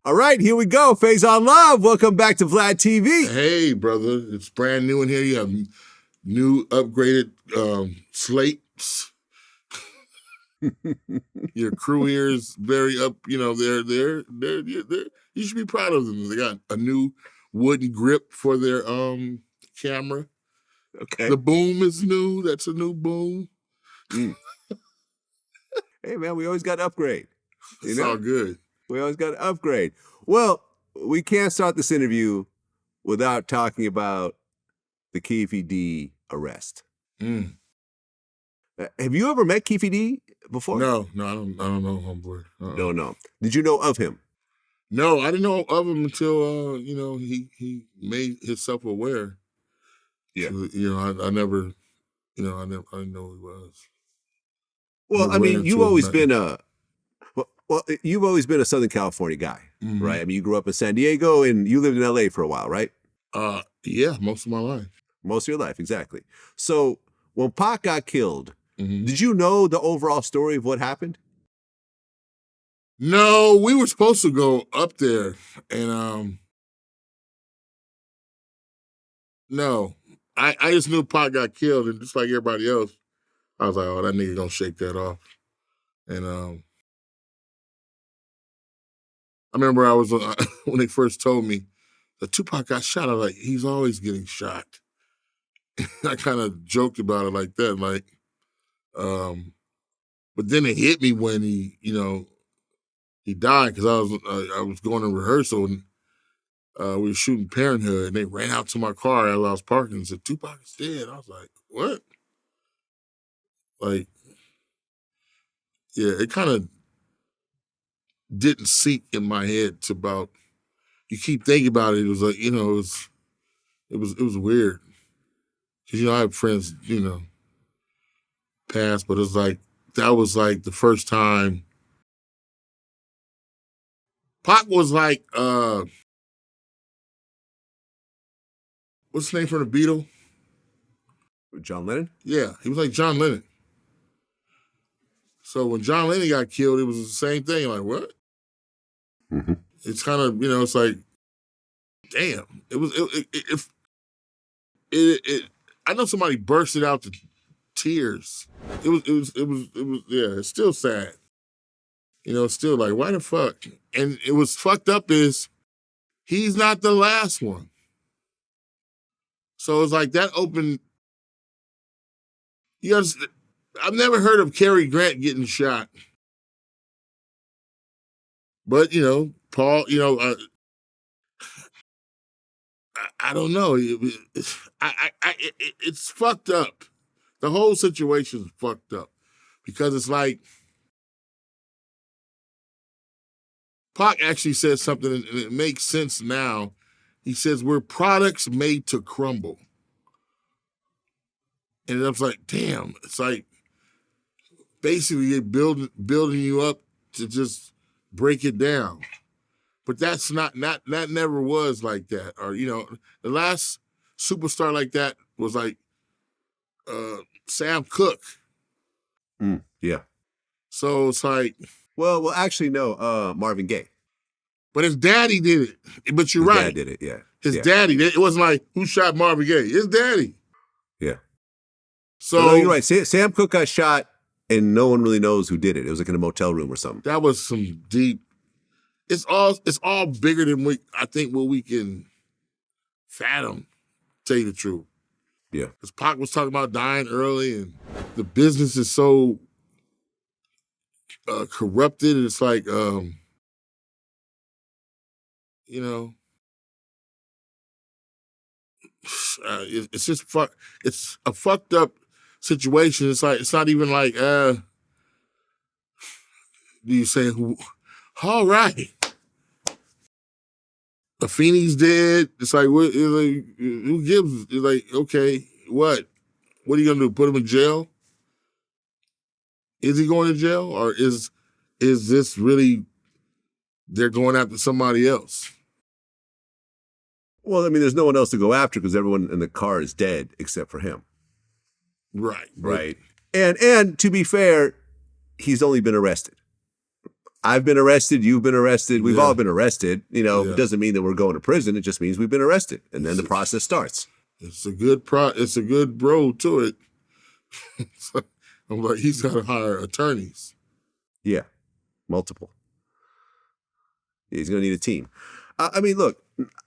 All right, here we go. Faizon Love, welcome back to VladTV. Hey, brother. It's brand new in here. You have new upgraded slates. Your crew here is very up. You know, they're you should be proud of them. They got a new wooden grip for their camera. Okay. The boom is new. That's a new boom. Hey, man, we always got to upgrade. It's all good. We always got to upgrade. Well, we can't start this interview without talking about the Keefe D arrest. Have you ever met Keefe D before? No, I don't know homeboy. No. Did you know of him? No, I didn't know of him until he made himself aware. Yeah. So, I never, I didn't know who he was. Well, I mean, you've always been you've always been a Southern California guy, right? I mean, you grew up in San Diego and you lived in LA for a while, right? Yeah, most of my life. Most of your life, exactly. So when Pac got killed, did you know the overall story of what happened? No, we were supposed to go up there and no. I just knew Pac got killed, and just like everybody else, I was like, oh, that nigga gonna shake that off. And I remember I was when they first told me that Tupac got shot, I was like, he's always getting shot. I kind of joked about it like that, but then it hit me when he died, because I was going to rehearsal and we were shooting Parenthood, and they ran out to my car as I was parking and said, Tupac is dead. I was like, what? Like, yeah, it kind of didn't sink in my head to about, you keep thinking about it, it was like, it was weird. Because, I have friends, passed, but it's like, that was like the first time. Pac was like, what's the name for the Beatle? John Lennon? Yeah, he was like John Lennon. So when John Lennon got killed, it was the same thing. Like, what? It's kind of, it's like, damn. I know somebody bursted out to tears. It was, yeah, it's still sad. It's still like, why the fuck? And it was fucked up is, he's not the last one. So it's like that opened, I've never heard of Cary Grant getting shot. But, Paul, I don't know. It's fucked up. The whole situation's fucked up. Because it's like, Pac actually said something, and it makes sense now. He says, we're products made to crumble. And I was like, damn, it's like, basically they building you up to just break it down. But that's that never was like that. Or, the last superstar like that was like Sam Cooke. Yeah. So it's like, well, actually, no, Marvin Gaye. But his daddy did it. But you're His right. dad did it, yeah. His daddy did it. It wasn't like, who shot Marvin Gaye? His daddy. Yeah. So no, you're right. Sam Cooke got shot, and no one really knows who did it. It was like in a motel room or something. That was some deep. It's all bigger than I think what we can fathom. Tell you the truth. Yeah. Because Pac was talking about dying early, and the business is so corrupted. It's like, it's just it's a fucked up situation. It's like, it's not even like, do you say, all right, Afeni's dead. It's like, what? It's like, who gives? It's like, okay, what? What are you gonna do? Put him in jail? Is he going to jail, or is this really they're going after somebody else? Well, I mean, there's no one else to go after because everyone in the car is dead except for him. Right. Right. And to be fair, he's only been arrested. I've been arrested. You've been arrested. We've Yeah. all been arrested. You know, Yeah. it doesn't mean that we're going to prison. It just means we've been arrested. And then the process starts. It's a good it's a good road to it. So, I'm like, he's got to hire attorneys. Yeah. Multiple. He's going to need a team. I mean, look,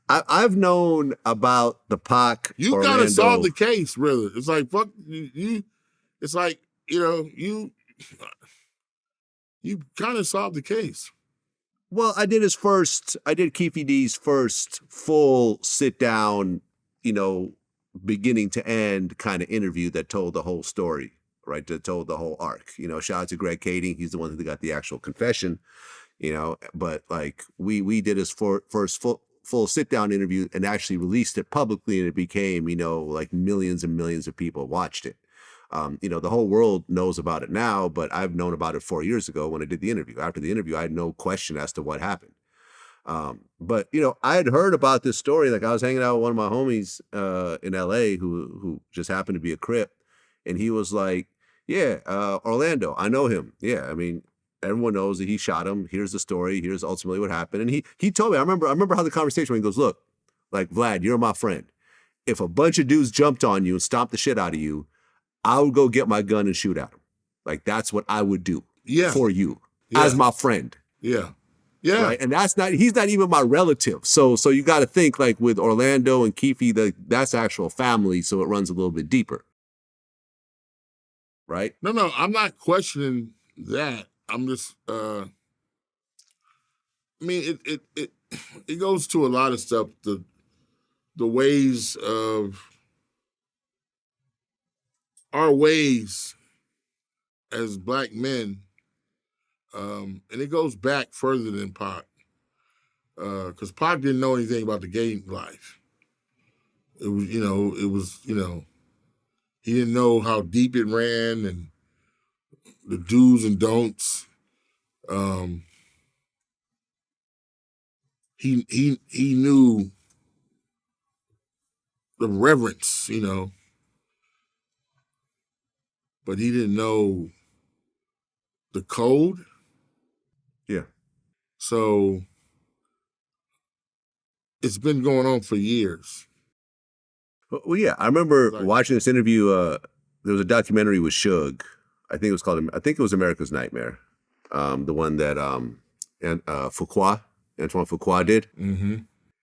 I've known about the Pac. You got to solve the case, brother. It's like, fuck you. It's like, you kind of solved the case. Well, I did Keefe D's first full sit down, beginning to end kind of interview that told the whole story, right? That told the whole arc. Shout out to Greg Kading. He's the one who got the actual confession, but like we did his first full sit down interview and actually released it publicly, and it became, like millions and millions of people watched it. The whole world knows about it now, but I've known about it 4 years ago when I did the interview. After the interview, I had no question as to what happened. But I had heard about this story. Like I was hanging out with one of my homies in LA who just happened to be a Crip, and he was like, "Yeah, Orlando, I know him. Yeah, I mean, everyone knows that he shot him. Here's the story. Here's ultimately what happened." And he told me, I remember how the conversation went. He goes, "Look, like Vlad, you're my friend. If a bunch of dudes jumped on you and stomped the shit out of you, I would go get my gun and shoot at him. Like that's what I would do for you as my friend." Yeah. Yeah. Right? And he's not even my relative. So you got to think like with Orlando and Keefe, that's actual family. So it runs a little bit deeper. Right? No, I'm not questioning that. I'm just, I mean, it goes to a lot of stuff. The ways of our ways as black men, and it goes back further than Pac, because Pac didn't know anything about the gay life. It was, he didn't know how deep it ran and the do's and don'ts. He knew the reverence, but he didn't know the code. Yeah. So it's been going on for years. Well, yeah, I remember watching this interview. There was a documentary with Suge. I think it was America's Nightmare. The one that Antoine Fuqua did. Mm-hmm.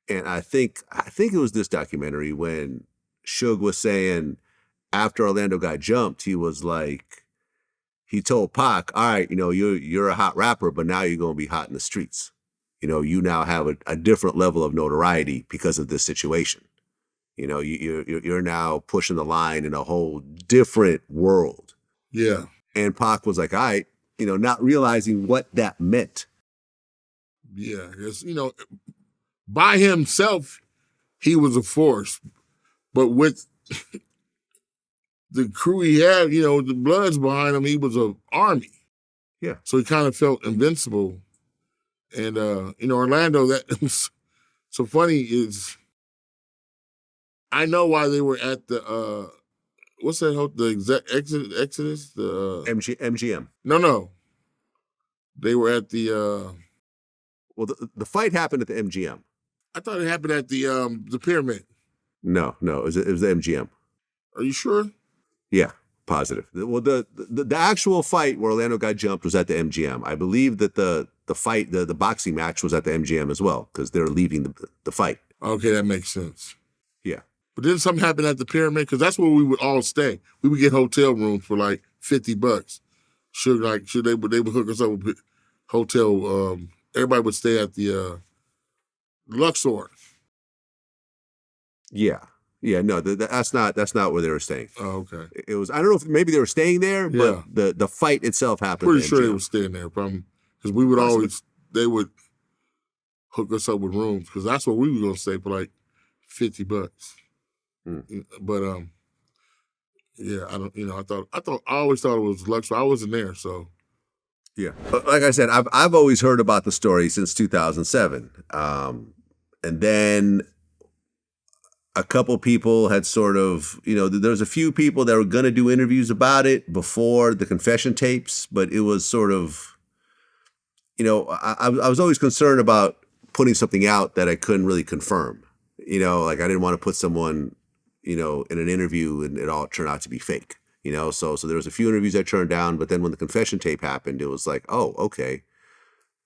And I think it was this documentary when Suge was saying after Orlando got jumped, he was like, he told Pac, "All right, you're a hot rapper, but now you're going to be hot in the streets. You now have a different level of notoriety because of this situation. You're now pushing the line in a whole different world." Yeah. And Pac was like, "All right," not realizing what that meant. Yeah. It's, by himself, he was a force. But with the crew he had, the Bloods behind him, he was an army. Yeah. So he kind of felt invincible. And, Orlando, that was so funny is I know why they were at the, what's that, the Exodus? The MGM. No. They were at the, well, the fight happened at the MGM. I thought it happened at the Pyramid. No, it was the MGM. Are you sure? Yeah, positive. Well, the actual fight where Orlando got jumped was at the MGM. I believe that the fight, the boxing match was at the MGM as well because they're leaving the fight. Okay, that makes sense. Yeah. But then something happened at the Pyramid because that's where we would all stay. We would get hotel rooms for like $50. They would hook us up with hotel. Everybody would stay at the Luxor. Yeah. No, that's not where they were staying. Oh, okay. It was, I don't know if maybe they were staying there, but the fight itself happened. Pretty sure they were staying there, probably. Because we would they would hook us up with rooms because that's where we were going to stay for like $50. But, yeah, I always thought it was Luxor. I wasn't there, so. Yeah. But like I said, I've always heard about the story since 2007. And then a couple people had sort of, there's a few people that were going to do interviews about it before the confession tapes, but it was sort of, I was always concerned about putting something out that I couldn't really confirm. Like I didn't want to put someone, in an interview and it all turned out to be fake. So there was a few interviews I turned down, but then when the confession tape happened, it was like, oh, okay,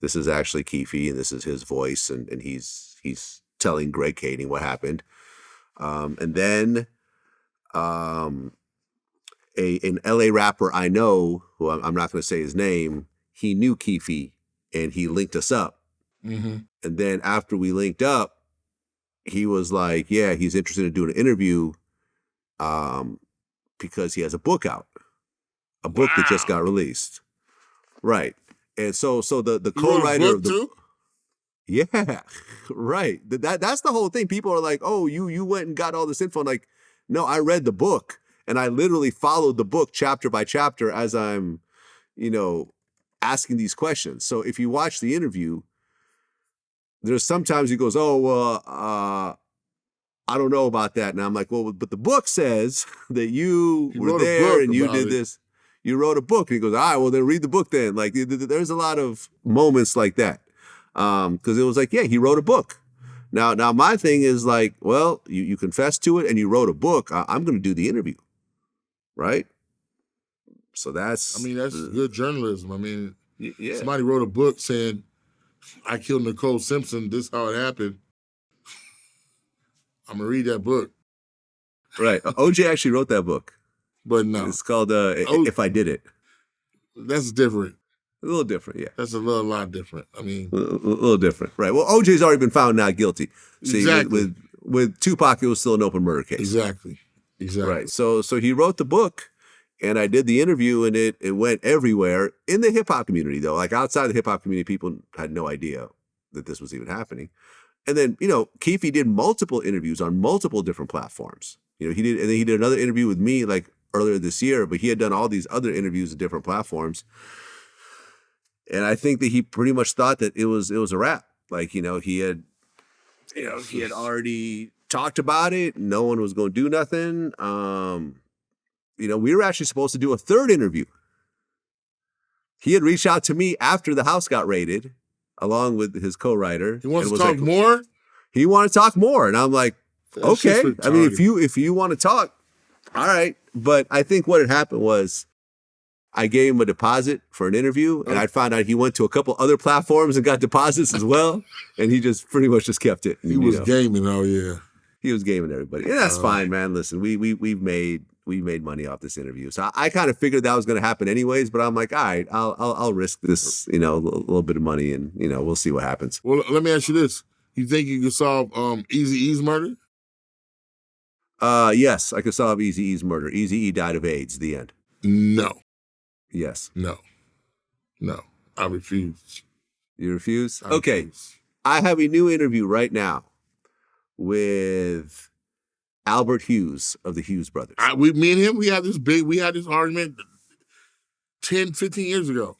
this is actually Keefe and this is his voice, and he's telling Greg Kading what happened. And then an LA rapper I know, who I'm not going to say his name, he knew Keefe and he linked us up. Mm-hmm. And then after we linked up, he was like, yeah, he's interested in doing an interview because he has a book out, a book that just got released. Right. And so the co-writer of the too? Yeah, right. That's the whole thing. People are like, oh, you went and got all this info. I'm like, no, I read the book and I literally followed the book chapter by chapter as I'm, asking these questions. So if you watch the interview, there's sometimes he goes, oh, well, I don't know about that. And I'm like, well, but the book says that you were there and you did this. You wrote a book. And he goes, all right, well, then read the book then. Like, there's a lot of moments like that. Because it was like, yeah, he wrote a book. Now my thing is like, well, you confessed to it and you wrote a book. I'm going to do the interview, right? So that's good journalism. Yeah. Somebody wrote a book saying, I killed Nicole Simpson. This is how it happened. I'm going to read that book. Right. OJ actually wrote that book. But no. It's called If I Did It. That's different. A little different, yeah. That's a lot different. A little different, right? Well, OJ's already been found not guilty. See, exactly. With Tupac, it was still an open murder case. Exactly. Right. So he wrote the book, and I did the interview, and it went everywhere in the hip hop community, though. Like outside the hip hop community, people had no idea that this was even happening. And then, Keefe did multiple interviews on multiple different platforms. He did another interview with me like earlier this year, but he had done all these other interviews at different platforms. And I think that he pretty much thought that it was a wrap. Like, he had already talked about it. No one was going to do nothing. We were actually supposed to do a third interview. He had reached out to me after the house got raided, along with his co-writer. He wants to talk more? He wanted to talk more. And I'm like, okay. I mean, if you want to talk, all right. But I think what had happened was I gave him a deposit for an interview, and I found out he went to a couple other platforms and got deposits as well, and he just pretty much just kept it. He was gaming, oh yeah. He was gaming everybody. And that's fine, man. Listen, we've made money off this interview. So I kind of figured that was going to happen anyways, but I'm like, all right, I'll risk this, a little bit of money, and we'll see what happens. Well, let me ask you this. You think you can solve Eazy-E's murder? Yes, I could solve Eazy-E's murder. Eazy-E died of AIDS, the end. No. Yes. No. I refuse. You refuse? Okay. I have a new interview right now with Albert Hughes of the Hughes brothers. Me and him, we had this argument 10, 15 years ago.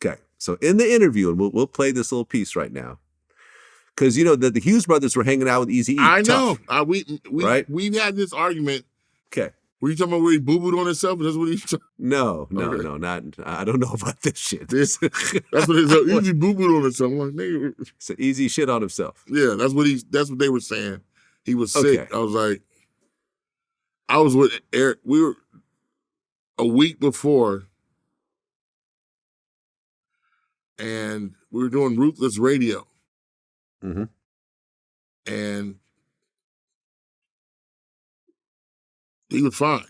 Okay. So in the interview, and we'll play this little piece right now, because the Hughes brothers were hanging out with Eazy-E. I know. Right? We've had this argument. Okay. Were you talking about where he boo-booed on himself? That's what he's talking No, okay. not. I don't know about this shit. That's what it's Eazy boo-booed on himself. I'm like, nigga. It's an easy shit on himself. Yeah, that's what they were saying. He was sick. Okay. I was like, I was with Eric. We were a week before, and we were doing Ruthless Radio. Mm-hmm. And he was fine. And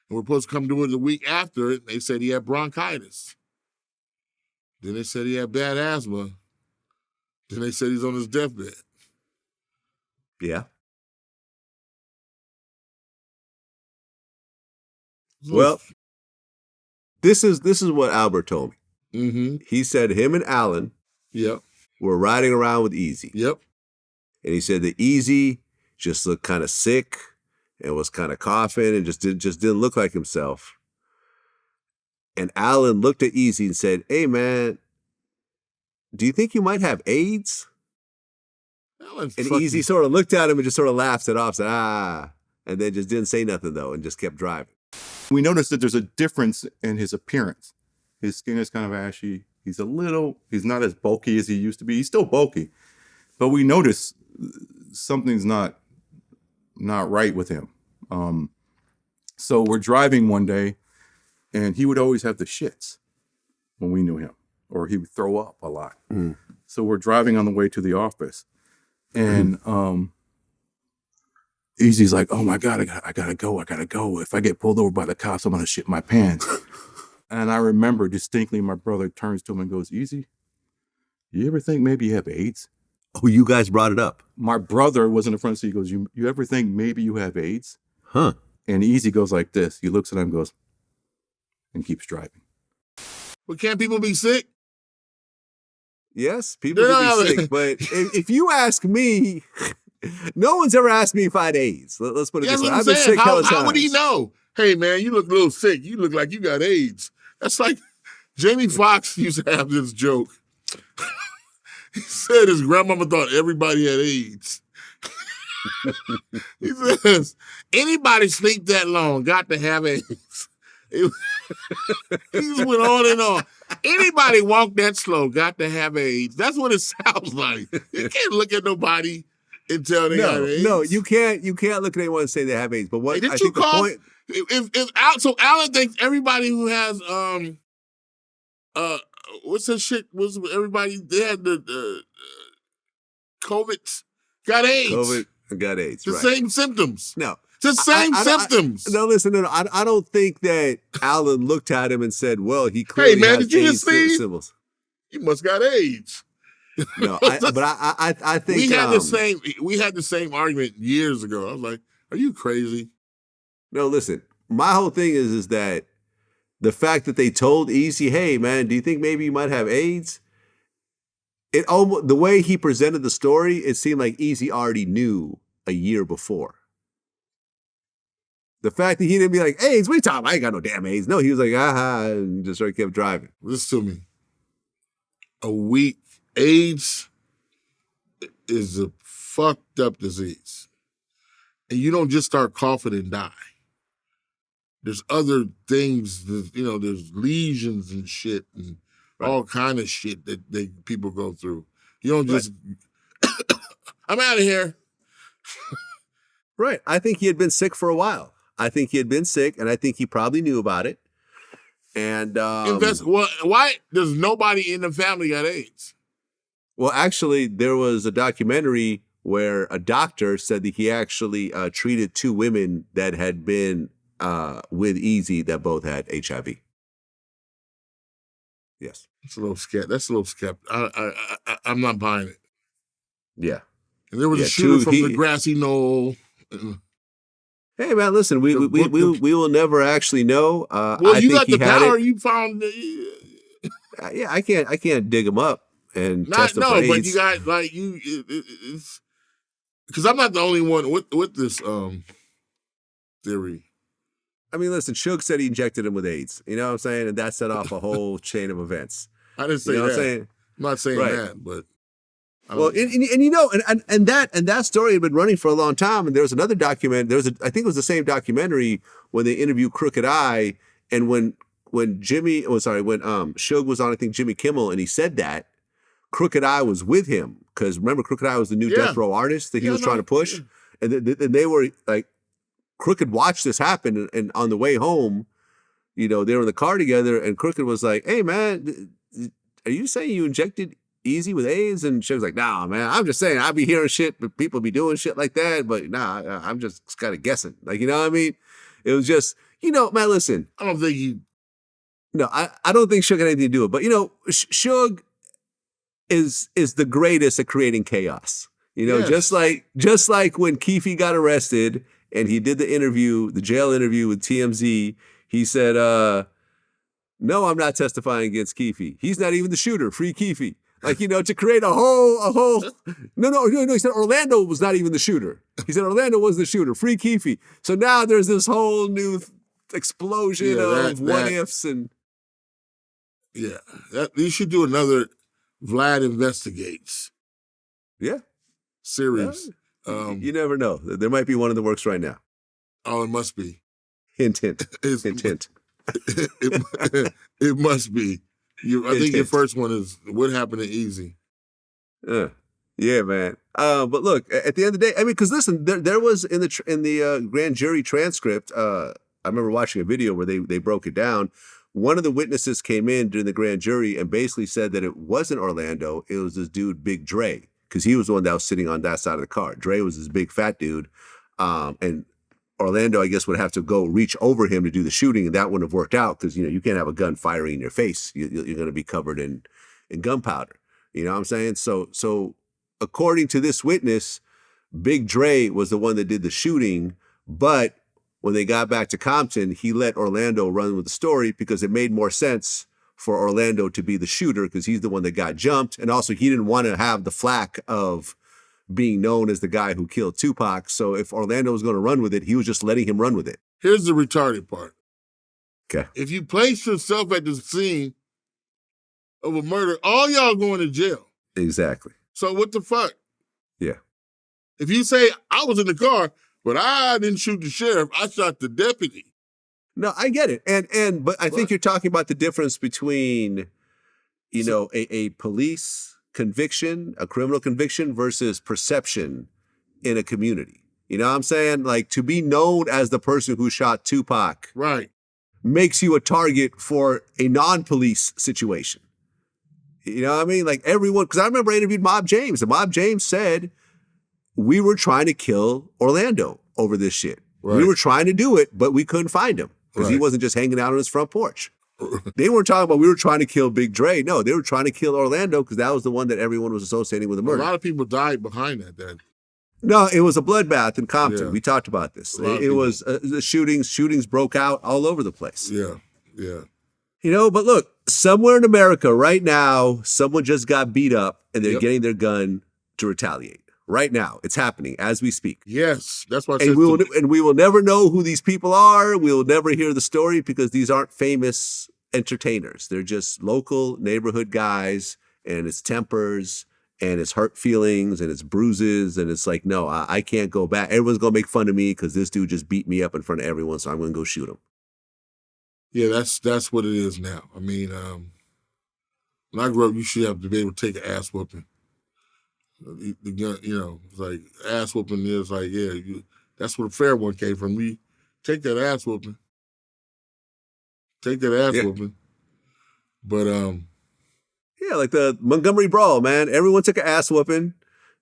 we're supposed to come do it the week after it. They said he had bronchitis. Then they said he had bad asthma. Then they said he's on his deathbed. Yeah. Well, this is what Albert told me. Mm-hmm. He said him and Alan were riding around with Eazy. Yep. And he said that Eazy just looked kind of sick and was kind of coughing and just didn't look like himself. And Alan looked at Eazy and said, hey, man, do you think you might have AIDS? And Eazy sort of looked at him and just sort of laughed it off, said, and then just didn't say nothing, though, and just kept driving. We noticed that there's a difference in his appearance. His skin is kind of ashy. He's not as bulky as he used to be. He's still bulky, but we notice something's not right with him. So we're driving one day, and he would always have the shits when we knew him, or he would throw up a lot. So we're driving on the way to the office, and Eazy's like, "Oh my God, I gotta go. If I get pulled over by the cops, I'm gonna shit my pants." And I remember distinctly my brother turns to him and goes, "Eazy, you ever think maybe you have AIDS?" Oh, you guys brought it up. My brother was in the front seat. He goes, you ever think maybe you have AIDS? Huh. And Eazy goes like this. He looks at him, goes, and keeps driving. But can't people be sick? Yes, people can be sick. But if you ask me, no one's ever asked me if I had AIDS. Let's put it this way. I've been sick hella times. How would he know? Hey, man, you look a little sick. You look like you got AIDS. That's like Jamie Foxx used to have this joke. He said his grandmama thought everybody had AIDS. He says, anybody sleep that long got to have AIDS. He just went on and on. Anybody walk that slow got to have AIDS. That's what it sounds like. You can't look at nobody and tell they got AIDS. No, you can't look at anyone and say they have AIDS. But what Hey, I think the point... So Alan thinks everybody who has what's that shit? Was everybody they had the COVID got AIDS? COVID got AIDS. The right. same symptoms. No, it's the same symptoms. Listen. I don't think that Alan looked at him and said, "Well, he clearly hey man, has did you AIDS just see? symbols." You must got AIDS. No, I think we had the same argument years ago. I was like, "Are you crazy?" No, listen. My whole thing is that the fact that they told Eazy, "Hey, man, do you think maybe you might have AIDS?" It almost the way he presented the story, it seemed like Eazy already knew a year before. The fact that he didn't be like, "AIDS, what are you talking about? I ain't got no damn AIDS." No, he was like, "Aha," and just sort of kept driving. Listen to me. A week AIDS is a fucked up disease, and you don't just start coughing and die. There's other things, there's lesions and shit and all kind of shit that people go through. You don't just, I'm out of here. Right. I think he had been sick for a while. I think he had been sick, and I think he probably knew about it. And why does nobody in the family got AIDS? Well, actually, there was a documentary where a doctor said that he actually treated two women that had been with Eazy that both had HIV. Yes. That's a little skeptic. I'm not buying it. Yeah. And there was a shooter from the grassy knoll. Hey man, listen, we will never actually know. Well, you got the power. You found. Yeah, I can't dig him up and test him for AIDS. But you got like you. It's because I'm not the only one with this theory. I mean, listen, Suge said he injected him with AIDS. You know what I'm saying? And that set off a whole chain of events. I didn't say that. What I'm saying? I'm not saying that, but. Well, and that story had been running for a long time. And there was another document. I think it was the same documentary when they interviewed Crooked I, and when Suge was on, I think Jimmy Kimmel, and he said that Crooked I was with him because remember Crooked I was the new death row artist that he was trying to push, and they were like, Crooked watched this happen, and on the way home, they were in the car together, and Crooked was like, "Hey man, are you saying you injected Eazy with AIDS?" And she was like, "Nah, man, I'm just saying I be hearing shit, but people be doing shit like that, but nah, I'm just kind of guessing." Like, you know what I mean? It was just, man, listen. I don't think he. No, I don't think Suge had anything to do with it, but Suge is the greatest at creating chaos. Yes. just like when Keefe got arrested and he did the jail interview with TMZ, he said, "No, I'm not testifying against Keefe. He's not even the shooter. Free Keefe." Like, to create a whole. No. He said Orlando was not even the shooter. He said Orlando was the shooter. Free Keefe. So now there's this whole new explosion of what ifs and. Yeah, you should do another Vlad Investigates. Yeah. Series. Yeah. You never know. There might be one in the works right now. Oh, it must be. Hint. Hint. It must be. I think your first one is what happened to Eazy. Yeah, man. But look, at the end of the day, I mean, because listen, there was in the grand jury transcript. I remember watching a video where they broke it down. One of the witnesses came in during the grand jury and basically said that it wasn't Orlando. It was this dude, Big Dre, because he was the one that was sitting on that side of the car. Dre was this big fat dude, and Orlando, I guess, would have to go reach over him to do the shooting, and that wouldn't have worked out because you can't have a gun firing in your face. You're going to be covered in gunpowder. You know what I'm saying? So according to this witness, Big Dre was the one that did the shooting, but when they got back to Compton, he let Orlando run with the story because it made more sense for Orlando to be the shooter because he's the one that got jumped. And also he didn't want to have the flack of being known as the guy who killed Tupac. So if Orlando was going to run with it, he was just letting him run with it. Here's the retarded part. Okay. If you place yourself at the scene of a murder, all y'all going to jail. Exactly. So what the fuck? Yeah. If you say, I was in the car, but I didn't shoot the sheriff, I shot the deputy. No, I get it. But I think you're talking about the difference between, a police conviction, a criminal conviction versus perception in a community. You know what I'm saying? Like, to be known as the person who shot Tupac right, makes you a target for a non-police situation. You know what I mean? Like everyone, because I remember I interviewed Mob James, and Mob James said, we were trying to kill Orlando over this shit. Right. We were trying to do it, but we couldn't find him because he wasn't just hanging out on his front porch. They weren't talking about we were trying to kill Big Dre. No, they were trying to kill Orlando because that was the one that everyone was associating with the murder. A lot of people died behind that. No, it was a bloodbath in Compton. Yeah. We talked about this. It was the shootings broke out all over the place. Yeah. But look, somewhere in America right now, someone just got beat up and they're getting their gun to retaliate. Right now, it's happening as we speak. Yes, that's why. And we will never know who these people are. We will never hear the story because these aren't famous entertainers. They're just local neighborhood guys, and it's tempers, and it's hurt feelings, and it's bruises, and it's like, no, I can't go back. Everyone's gonna make fun of me because this dude just beat me up in front of everyone, so I'm gonna go shoot him. Yeah, that's what it is now. I mean, when I grew up, you should have to be able to take an ass whooping. It's like ass whooping is like, that's where the fair one came from. You take that ass whooping. Whooping. But like the Montgomery Brawl, man. Everyone took an ass whooping.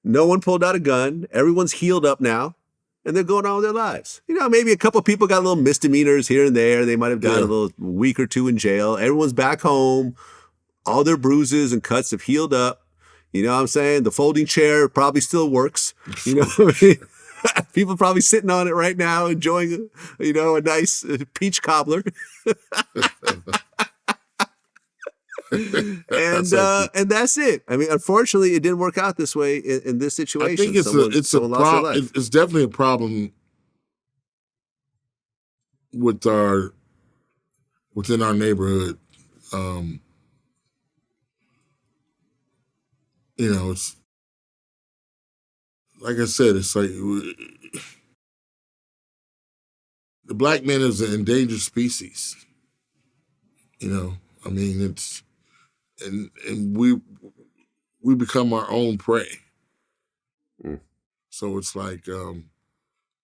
No one pulled out a gun. Everyone's healed up now. And they're going on with their lives. Maybe a couple of people got little misdemeanors here and there. They might have done a little week or two in jail. Everyone's back home. All their bruises and cuts have healed up. You know what I'm saying? The folding chair probably still works. You know what I mean? People probably sitting on it right now, enjoying, a nice peach cobbler. And that's it. I mean, unfortunately, it didn't work out this way in this situation. I think it's definitely a problem within our neighborhood. It's like I said, it's like the black man is an endangered species. I mean, it's and we become our own prey. So it's like in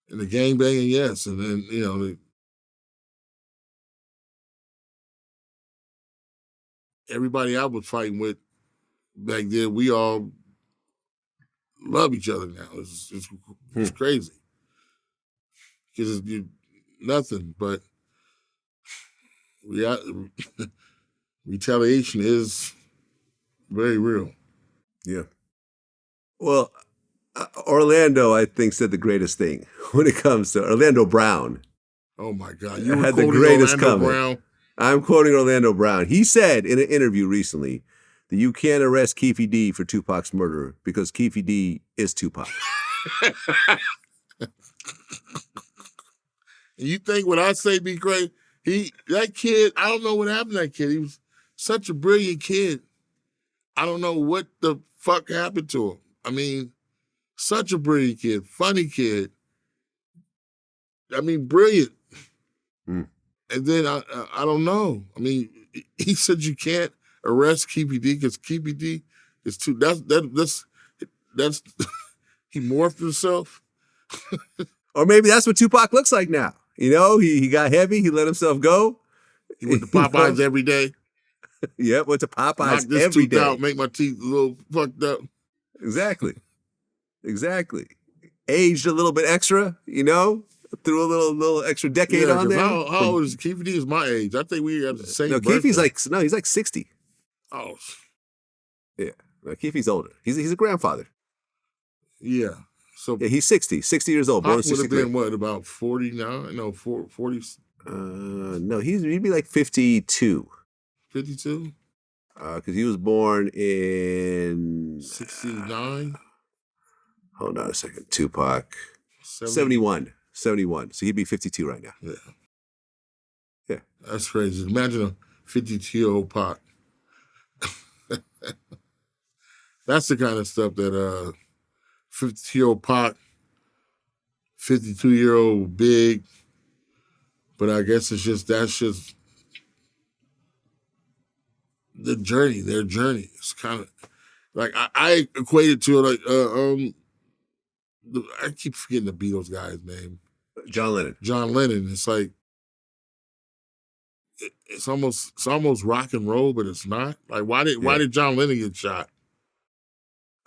the gangbanging, yes, and then everybody I was fighting with back then, we all love each other now. It's crazy because it's nothing but retaliation is very real. Yeah. Well, Orlando, I think, said the greatest thing when it comes to Orlando Brown. Oh my God! You had the greatest comment. I'm quoting Orlando Brown. He said in an interview recently that you can't arrest Keefe D for Tupac's murder because Keefe D is Tupac. You think when I say be great, that kid, I don't know what happened to that kid. He was such a brilliant kid. I don't know what the fuck happened to him. I mean, such a brilliant kid, funny kid. I mean, brilliant. And then I don't know. I mean, he said you can't arrest Keefe D because Keefe D is too. That's he morphed himself. Or maybe that's what Tupac looks like now. You know, he got heavy. He let himself go. He went to Popeyes every day. Yep, went to Knock Popeyes this every tooth day. out, make my teeth a little fucked up. Exactly. Aged a little bit extra, you know, threw a little extra decade on there. How old is Keefe D? Is my age. I think we have the same. No, birthday. he's like 60. Oh, yeah. No, Keefe's older. He's a grandfather. yeah. So yeah, he's 60 years old. Born Pac would have 63. been what, about 49? No, 40. No, he'd be like 52. 52? Because he was born in 69? Hold on a second. Tupac. 71. So he'd be 52 right now. Yeah. Yeah. That's crazy. Imagine a 52-year-old Pac. That's the kind of stuff that 52-year-old Pac, 52-year-old Big, but I guess that's just their journey. It's kind of like I equate it to like I keep forgetting the Beatles guy's name. John Lennon. It's like it's almost rock and roll, but it's not. Like why did John Lennon get shot?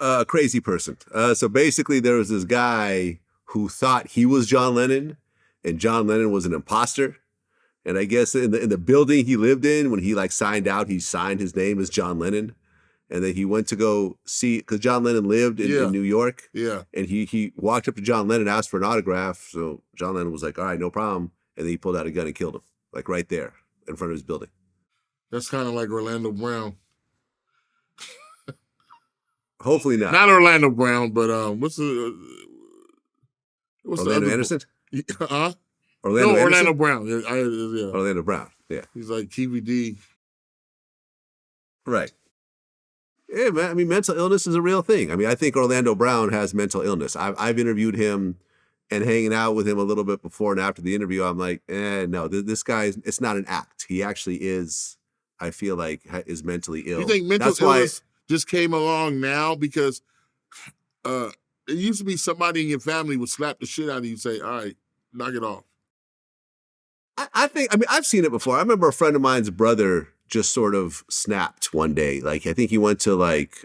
A crazy person. So basically, there was this guy who thought he was John Lennon, and John Lennon was an imposter. And I guess in the building he lived in, when he like signed out, he signed his name as John Lennon. And then he went to go see, because John Lennon lived in New York. Yeah. And he walked up to John Lennon, asked for an autograph. So John Lennon was like, all right, no problem. And then he pulled out a gun and killed him, like right there in front of his building. That's kind of like Orlando Brown. Hopefully not. Not Orlando Brown, but what's Orlando the other Anderson? Huh? Orlando Brown. Yeah. Orlando Brown. Yeah. He's like Keefe D. Right. Yeah, man. I mean, mental illness is a real thing. I mean, I think Orlando Brown has mental illness. I've interviewed him and hanging out with him a little bit before and after the interview. I'm like, no, this guy, it's not an act. He actually is, I feel like, is mentally ill. You think mental illness just came along now because it used to be somebody in your family would slap the shit out of you and say, all right, knock it off. I think, I've seen it before. I remember a friend of mine's brother just sort of snapped one day. Like, I think he went to like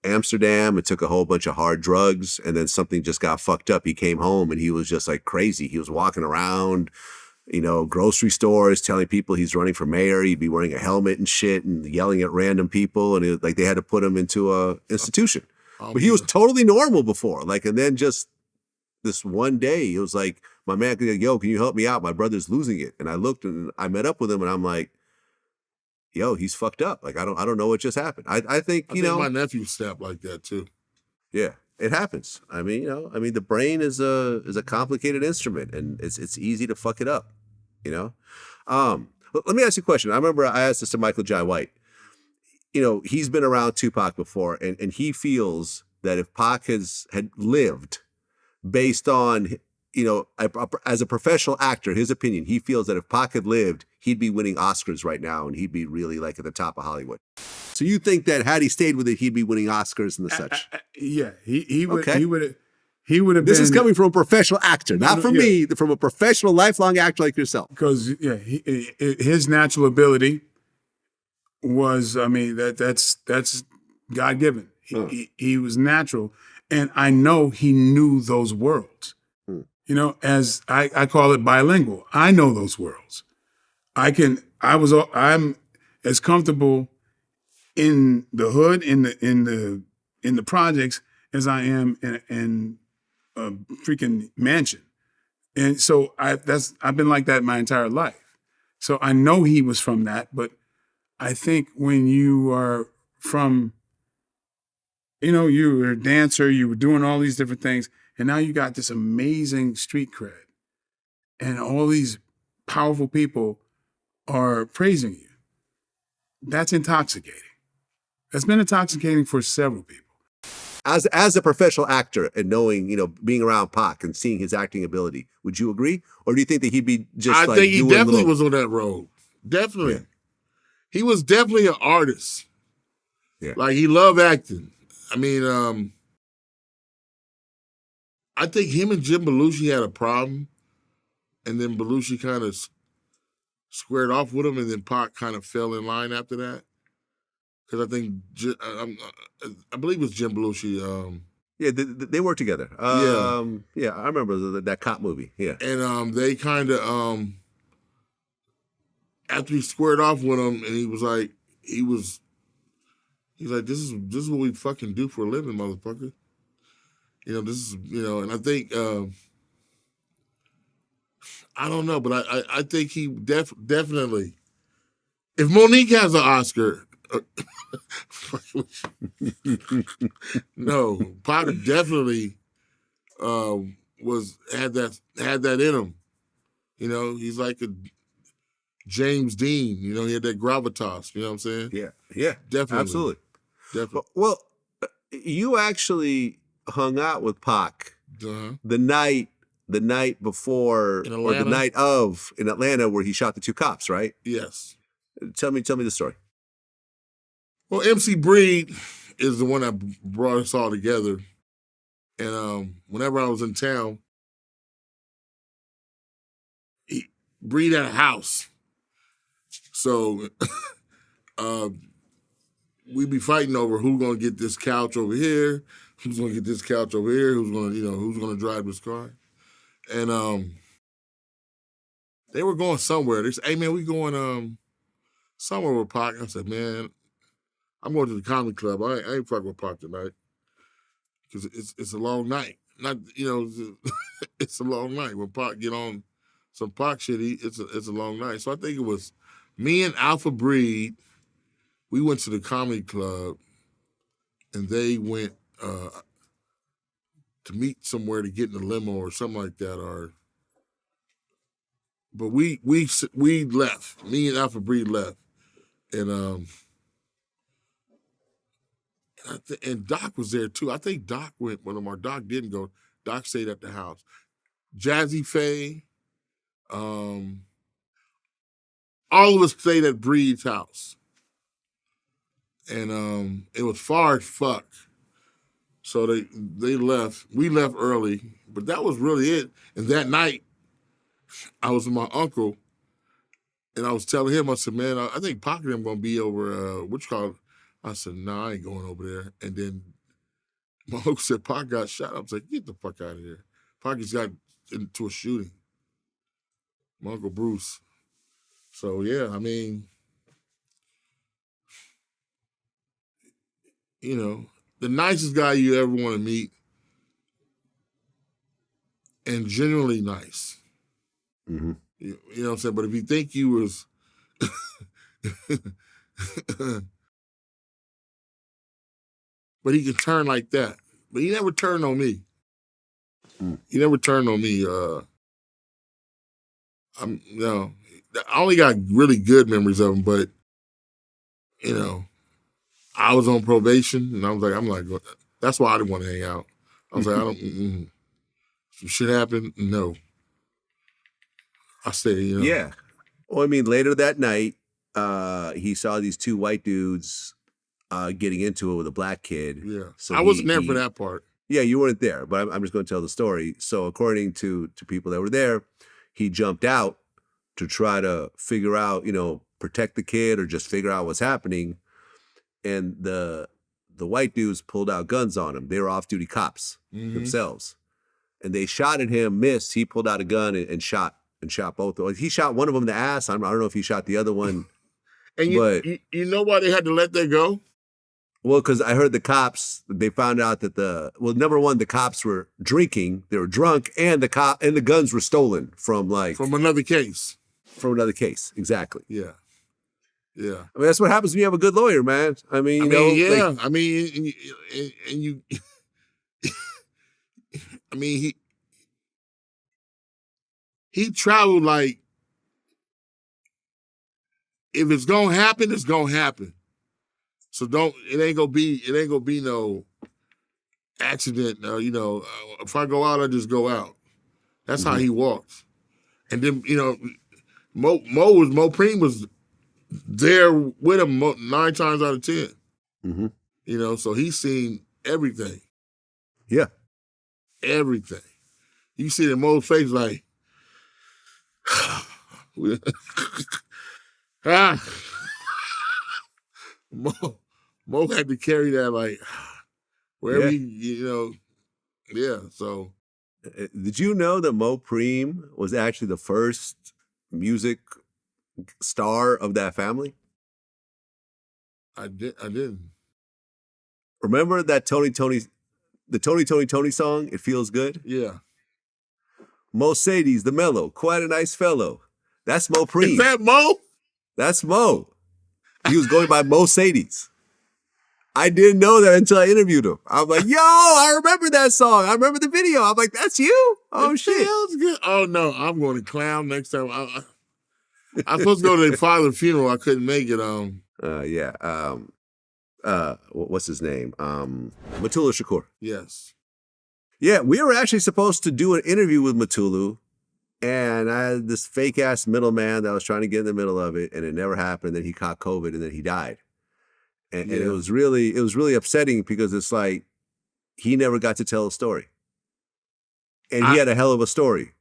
Amsterdam and took a whole bunch of hard drugs, and then something just got fucked up. He came home and he was just like crazy. He was walking around, grocery stores, telling people he's running for mayor. He'd be wearing a helmet and shit and yelling at random people. And they had to put him into a institution. But he was totally normal before. Like, and then just this one day, it was like, my man could go, yo, can you help me out? My brother's losing it. And I looked and I met up with him and I'm like, yo, he's fucked up. Like, I don't know what just happened. I think, my nephew snapped like that too. Yeah, it happens. I mean, the brain is a complicated instrument and it's easy to fuck it up, Let me ask you a question. I remember I asked this to Michael Jai White. He's been around Tupac before and he feels that if Pac had lived based on, as a professional actor, his opinion, he feels that if Pac had lived, he'd be winning Oscars right now and he'd be really like at the top of Hollywood. So you think that had he stayed with it, he'd be winning Oscars and the such? Yeah, he would. Okay. He would have. This is coming from a professional actor, not from me, from a professional, lifelong actor like yourself. Because his natural ability was, that's God given. He was natural, and I know he knew those worlds. As I call it bilingual. I know those worlds. I'm as comfortable in the hood, in the projects as I am in a freaking mansion. And so I've been like that my entire life. So I know he was from that, but I think when you are from, you were a dancer, you were doing all these different things, and now you got this amazing street cred, and all these powerful people are praising you. That's intoxicating. That's been intoxicating for several people. As a professional actor and knowing, being around Pac and seeing his acting ability, would you agree? Or do you think that he'd be just I think he definitely was on that road. Definitely. Yeah. he was definitely an artist. Yeah. Like, he loved acting. I mean, I think him and Jim Belushi had a problem, and then Belushi kind of squared off with him, and then Pac kind of fell in line after that. Because I think, I believe it was Jim Belushi. Yeah, they worked together. Yeah, I remember that cop movie. Yeah, and they kind of, after he squared off with him, and he's like, this is what we fucking do for a living, motherfucker. This is, and I think, I don't know, but I think he definitely, if Monique has an Oscar, no, Pac definitely had that in him. He's like a James Dean. He had that gravitas. You know what I'm saying? Yeah, definitely, absolutely. Definitely. Well, you actually hung out with Pac the night before, or the night of, in Atlanta, where he shot the two cops, right? Yes. Tell me the story. Well, MC Breed is the one that brought us all together. And whenever I was in town, Breed had a house. So we'd be fighting over who's gonna get this couch over here, who's gonna get this couch over here, who's gonna drive this car. And they were going somewhere. They said, "Hey man, we going somewhere with Pac." I said, "Man, I'm going to the comedy club. I ain't fucking with Pac tonight because it's a long night. Not it's a long night. When Pac get on some Pac shit, it's a long night. So I think it was me and Alpha Breed. We went to the comedy club, and they went to meet somewhere to get in a limo or something like that. But we left. Me and Alpha Breed left, and and Doc was there too. I think Doc went with him, or Doc didn't go. Doc stayed at the house. Jazzy Faye, all of us stayed at Breed's house. And it was far as fuck. So they left. We left early, but that was really it. And that night, I was with my uncle, and I was telling him, I said, man, I think Pac and them gonna be over, I said, nah, I ain't going over there. And then my uncle said, Pac got shot. I was like, get the fuck out of here. Pac just got into a shooting. My Uncle Bruce. So, yeah, I mean, the nicest guy you ever want to meet, and genuinely nice. Mm-hmm. You know what I'm saying? But if you think you was... But he could turn like that. But he never turned on me. He never turned on me. I only got really good memories of him, but, I was on probation, and I'm like, that's why I didn't want to hang out. I was like, some shit happened, no. I stayed, Yeah. Well, I mean, later that night, he saw these two white dudes getting into it with a black kid. Yeah. So I wasn't there for that part. Yeah, you weren't there, but I'm just going to tell the story. So according to people that were there, he jumped out to try to figure out, protect the kid or just figure out what's happening. And the white dudes pulled out guns on him. They were off-duty cops themselves. And they shot at him, missed. He pulled out a gun and shot both. He shot one of them in the ass. I don't know if he shot the other one. And you know why they had to let that go? Well, because I heard the cops, they found out that number one, the cops were drinking, they were drunk, and the guns were stolen from another case. From another case, exactly. Yeah. Yeah. I mean, that's what happens when you have a good lawyer, man. I mean, he traveled like, if it's gonna happen, it's gonna happen. So it ain't gonna be no accident. If I go out, I just go out. That's how he walks. And then, Mopreme was there with him 9 times out of 10. Mm-hmm. You know, so he's seen everything. Yeah. Everything. You see the Mo's face like, Mo had to carry that like wherever he, you know, yeah. So, did you know that Mopreme was actually the first music star of that family? I didn't. Remember that the Tony song? It feels good. Yeah. Mercedes, the mellow, quite a nice fellow. That's Mopreme. Is that Mo? That's Mo. He was going by Mercedes. I didn't know that until I interviewed him. I'm like, yo, I remember that song. I remember the video. I'm like, that's you? Oh, it shit. Feels good. Oh, no, I'm going to clown next time. I'm supposed to go to their father's funeral. I couldn't make it. Yeah. What's his name? Mutulu Shakur. Yes. Yeah, we were actually supposed to do an interview with Mutulu, and I had this fake ass middleman that was trying to get in the middle of it, and it never happened. Then he caught COVID, and then he died, and it was really upsetting because it's like he never got to tell a story, and he had a hell of a story.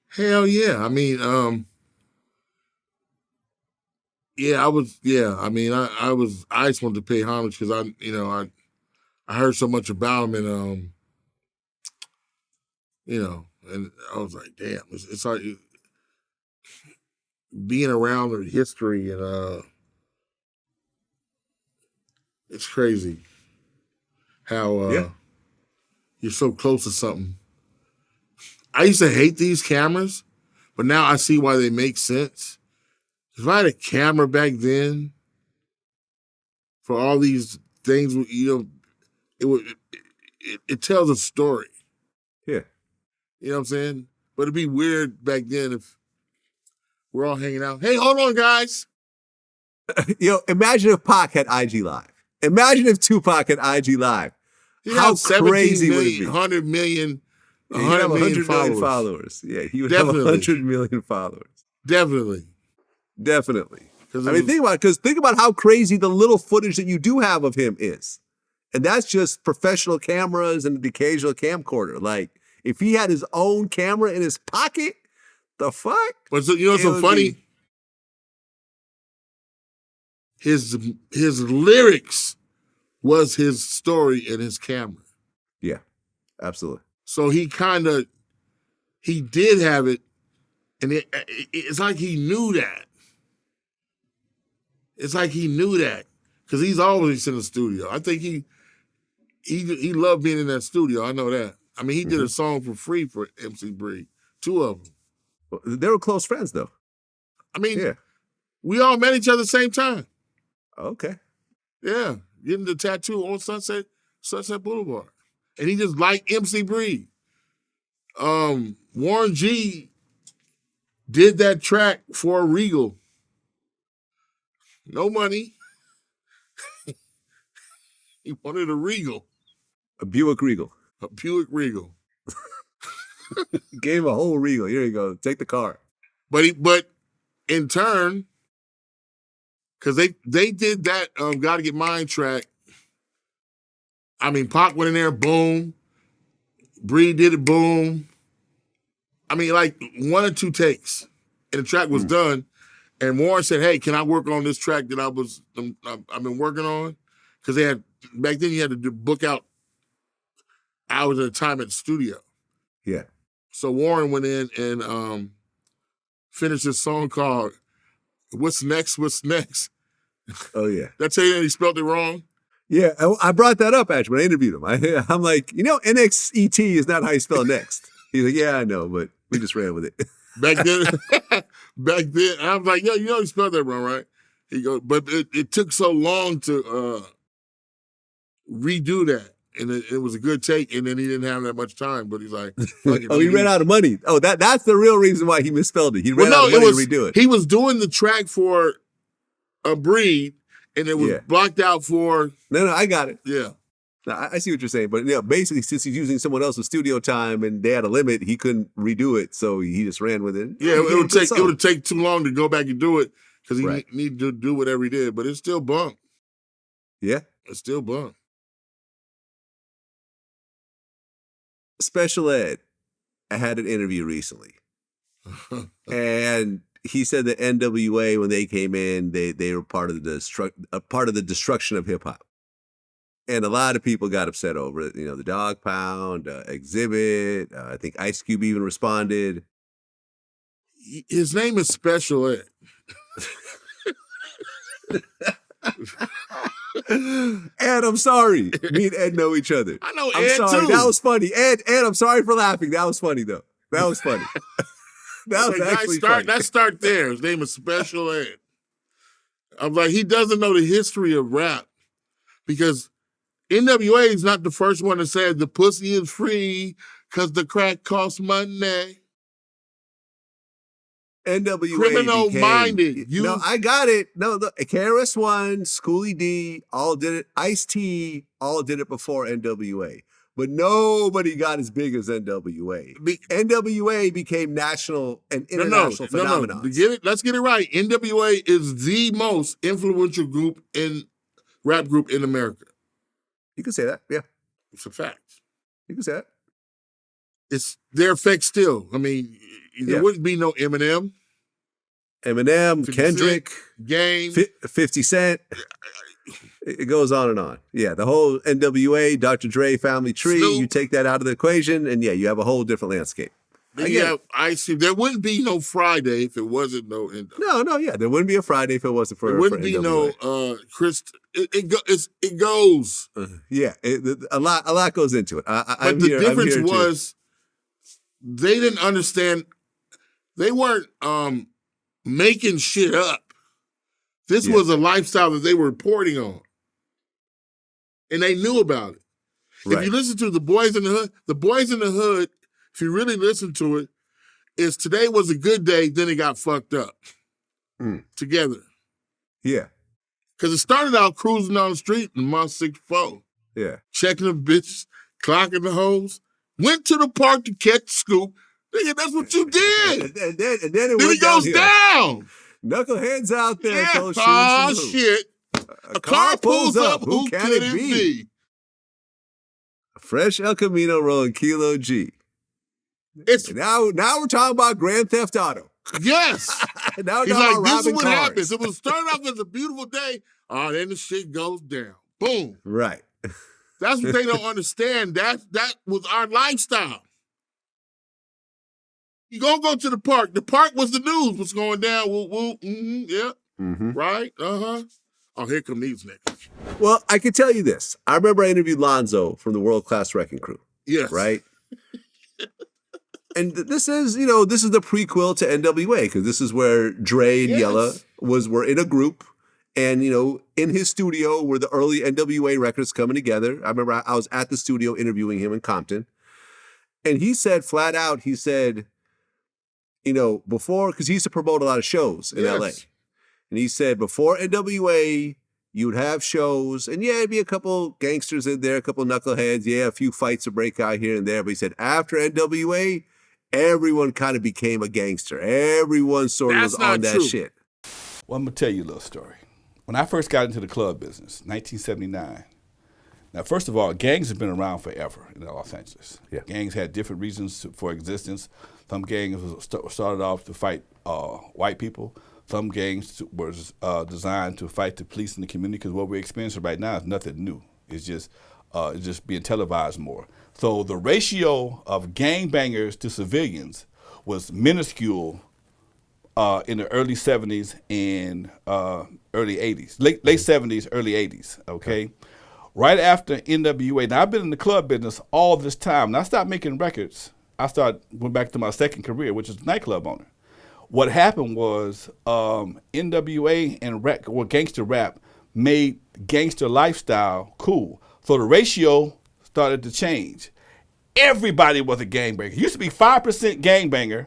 Hell yeah! I mean, yeah, I mean, I just wanted to pay homage because I heard so much about him, and you know, and I was like, damn, it's like being around the history, and it's crazy how you're so close to something. I used to hate these cameras, but now I see why they make sense. If I had a camera back then for all these things, you know, it tells a story. Yeah. You know what I'm saying? But it'd be weird back then if we're all hanging out. Hey, hold on, guys. Imagine if Pac had IG Live. Imagine if Tupac had IG Live. How crazy would it be? 100 million, Yeah, he'd have 100 million followers. Yeah, he would have 100 million followers. Definitely. I mean, think about how crazy the little footage that you do have of him is. And that's just professional cameras and the occasional camcorder. Like, if he had his own camera in his pocket, the fuck? But you know what's so funny? His lyrics was his story and his camera. Yeah, absolutely. So he did have it, and it's like he knew that. It's like he knew that because he's always in the studio. I think he loved being in that studio. I know that. I mean, he did a song for free for MC Bree, 2 of them. Well, they were close friends, though. I mean, we all met each other at the same time. Okay. Yeah, getting the tattoo on Sunset Boulevard, and he just liked MC Bree. Warren G did that track for a Regal. No money. He wanted a Regal. A Buick Regal. A Buick Regal. Gave him a whole Regal. Here you go. Take the car. But in turn, because they did that Gotta Get Mine track. I mean, Pac went in there, boom. Bree did it, boom. I mean, like 1 or 2 takes, and the track was done. And Warren said, "Hey, can I work on this track that I've been working on?" Because back then you had to book out hours at a time at the studio. Yeah. So Warren went in and finished this song called "What's Next? What's Next?" Oh yeah. Did I tell you that he spelled it wrong? Yeah, I brought that up actually when I interviewed him. I'm like, NXET is not how you spell next. He's like, yeah, I know, but we just ran with it. Back then, I was like, "Yo, you know you spelled that wrong, right?" He goes, "But it took so long to redo that, and it was a good take, and then he didn't have that much time." But he's like, he ran out of money. Oh, that's the real reason why he misspelled it. He ran out of money to redo it. He was doing the track for a Breed, and it was blocked out for. No, I got it. Yeah. Now, I see what you're saying, but basically, since he's using someone else's studio time and they had a limit, he couldn't redo it, so he just ran with it. Yeah, it would take too long to go back and do it. because he needed to do whatever he did, but it's still bunk. Yeah. It's still bunk. Special Ed, I had an interview recently. And he said that NWA, when they came in, they were part of the destruction of hip hop. And a lot of people got upset over it. You know, the Dog Pound, Exhibit, I think Ice Cube even responded. His name is Special Ed. Ed, I'm sorry. Me and Ed know each other. I know I'm Ed sorry. too. That was funny. Ed, I'm sorry for laughing. That was funny though. That was funny. That was actually funny. Let's start there. His name is Special Ed. I'm like, he doesn't know the history of rap because NWA is not the first one to say the pussy is free because the crack costs money. NWA Criminal minded. No, I got it. No, the KRS-One, Schoolie D, all did it. Ice-T, all did it before NWA. But nobody got as big as NWA. NWA became national and international phenomenon. Let's get it right. NWA is the most influential rap group in America. You can say that, yeah. It's a fact. You can say that. It's their effect still. I mean, there wouldn't be no Eminem, Kendrick, Game, 50 Cent. It goes on and on. Yeah, the whole NWA, Dr. Dre family tree, Snoop. You take that out of the equation, and you have a whole different landscape. There wouldn't be no Friday if it wasn't no NWA. No, there wouldn't be a Friday if it wasn't for There wouldn't be NWA. no Chris. It goes. A lot goes into it. But the difference was they didn't understand. They weren't making shit up. This was a lifestyle that they were reporting on. And they knew about it. Right. If you listen to the Boys in the Hood, if you really listen to it, is today was a good day, then it got fucked up together. Yeah. Because it started out cruising down the street in my 6'4". Yeah. Checking the bitches, clocking the hoes, went to the park to catch the scoop. Nigga, that's what you did. and then it goes down. Knuckleheads out there. Yeah. Oh, shit. A car pulls up. Who can it be? Fresh El Camino rolling Kilo G. Now we're talking about Grand Theft Auto. Yes. Now he's like, this is what happens. It was started off as a beautiful day. Oh, then the shit goes down. Boom. Right. That's what they don't understand. That was our lifestyle. You gonna go to the park. The park was the news. What's going down? Woo, woo, yeah. Mm-hmm. Right? Uh-huh. Oh, here come these niggas. Well, I can tell you this. I remember I interviewed Lonzo from the World Class Wrecking Crew. Yes. Right? And this is the prequel to NWA, because this is where Dre and Yella were in a group. And, in his studio were the early NWA records coming together. I remember I was at the studio interviewing him in Compton. And he said flat out, before, because he used to promote a lot of shows in LA. And he said before NWA, you would have shows, and it'd be a couple gangsters in there, a couple knuckleheads, a few fights to break out here and there. But he said after NWA, everyone kind of became a gangster. Everyone sort of was on that shit. Well, I'm going to tell you a little story. When I first got into the club business, 1979, now, first of all, gangs have been around forever in Los Angeles. Yeah. Gangs had different reasons for existence. Some gangs started off to fight white people. Some gangs were designed to fight the police in the community, because what we're experiencing right now is nothing new. It's just being televised more. So the ratio of gangbangers to civilians was minuscule in the early 70s and early 80s, late 70s, early 80s, okay? Right after NWA, now I've been in the club business all this time. Now I stopped making records. Went back to my second career, which is nightclub owner. What happened was NWA and gangster rap made gangster lifestyle cool. So the ratio started to change. Everybody was a gangbanger. It used to be 5% gangbanger,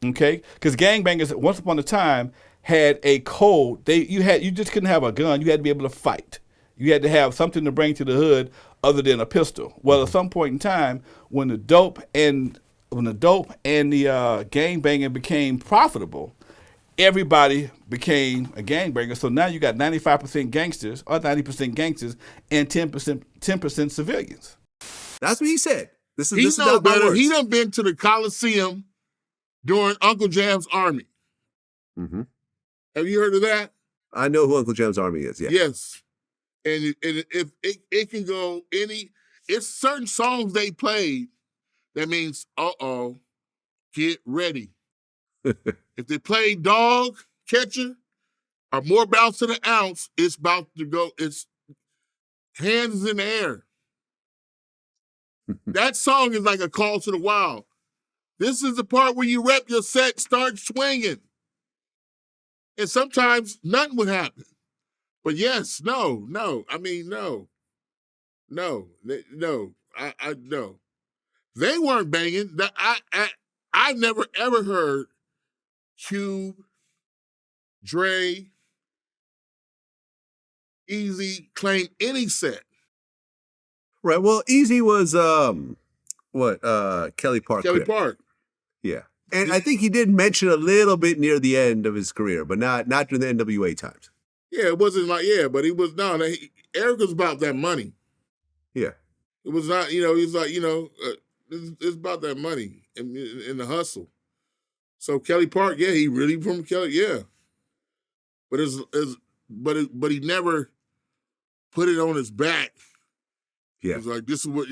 okay? Because gangbangers, once upon a time, had a code. You just couldn't have a gun. You had to be able to fight. You had to have something to bring to the hood other than a pistol. Well, at some point in time, when the dope and the gangbanging became profitable, everybody became a gangbanger. So now you got 95% gangsters or 90% gangsters and 10% civilians. That's what he said. This He is know not my better. words. He done been to the Coliseum during Uncle Jam's army. Mm-hmm. Have you heard of that? I know who Uncle Jam's Army is. Yeah. Yes. And if it can go it's certain songs they played that means, get ready. If they play Dog Catcher or More Bounce to the Ounce, it's about to go, it's hands in the air. That song is like a call to the wild. This is the part where you rep your set, start swinging. And sometimes nothing would happen. But yes, no. I mean, no. No. They weren't banging. I've never ever heard Cube, Dre, Eazy claim any set. Right. Well, Eazy was Kelly Park. Kelly Crip. Park. Yeah. And I think he did mention a little bit near the end of his career, but not during the NWA times. Yeah, it wasn't like, but he was, Eric was about that money. Yeah. It was not, he was like, it's about that money and the hustle. So Kelly Park, he really from Kelly, But but he never put it on his back. Yeah. It was like, this is what,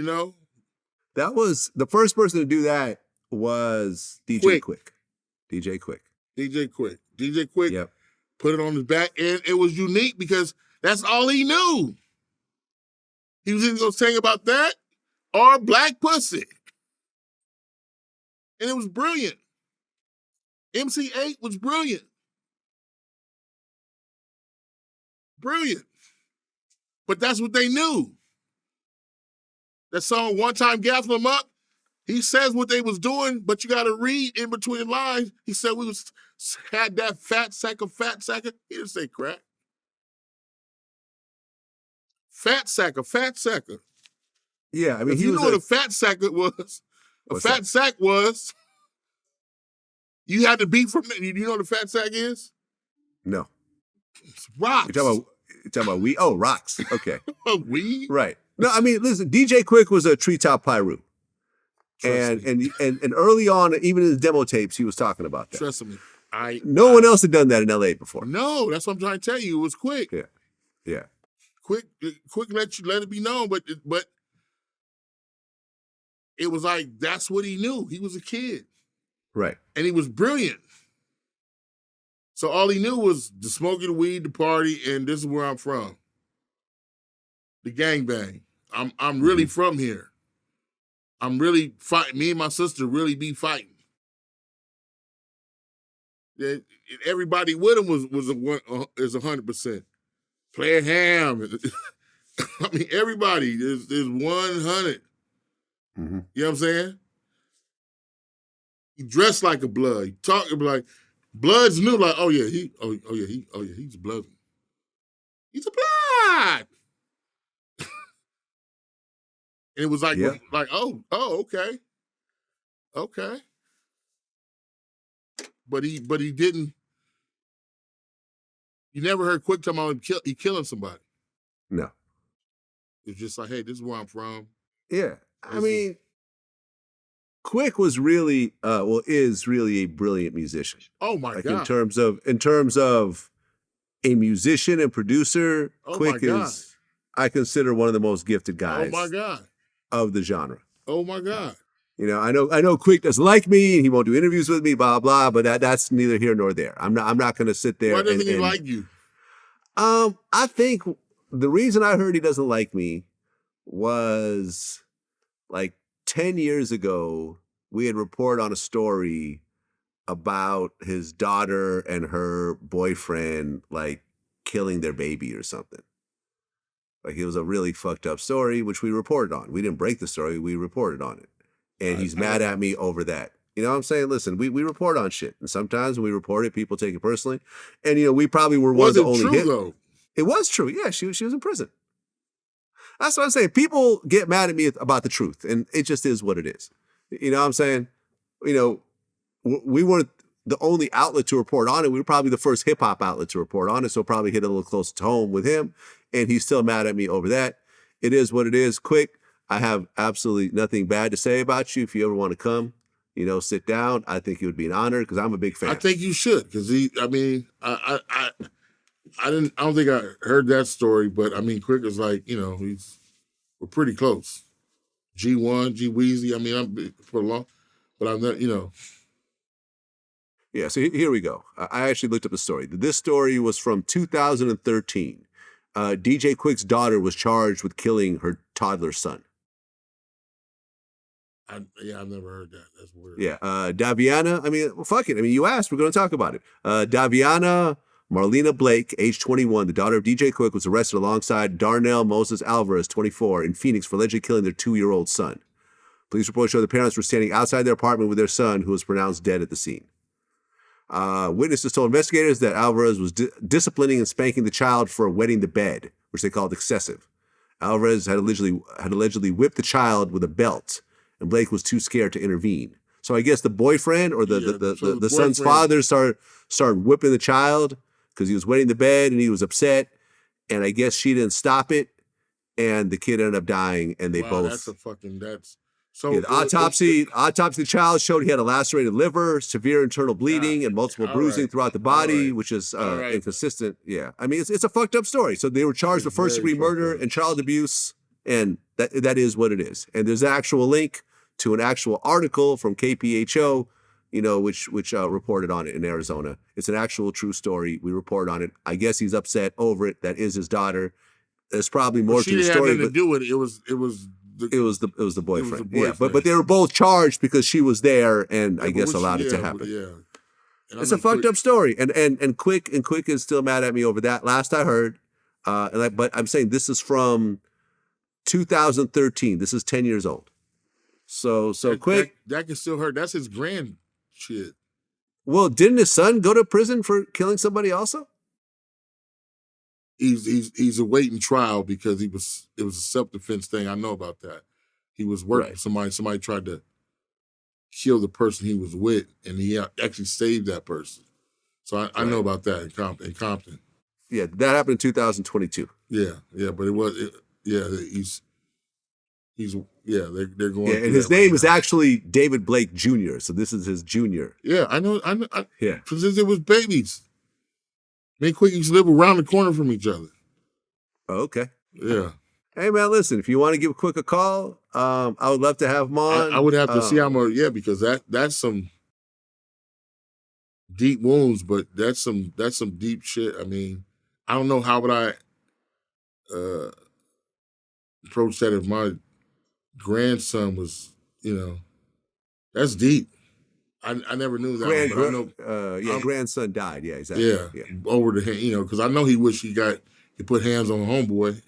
That was the first person to do that was DJ Quik. DJ Quik. DJ Quik Yep. put it on his back, and it was unique because that's all he knew. He was either going to sing about that or black pussy. And it was brilliant. MC8 was brilliant. Brilliant. But that's what they knew. That song, One Time Gaffle 'Em Up, he says what they was doing, but you got to read in between lines. He said we had that fat sacker. He didn't say crack. Fat sacker. Yeah, I mean, If you know what a fat sacker was, sack was, you had to be from, you know what a fat sack is? No. It's rocks. You're talking about weed? Oh, rocks. Okay. Weed? Right. No, I mean, listen, DJ Quik was a treetop Pyru. And early on, even in his demo tapes, he was talking about that. Trust me. No one else had done that in LA before. No, that's what I'm trying to tell you. It was Quik. Yeah. Quik let it be known, but it was like that's what he knew. He was a kid. Right. And he was brilliant. So all he knew was the smoking, the weed, the party, and this is where I'm from. The gangbang. I'm really from here. I'm really fighting. Me and my sister really be fighting. Everybody with him is 100%. Player Ham. I mean, everybody is 100. Mm-hmm. You know what I'm saying? He dressed like a blood. He talked like Bloods knew, like, he's blood. He's a blood. And it was like, okay. But he didn't. You never heard Quik talking about he killing somebody. No. It's just like, hey, this is where I'm from. Yeah. I mean, Quik was really, is really a brilliant musician. Oh my God. In terms of a musician and producer, Quik my God. is, I consider, one of the most gifted guys. Oh my God. Of the genre. Oh my God. I know Quik doesn't like me and he won't do interviews with me, blah, blah, but that's neither here nor there. I'm not going to sit there. Why doesn't he like you? I think the reason I heard he doesn't like me was like 10 years ago, we had reported on a story about his daughter and her boyfriend, like, killing their baby or something. Like, it was a really fucked up story, which we reported on. We didn't break the story, we reported on it. And he's mad at me over that. You know what I'm saying? Listen, we report on shit. And sometimes when we report it, people take it personally. And, we probably were one of the only hit. Though? It was true. Yeah, she was in prison. That's what I'm saying. People get mad at me about the truth, and it just is what it is. You know what I'm saying? We weren't, the only outlet to report on it. We were probably the first hip hop outlet to report on it, so probably hit a little close to home with him. And he's still mad at me over that. It is what it is. Quik, I have absolutely nothing bad to say about you. If you ever want to come, sit down, I think it would be an honor because I'm a big fan. I think you should because I don't think I heard that story, but I mean, Quik is like, we're pretty close. G1, G Weezy. I mean, I'm for a long, but I'm not, Yeah, so here we go. I actually looked up the story. This story was from 2013. DJ Quik's daughter was charged with killing her toddler son. I've never heard that. That's weird. Yeah, Daviana, fuck it. You asked, we're going to talk about it. Daviana Marlena Blake, age 21, the daughter of DJ Quik, was arrested alongside Darnell Moses Alvarez, 24, in Phoenix for allegedly killing their 2-year-old son. Police reports show the parents were standing outside their apartment with their son, who was pronounced dead at the scene. Witnesses told investigators that Alvarez was disciplining and spanking the child for wetting the bed, which they called excessive. Alvarez had allegedly whipped the child with a belt, and Blake was too scared to intervene. So I guess the boyfriend or the son's father started whipping the child because he was wetting the bed and he was upset, and I guess she didn't stop it, and the kid ended up dying, and they both. The autopsy of the child showed he had a lacerated liver, severe internal bleeding, and multiple bruising throughout the body, which is inconsistent. Yeah, it's a fucked up story. So they were charged with first-degree murder and child abuse, and that is what it is. And there's an actual link to an actual article from KPHO, which reported on it in Arizona. It's an actual true story. We report on it. I guess he's upset over it. That is his daughter. There's probably more to the story. She didn't have nothing to do with it. It was the boyfriend. Yeah, but they were both charged because she was there and I guess allowed it to happen. Yeah. It's a fucked up story. And Quik is still mad at me over that. Last I heard, but I'm saying this is from 2013. This is 10 years old. So Quik. That can still hurt. That's his grand shit. Well, didn't his son go to prison for killing somebody also? He's awaiting trial because it was a self-defense thing. I know about that. He was working with somebody tried to kill the person he was with, and he actually saved that person. So I know about that in Compton. Yeah, that happened in 2022. Yeah, but they're going. Yeah, and his name is actually David Blake Jr. So this is his junior. Yeah, I know. Yeah, since it was babies. Me and Quik used to live around the corner from each other. Oh, okay. Yeah. Hey man, listen. If you want to give Quik a call, I would love to have him on. I would have to see how much. Yeah, because that's some deep wounds, but that's some deep shit. I don't know how would I approach that if my grandson was, that's deep. I never knew that. Grandson died. Yeah, exactly. Yeah. Over the hand, because I know he wished he put hands on the homeboy.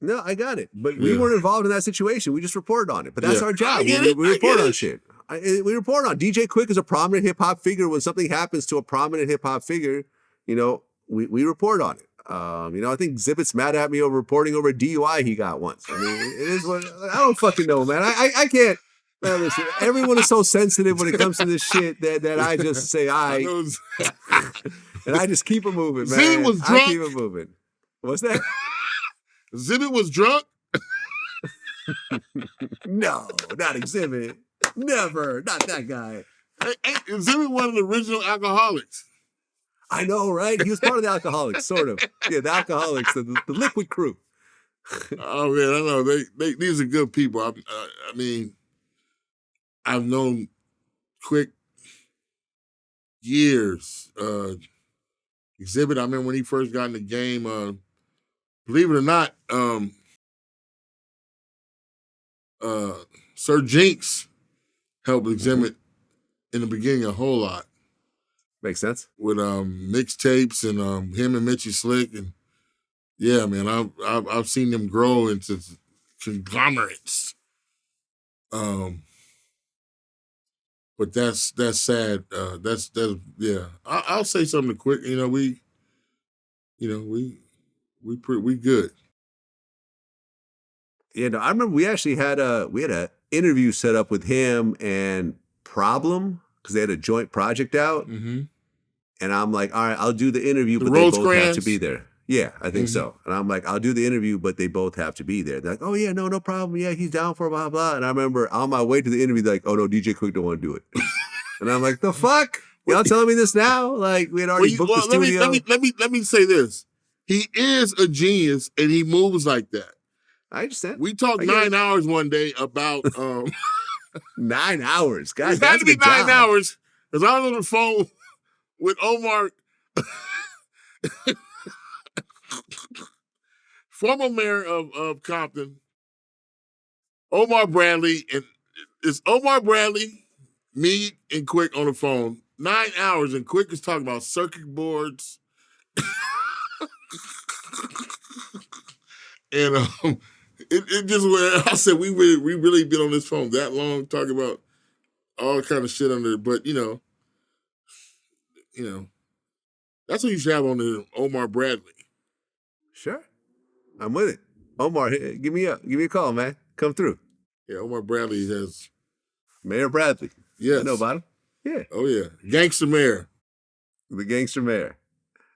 No, I got it. But we weren't involved in that situation. We just reported on it. But that's our job. We report on shit. We report on. DJ Quik is a prominent hip hop figure. When something happens to a prominent hip hop figure, we report on it. I think Zibit's mad at me over reporting over a DUI he got once. It is what I don't fucking know, man. I can't. Man, listen, everyone is so sensitive when it comes to this shit that I just say and I just keep it moving, man. Zibit was drunk. I keep it moving. What's that? Zibit was drunk? No, not Exhibit. Never. Not that guy. Exhibit one of the original alcoholics. I know, right? He was part of the alcoholics, sort of. Yeah, the alcoholics, the liquid crew. Oh man, I know. These are good people. I've known Quik years. Exhibit, I remember when he first got in the game, believe it or not, Sir Jinx helped Exhibit in the beginning a whole lot. Makes sense. With mixtapes and him and Mitchie Slick, and yeah, man, I've seen them grow into conglomerates. But that's sad. That's yeah. I'll say something quick. We good. Yeah, no, I remember we actually had a interview set up with him and Problem. because they had a joint project out. Mm-hmm. And I'm like, all right, I'll do the interview, but Rose they both have Crans? to be there. Yeah, I think so. And I'm like, I'll do the interview, but they both have to be there. They're like, oh yeah, no problem. Yeah, he's down for blah, blah. And I remember on my way to the interview, they're like, oh no, DJ Quik don't want to do it. And I'm like, the fuck? Y'all telling me this now? Like, we had already booked the studio. Let me say this. He is a genius, and he moves like that. I understand. We talked 9 hours one day about 9 hours. God, it had to be 9 hours because I was on the phone with Omar, former mayor of Compton, Omar Bradley, and it's Omar Bradley, me, and Quik on the phone. 9 hours, and Quik is talking about circuit boards. And it just went. I said we really been on this phone that long talking about all kind of shit under it. But you know, that's what you should have on the Omar Bradley. Sure, I'm with it. Omar, give me a call, man. Come through. Yeah, Omar Bradley has Mayor Bradley. Yes, I know about him. Yeah. Oh yeah, Gangster mayor. The Gangster mayor.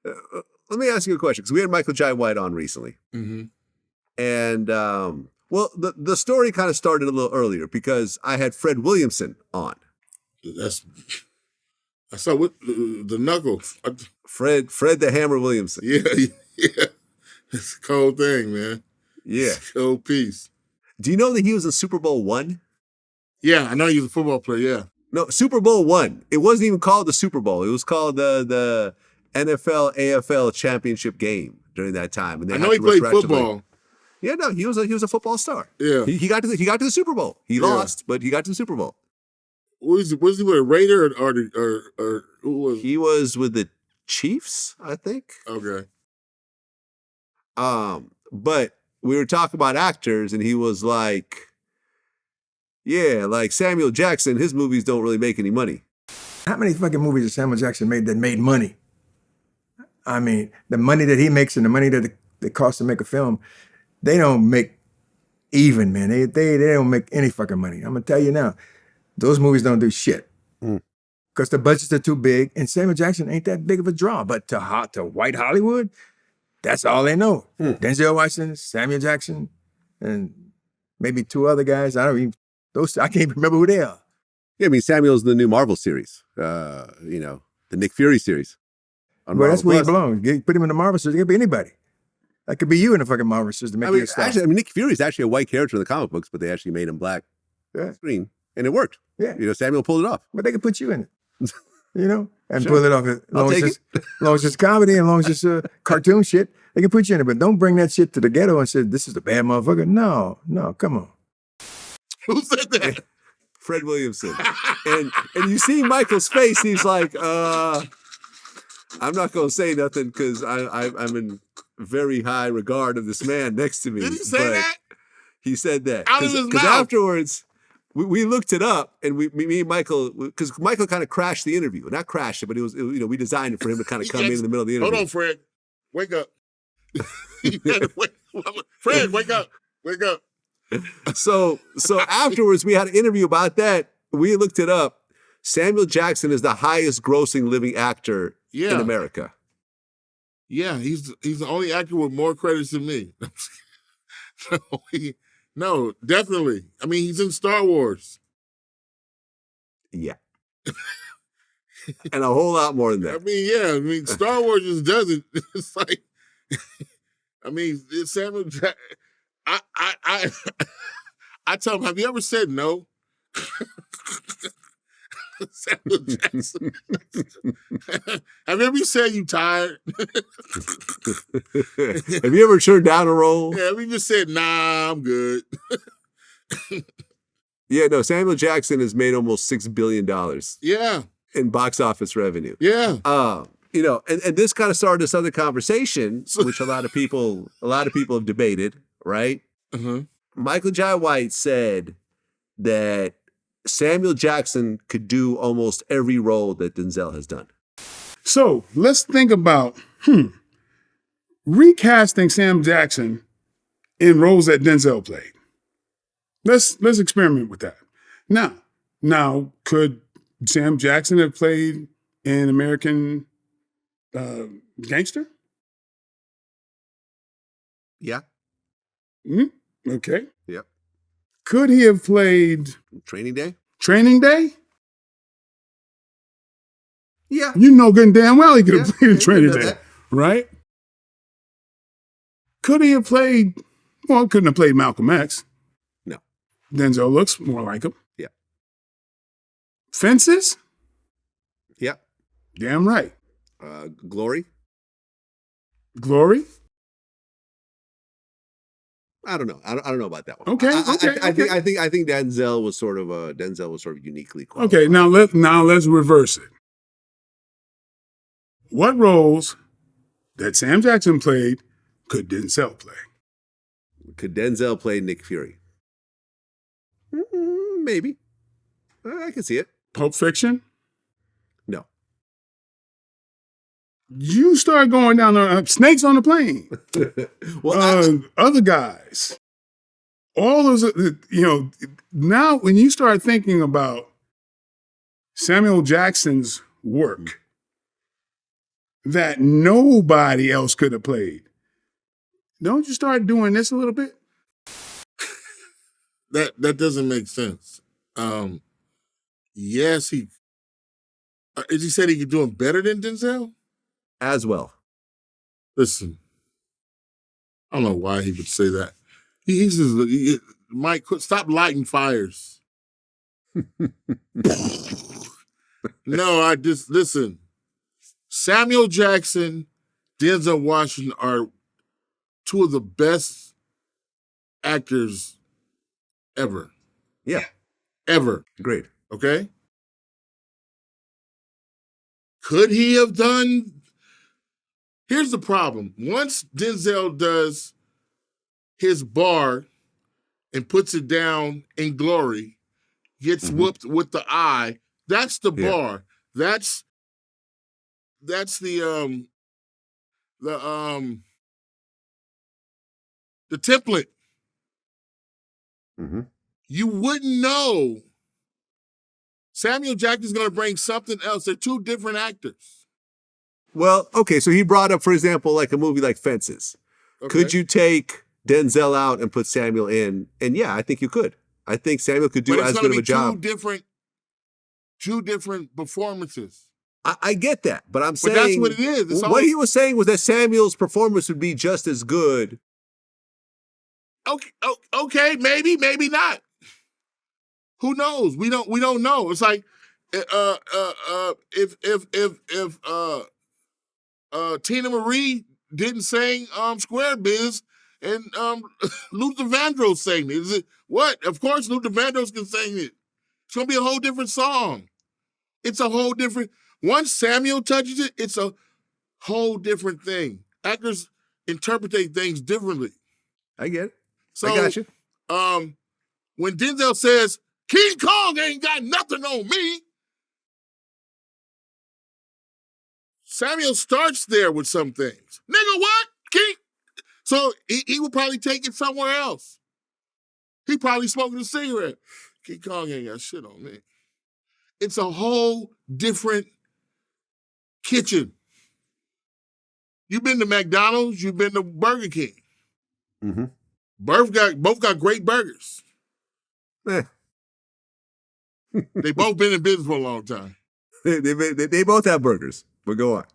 Let me ask you a question because we had Michael Jai White on recently. Mm-hmm. And, well, the story kind of started a little earlier because I had Fred Williamson on. I saw what the knuckle. Fred the Hammer Williamson. Yeah. It's a cold thing, man. Yeah. It's a cold piece. Do you know that he was in Super Bowl I? Yeah, I know he was a football player, yeah. No, Super Bowl I. It wasn't even called the Super Bowl. It was called the NFL AFL championship game during that time. And I know he played football. Yeah, no, he was a football star. Yeah, he got to the Super Bowl. He lost, but he got to the Super Bowl. Was he with a Raider or who was? He was with the Chiefs, I think. Okay. But we were talking about actors, and he was like, "Yeah, like Samuel Jackson, his movies don't really make any money." How many fucking movies has Samuel Jackson made that made money? I mean, the money that he makes and the money that it costs to make a film. They don't make even, man. They don't make any fucking money. I'm gonna tell you now, those movies don't do shit because the budgets are too big, and Samuel Jackson ain't that big of a draw. But to white Hollywood, that's all they know. Denzel Washington, Samuel Jackson, and maybe two other guys. I can't even remember who they are. Yeah, I mean Samuel's the new Marvel series. The Nick Fury series. Well, that's where he belongs. Put him in the Marvel series. It could be anybody. That could be you in the fucking Marvel series to make you a star. Actually, Nick Fury is actually a white character in the comic books, but they actually made him black on screen, and it worked. Yeah, Samuel pulled it off. But they could put you in it, and pull it off as long as it's comedy, and as long as it's cartoon shit. They can put you in it, but don't bring that shit to the ghetto and say this is the bad motherfucker. No, come on. Who said that? Fred Williamson. and you see Michael's face. He's like, I'm not gonna say nothing because I'm in very high regard of this man next to me. Did he say that? He said that. Out of his mouth. Because afterwards, we looked it up, and me and Michael, because Michael kind of crashed the interview. Not crashed it, but we designed it for him to kind of come in the middle of the interview. Hold on, Fred. Wake up. Fred, wake up. Wake up. So afterwards, we had an interview about that. We looked it up. Samuel Jackson is the highest grossing living actor in America. Yeah, he's the only actor with more credits than me. No, definitely. I mean, he's in Star Wars. Yeah. And a whole lot more than that. I mean, Star Wars just does it. It's like, I mean, it's Samuel Jackson. I tell him, have you ever said no? Samuel Jackson. Have you ever said you tired? Have you ever turned down a role? Yeah, have you just said, nah, I'm good? Yeah, no, Samuel Jackson has made almost $6 billion in box office revenue. Yeah. And this kind of started this other conversation, which a lot of people have debated, right? Uh-huh. Michael Jai White said that Samuel Jackson could do almost every role that Denzel has done. So let's think about recasting Sam Jackson in roles that Denzel played. Let's experiment with that. Now, could Sam Jackson have played in American Gangster? Yeah. Okay. Yep. Could he have played Training Day? Training Day? Yeah. You know good and damn well he could have played in you Training know Day, that. right? Could he have played, well, couldn't have played Malcolm X. No. Denzel looks more like him. Yeah. Fences? Yeah. Damn right. Glory? Glory? I don't know. I don't know about that one. Okay, I think Denzel was sort of uniquely qualified. Okay, now let's reverse it. What roles that Sam Jackson played could Denzel play? Could Denzel play Nick Fury? Maybe. I can see it. Pulp Fiction? No. You start going down the Snakes on the Plane. Well, Other guys. All those, now when you start thinking about Samuel Jackson's work that nobody else could have played, don't you start doing this a little bit? That doesn't make sense. Yes, he said he could do him better than Denzel? as well. Listen, I don't know why he would say that. He's just, Mike, stop lighting fires. No, listen. Samuel Jackson, Denzel Washington are two of the best actors ever. Yeah. Ever. Great. Okay? Could he have done? Here's the problem. Once Denzel does his bar and puts it down in glory, gets whooped with the eye, that's the bar. That's the template. Mm-hmm. You wouldn't know. Samuel Jackson's going to bring something else. They're two different actors. Well, okay, so he brought up, for example, like a movie like Fences. Okay? Could you take Denzel out and put Samuel in? And yeah, I think you could. I think Samuel could do But it's as gonna good of be a job. Two different performances. I get that, but I'm But saying that's what it is. It's what he was saying was that Samuel's performance would be just as good. Okay, maybe not. Who knows? We don't know. It's like if Tina Marie didn't sing Square Biz and Luther Vandross sang it. Is it what? Of course Luther Vandross can sing it. It's gonna be a whole different song. It's a whole different. Once Samuel touches it, it's a whole different thing. Actors interpret things differently. I get it. So, I got you. When Denzel says, King Kong ain't got nothing on me, Samuel starts there with some things. Nigga, what? King? So he would probably take it somewhere else. He probably smoking a cigarette. King Kong ain't got shit on me. It's a whole different kitchen. You've been to McDonald's, you've been to Burger King. Mm-hmm. Both got great burgers. Eh. They both been in business for a long time. They both have burgers, but go on.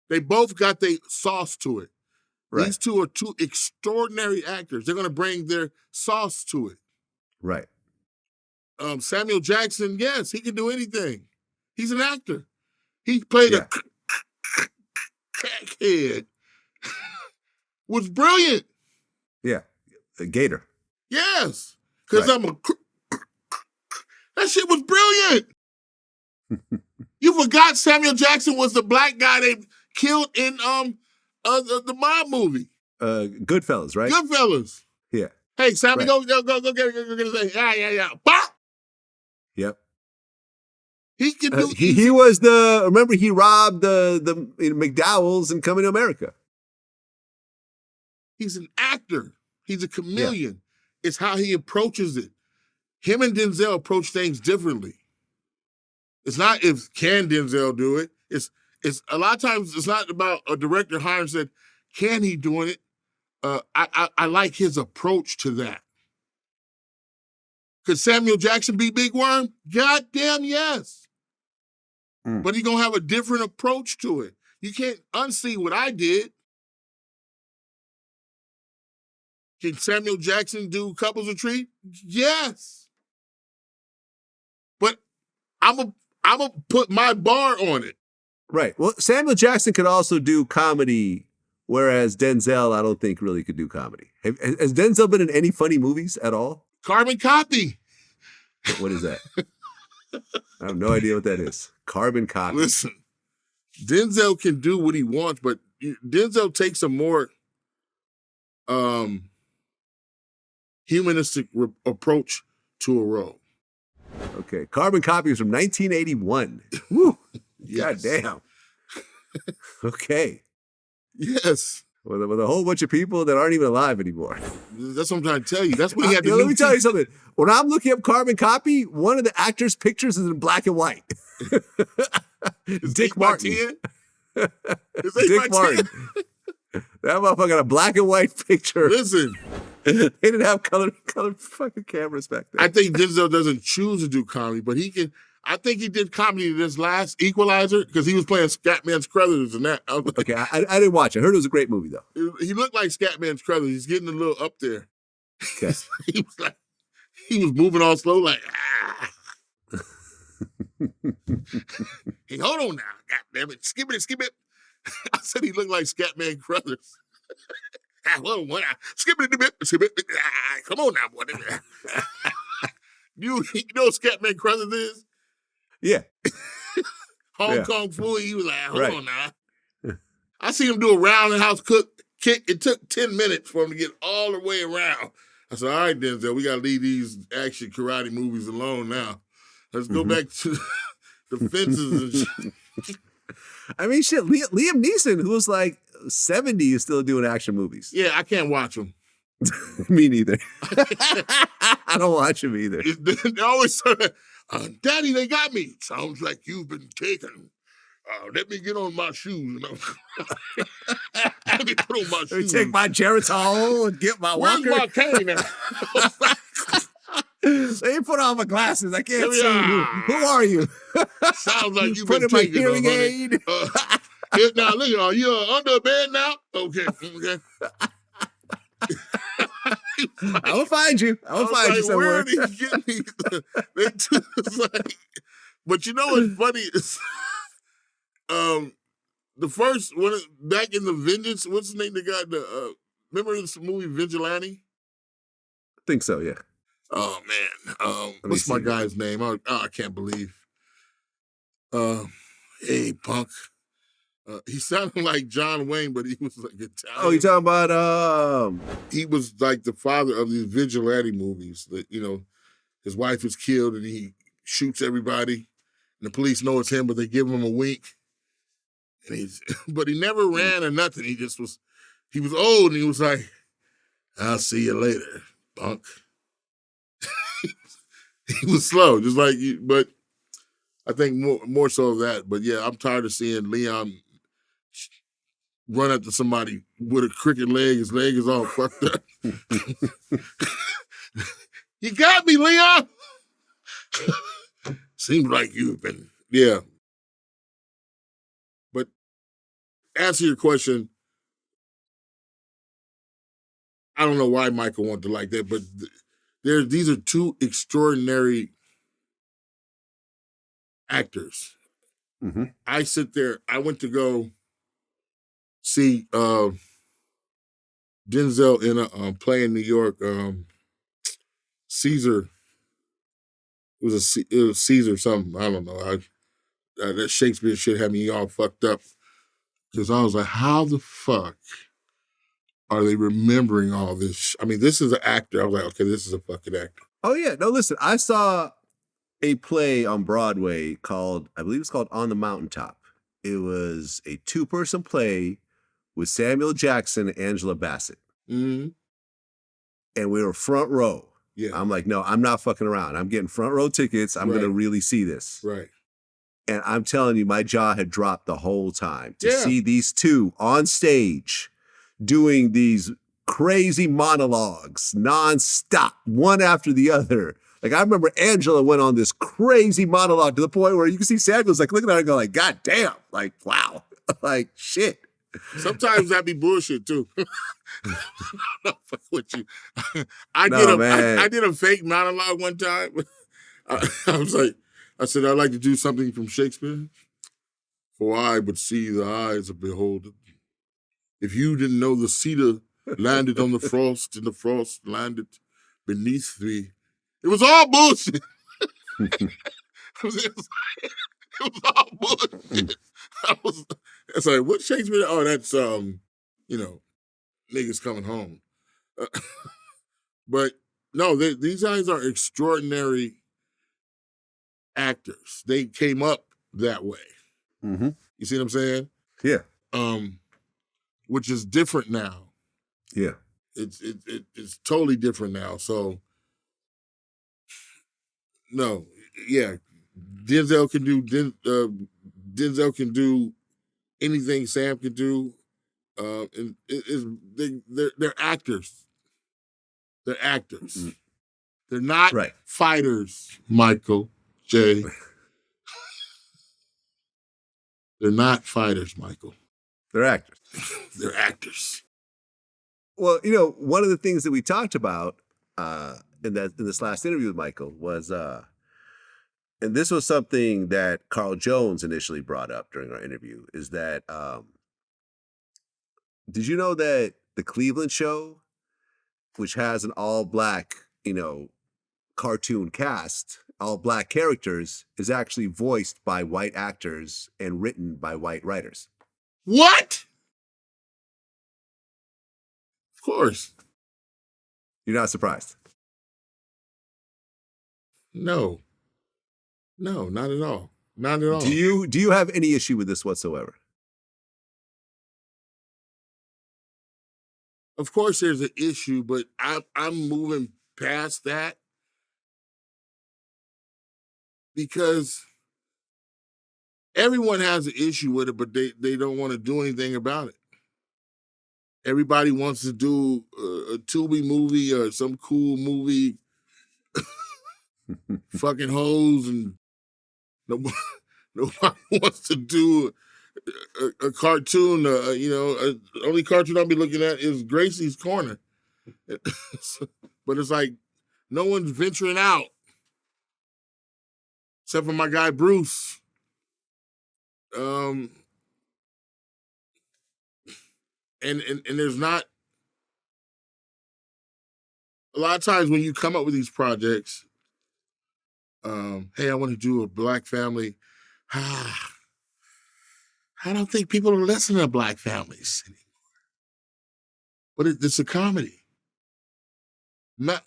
They both got their sauce to it. Right. These two are two extraordinary actors. They're going to bring their sauce to it. Right. Samuel Jackson, yes, he can do anything. He's an actor. He played a crackhead. Was brilliant. Yeah. A gator. Yes. Because Right. that shit was brilliant. You forgot Samuel Jackson was the black guy they killed in the mob movie. Goodfellas, right? Goodfellas. Yeah. Hey, Sammy, Right. go get it. Yeah. Bop! Yep. He can do. He was remember he robbed the McDowell's and Coming to America. He's an actor. He's a chameleon. It's how he approaches it. Him and Denzel approach things differently. It's not if can Denzel do it. It's a lot of times it's not about a director hiring said, can he doing it? I like his approach to that. Could Samuel Jackson be Big Worm? Goddamn yes. But he's gonna have a different approach to it. You can't unsee what I did. Can Samuel Jackson do Couples Retreat? Yes. But I'm gonna put my bar on it. Right. Well, Samuel Jackson could also do comedy, whereas Denzel, I don't think really could do comedy. Has Denzel been in any funny movies at all? Carbon Copy. What is that? I have no idea what that is. Carbon Copy. Listen, Denzel can do what he wants, but Denzel takes a more humanistic approach to a role. Okay. Carbon Copy is from 1981. Woo. Yes. God damn. Okay. Yes. With a whole bunch of people that aren't even alive anymore. That's what I'm trying to tell you. That's what he had to do. Let me tell you something. When I'm looking up Carbon Copy, one of the actors' pictures is in black and white. Dick Martin. Dick Martin. That motherfucker got a black and white picture. Listen. They didn't have color fucking cameras back then. I think Denzel doesn't choose to do comedy, but he can. I think he did comedy in this last Equalizer because he was playing Scatman's Crothers and that. Okay, I didn't watch it. I heard it was a great movie, though. He looked like Scatman's Crothers. He's getting a little up there. Okay. he was moving all slow, like, Hey, hold on now. God damn it. Skip it. I said he looked like Scatman Crothers. Skip it. Come on now, boy. You know what Scatman Crothers is? Yeah. Hong Kong fool. He was like, hold on now. I seen him do a roundhouse kick. It took 10 minutes for him to get all the way around. I said, all right, Denzel, we got to leave these action karate movies alone now. Let's go back to the fences and shit. I mean, shit, Liam Neeson, who was like 70, is still doing action movies. Yeah, I can't watch them. Me neither. I don't watch them either. They always say, Daddy, they got me. Sounds like you've been taken. Let me get on my shoes. Let me put on my shoes. Let me take my Geritol and get my walker. Where's my cane now? Let me put on my glasses. I can't see you. Who are you? Sounds like you've put been in my taken. hearing aid. Now, look, are you under a bed now? Okay. I will find you. I will find you somewhere. Where did he get me? But you know what's funny is the first one back in the Vengeance. What's the name? They got the remember this movie Vigilante? I think so. Yeah. Oh man, what's my guy's name? I can't believe. Hey punk. He sounded like John Wayne, but he was like Italian. Oh, you talking about He was like the father of these vigilante movies. That his wife was killed and he shoots everybody, and the police know it's him, but they give him a wink. And but he never ran or nothing. He just was. He was old, and he was like, "I'll see you later, punk." He was slow, just like you. But I think more so of that. But yeah, I'm tired of seeing Leon run up to somebody with a crooked leg. His leg is all fucked up. You got me, Leon. Seems like you've been, yeah. But answer your question, I don't know why Michael wanted to like that, but these are two extraordinary actors. Mm-hmm. I sit there, I went to go see Denzel in a play in New York, Caesar. It was Caesar something, I don't know. That Shakespeare shit had me all fucked up. Because I was like, how the fuck are they remembering all this? I mean, this is an actor. I was like, okay, this is a fucking actor. Oh, yeah. No, listen, I saw a play on Broadway called, I believe it's called On the Mountaintop. It was a 2-person play with Samuel Jackson and Angela Bassett. Mm-hmm. And we were front row. Yeah. I'm like, no, I'm not fucking around. I'm getting front row tickets. I'm going to really see this. Right. And I'm telling you, my jaw had dropped the whole time to Yeah. see these two on stage doing these crazy monologues nonstop, one after the other. Like, I remember Angela went on this crazy monologue to the point where you can see Samuel's like looking at her and go like, God damn, like, wow, like, shit. Sometimes that be bullshit too. No, fuck with you. I did a fake monologue one time. I was like, I said, I'd like to do something from Shakespeare. For I but see the eyes of beholder. If you didn't know the cedar landed on the frost and the frost landed beneath me. It was all bullshit. it was all bullshit. It's like, what Shakespeare? Oh, that's, niggas coming home. But no, these guys are extraordinary actors. They came up that way. Mm-hmm. You see what I'm saying? Yeah. Which is different now. Yeah. It's totally different now. So no, yeah, Denzel can do anything Sam can do. And they're actors. They're actors. Mm. They're not Right. fighters, Michael J. They're not fighters, Michael. They're actors. They're actors. Well, one of the things that we talked about in this last interview with Michael was, and this was something that Carl Jones initially brought up during our interview, is that did you know that the Cleveland show, which has an all-black, cartoon cast, all-black characters, is actually voiced by white actors and written by white writers? What? Of course. You're not surprised? No, not at all. Not at all. Do you have any issue with this whatsoever? Of course there's an issue, but I'm moving past that because everyone has an issue with it, but they don't want to do anything about it. Everybody wants to do a Tubi movie or some cool movie, fucking hoes, and nobody wants to do a cartoon. Only cartoon I'll be looking at is Gracie's Corner. But it's like no one's venturing out except for my guy Bruce. And there's not a lot of times when you come up with these projects. Hey, I want to do a black family. I don't think people are listening to black families anymore. But it's a comedy. Not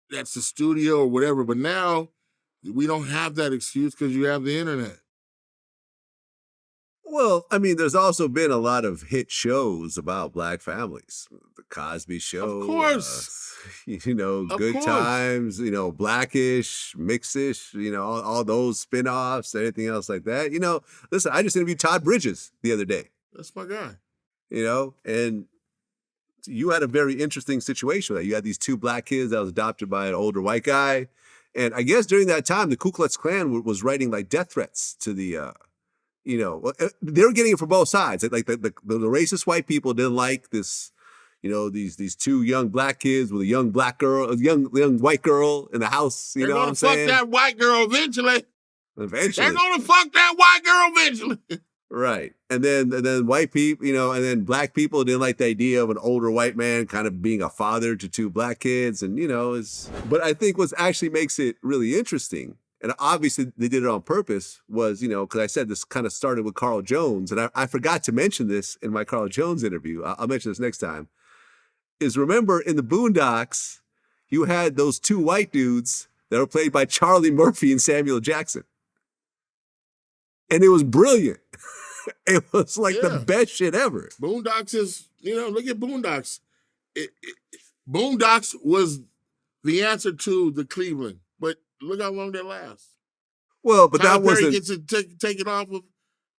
that's the studio or whatever. But now we don't have that excuse because you have the internet. Well, I mean, there's also been a lot of hit shows about black families. The Cosby Show. Of course. Good course. Times, Blackish, Mixish, all those spinoffs, anything else like that. Listen, I just interviewed Todd Bridges the other day. That's my guy. And you had a very interesting situation. You had these two black kids that was adopted by an older white guy. And I guess during that time, the Ku Klux Klan was writing like death threats to the, they were getting it from both sides. Like the racist white people didn't like this, these two young black kids with a young black girl, a young white girl in the house. They're Know what I'm saying? They're gonna fuck that white girl eventually. Eventually. They're gonna fuck that white girl eventually. Right. And then white people, and then black people didn't like the idea of an older white man kind of being a father to two black kids. And, but I think what actually makes it really interesting, and obviously they did it on purpose, was, because I said this kind of started with Carl Jones, and I forgot to mention this in my Carl Jones interview. I'll mention this next time, is remember in the Boondocks, you had those two white dudes that were played by Charlie Murphy and Samuel Jackson. And it was brilliant. It was like the best shit ever. Boondocks is, look at Boondocks. Boondocks was the answer to the Cleveland, but look how long they last. Well, but Tyler that Perry wasn't gets it taken off of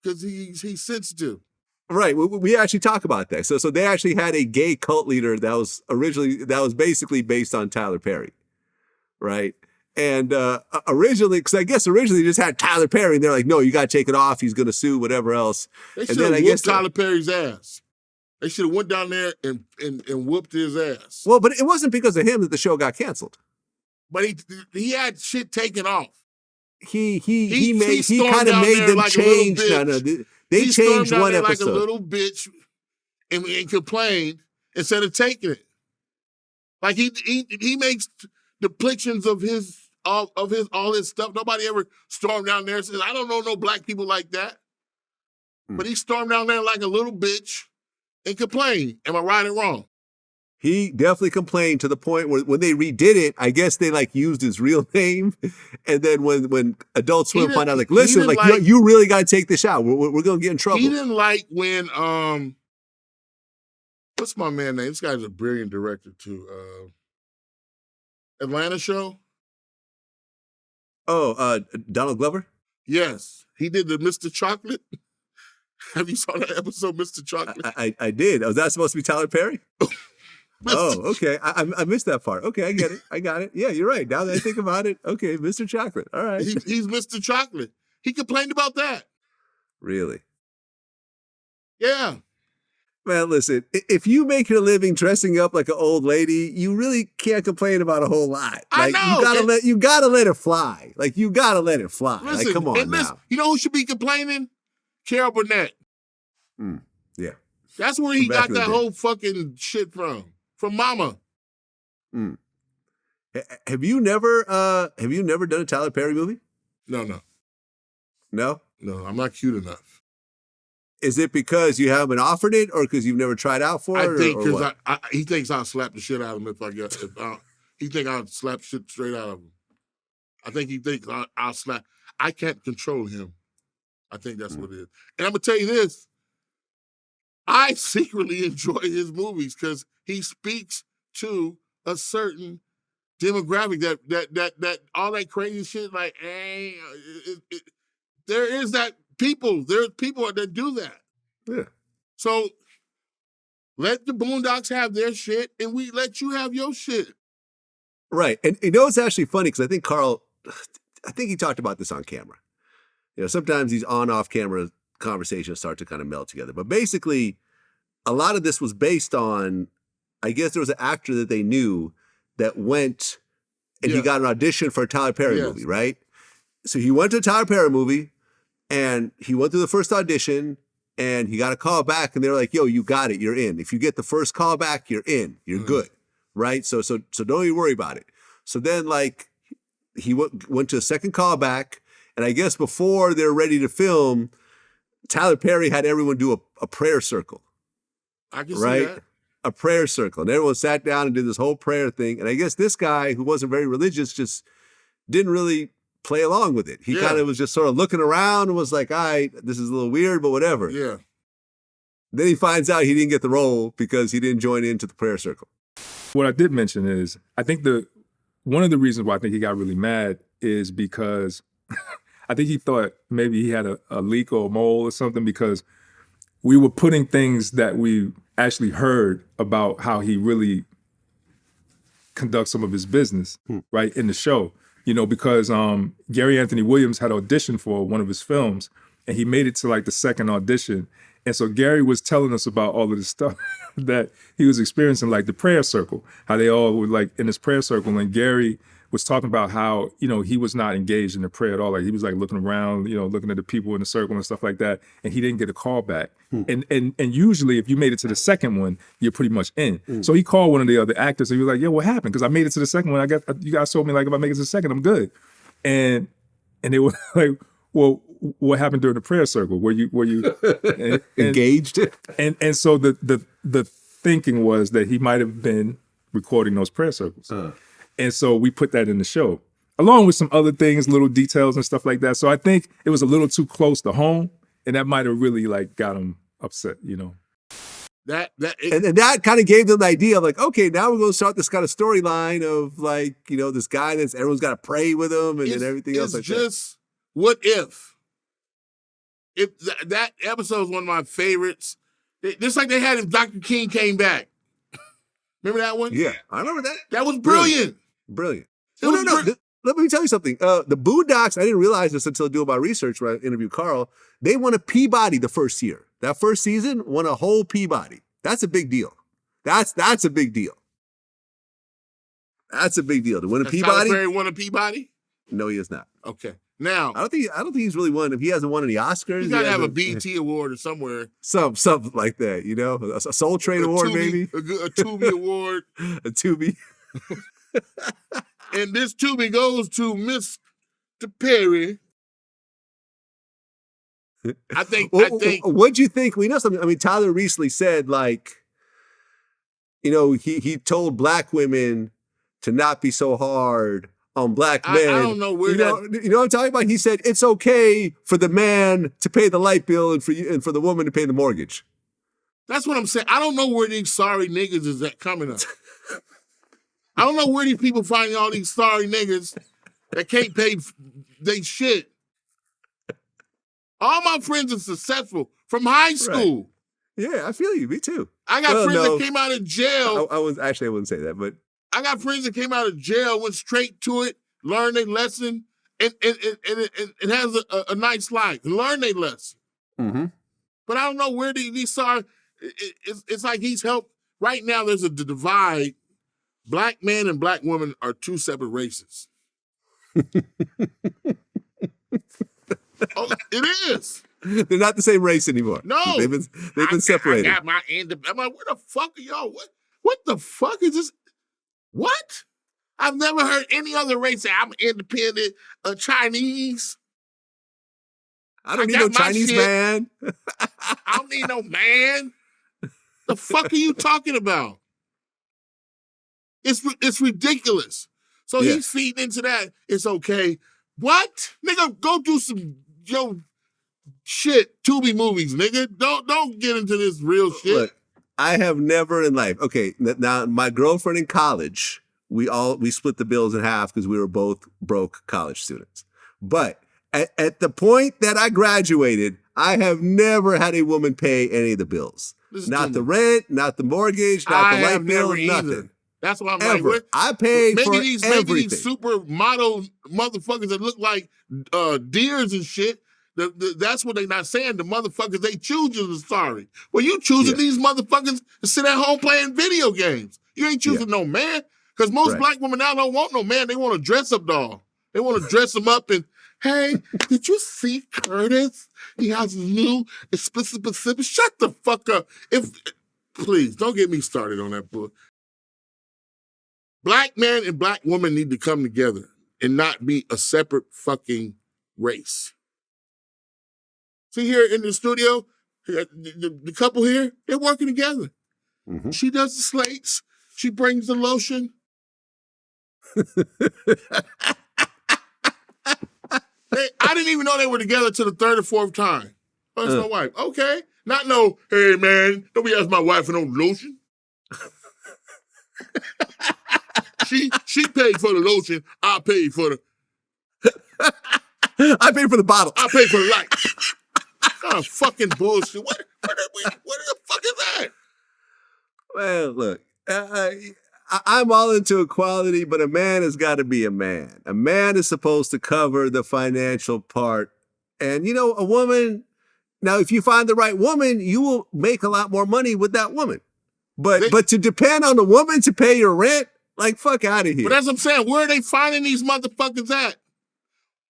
because he's sensitive. right. We actually talk about that. So they actually had a gay cult leader that was basically based on Tyler Perry, right? And originally, because I guess originally they just had Tyler Perry, and they're like, no, you got to take it off. He's going to sue, whatever else. They should have whooped Tyler Perry's ass. They should have went down there and whooped his ass. Well, but it wasn't because of him that the show got canceled. But he had shit taken off. He kind of made them like change. No, they changed one episode. Like a little bitch and complained instead of taking it. Like he makes depictions of all his stuff. Nobody ever stormed down there and says, I don't know no black people like that. But he stormed down there like a little bitch and complained. Am I right or wrong? He definitely complained to the point where when they redid it, I guess they like used his real name. And then when Adult Swim found out, like, listen, like you really got to take this out. We're going to get in trouble. He didn't like when, what's my man name? This guy's a brilliant director too. Atlanta show? Oh, Donald Glover? Yes. He did the Mr. Chocolate. Have you saw that episode, Mr. Chocolate? I did. Was that supposed to be Tyler Perry? Oh, okay. I missed that part. Okay, I get it. I got it. Yeah, you're right. Now that I think about it, okay, Mr. Chocolate. All right. He's Mr. Chocolate. He complained about that. Really? Yeah. Man, listen, if you make your living dressing up like an old lady, you really can't complain about a whole lot. Like, I know. You gotta let it fly. Like, you gotta let it fly. Listen, like, come on now. You know who should be complaining? Carol Burnett. Yeah. That's where he got that whole fucking shit from Mama. Have you never done a Tyler Perry movie? No. No? No, I'm not cute enough. Is it because you haven't offered it, or because you've never tried out for it? I think because he thinks I'll slap the shit out of him if I get. He think I'll slap shit straight out of him. I think he thinks I'll slap. I can't control him. I think that's what it is. And I'm gonna tell you this. I secretly enjoy his movies because he speaks to a certain demographic that all that crazy shit like, there is that people. There's people that do that. Yeah. So let the Boondocks have their shit, and we let you have your shit. Right. And you know, it's actually funny because I think Carl, he talked about this on camera. You know, sometimes these on-off camera conversations start to kind of meld together. But basically, a lot of this was based on, I guess there was an actor that they knew that went and he got an audition for a Tyler Perry movie, right? So he went to a Tyler Perry movie and he went through the first audition and he got a call back and they were like, yo, you got it, you're in. If you get the first call back, you're in, you're good, right? So don't even worry about it. So then like he went to a second call back, and I guess before they're ready to film, Tyler Perry had everyone do a prayer circle. I can see that. A prayer circle. And everyone sat down and did this whole prayer thing. And I guess this guy, who wasn't very religious, just didn't really play along with it. He kind of was just sort of looking around and was like, all right, this is a little weird, but whatever. Yeah. Then he finds out he didn't get the role because he didn't join into the prayer circle. What I did mention is, I think one of the reasons why I think he got really mad is because I think he thought maybe he had a leak or a mole or something, because we were putting things that we actually heard about how he really conducts some of his business, right, in the show. You know, because Gary Anthony Williams had auditioned for one of his films, and he made it to like the second audition. And so Gary was telling us about all of the stuff that he was experiencing, like the prayer circle, how they all were like in this prayer circle. And Gary was talking about how, you know, he was not engaged in the prayer at all. Like he was like looking around, you know, looking at the people in the circle and stuff like that. And he didn't get a call back. And usually if you made it to the second one, you're pretty much in. So he called one of the other actors and he was like, yeah, what happened? Because I made it to the second one. You guys told me like, if I make it to the second, I'm good. And they were like, well, what happened during the prayer circle? Were you engaged? And so the thinking was that he might have been recording those prayer circles. And so we put that in the show, along with some other things, little details and stuff like that. So I think it was a little too close to home, and that might have really like got him upset, you know. And that kind of gave them the idea of like, okay, now we're going to start this kind of storyline of like, you know, this guy that's everyone's got to pray with him and everything else like that. What if? If that episode is one of my favorites. Just like they had if Dr. King came back. Remember that one? Yeah, I remember that. That was brilliant. Brilliant. It Well, was no. Let me tell you something. The Boondocks, I didn't realize this until doing my research when I interviewed Carl. They won a Peabody the first year. That first season won a whole Peabody. That's a big deal. That's a big deal. That's a big deal. To win a Peabody? Tyler Perry won a Peabody? No, he is not. Okay. Now I don't think he's really won. If he hasn't won any Oscars, he's gotta have a BET award or somewhere. Something like that, you know? A Soul Train award, maybe? A Tubi award. A Tubi. And this Tubi goes to Mr. Perry. I think. What'd you think? We know something. I mean, Tyler recently said, like, you know, he told black women to not be so hard on black men. I don't know where you know what I'm talking about? He said it's okay for the man to pay the light bill and for the woman to pay the mortgage. That's what I'm saying. I don't know where these sorry niggas is at coming up. I don't know where these people finding all these sorry niggas that can't pay they shit. All my friends are successful from high school. Right. Yeah, I feel you. Me too. I got friends that came out of jail. I wouldn't say that, but I got friends that came out of jail, went straight to it, learned their lesson, and it has a nice life. Learn their lesson. Mm-hmm. But I don't know where these are. It's like he's helped. Right now, there's a divide. Black men and black women are two separate races. Oh, it is. They're not the same race anymore. No. They've been separated. I got my I'm like, where the fuck are y'all? What the fuck is this? What? I've never heard any other race say I'm independent Chinese. I don't need no Chinese man. I don't need no man. The fuck are you talking about? It's ridiculous. So he's feeding into that. It's okay. What? Nigga, go do some shit, Tubi movies, nigga. Don't get into this real shit. Look, I have never in life. Okay, now my girlfriend in college, we split the bills in half because we were both broke college students. But at the point that I graduated, I have never had a woman pay any of the bills. Not the rent, not the mortgage, not the light bill, nothing. Either. That's why I'm Ever. like, I paid for everything. Maybe these supermodel motherfuckers that look like deers and shit. That's what they not saying. The motherfuckers they choosing is sorry. Well, you choosing these motherfuckers to sit at home playing video games. You ain't choosing no man. Because most black women now don't want no man. They want a dress-up doll. They want to dress them up and, hey, did you see Curtis? He has new explicit Pacific. Shut the fuck up. Please, don't get me started on that book. Black man and black woman need to come together and not be a separate fucking race. See here in the studio, the couple here, they're working together. Mm-hmm. She does the slates. She brings the lotion. I didn't even know they were together till the third or fourth time. Oh, that's my wife. Okay. Not no, hey man, don't be asking my wife for no lotion. She paid for the lotion. I paid for the. I paid for the bottle. I paid for the lights. Oh, fucking bullshit. What the fuck is that? Well, look, I'm all into equality, but a man has got to be a man. A man is supposed to cover the financial part. And, you know, a woman, now, if you find the right woman, you will make a lot more money with that woman. But to depend on a woman to pay your rent, like, fuck out of here. But that's what I'm saying. Where are they finding these motherfuckers at?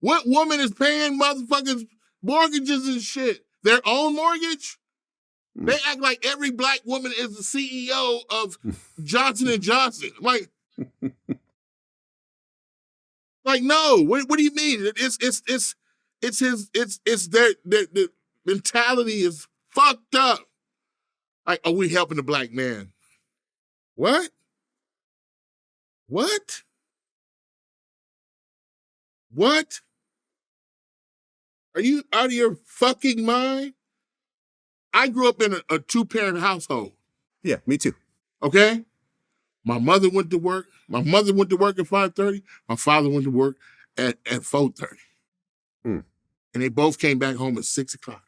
What woman is paying motherfuckers mortgages and shit? Their own mortgage? They act like every black woman is the CEO of Johnson & Johnson. Like no. What do you mean? It's their mentality is fucked up. Like, are we helping the black man? What? What? What? Are you out of your fucking mind? I grew up in a two-parent household. Yeah, me too. Okay? My mother went to work. My mother went to work at 5:30. My father went to work at 4:30. Mm. And they both came back home at 6 o'clock.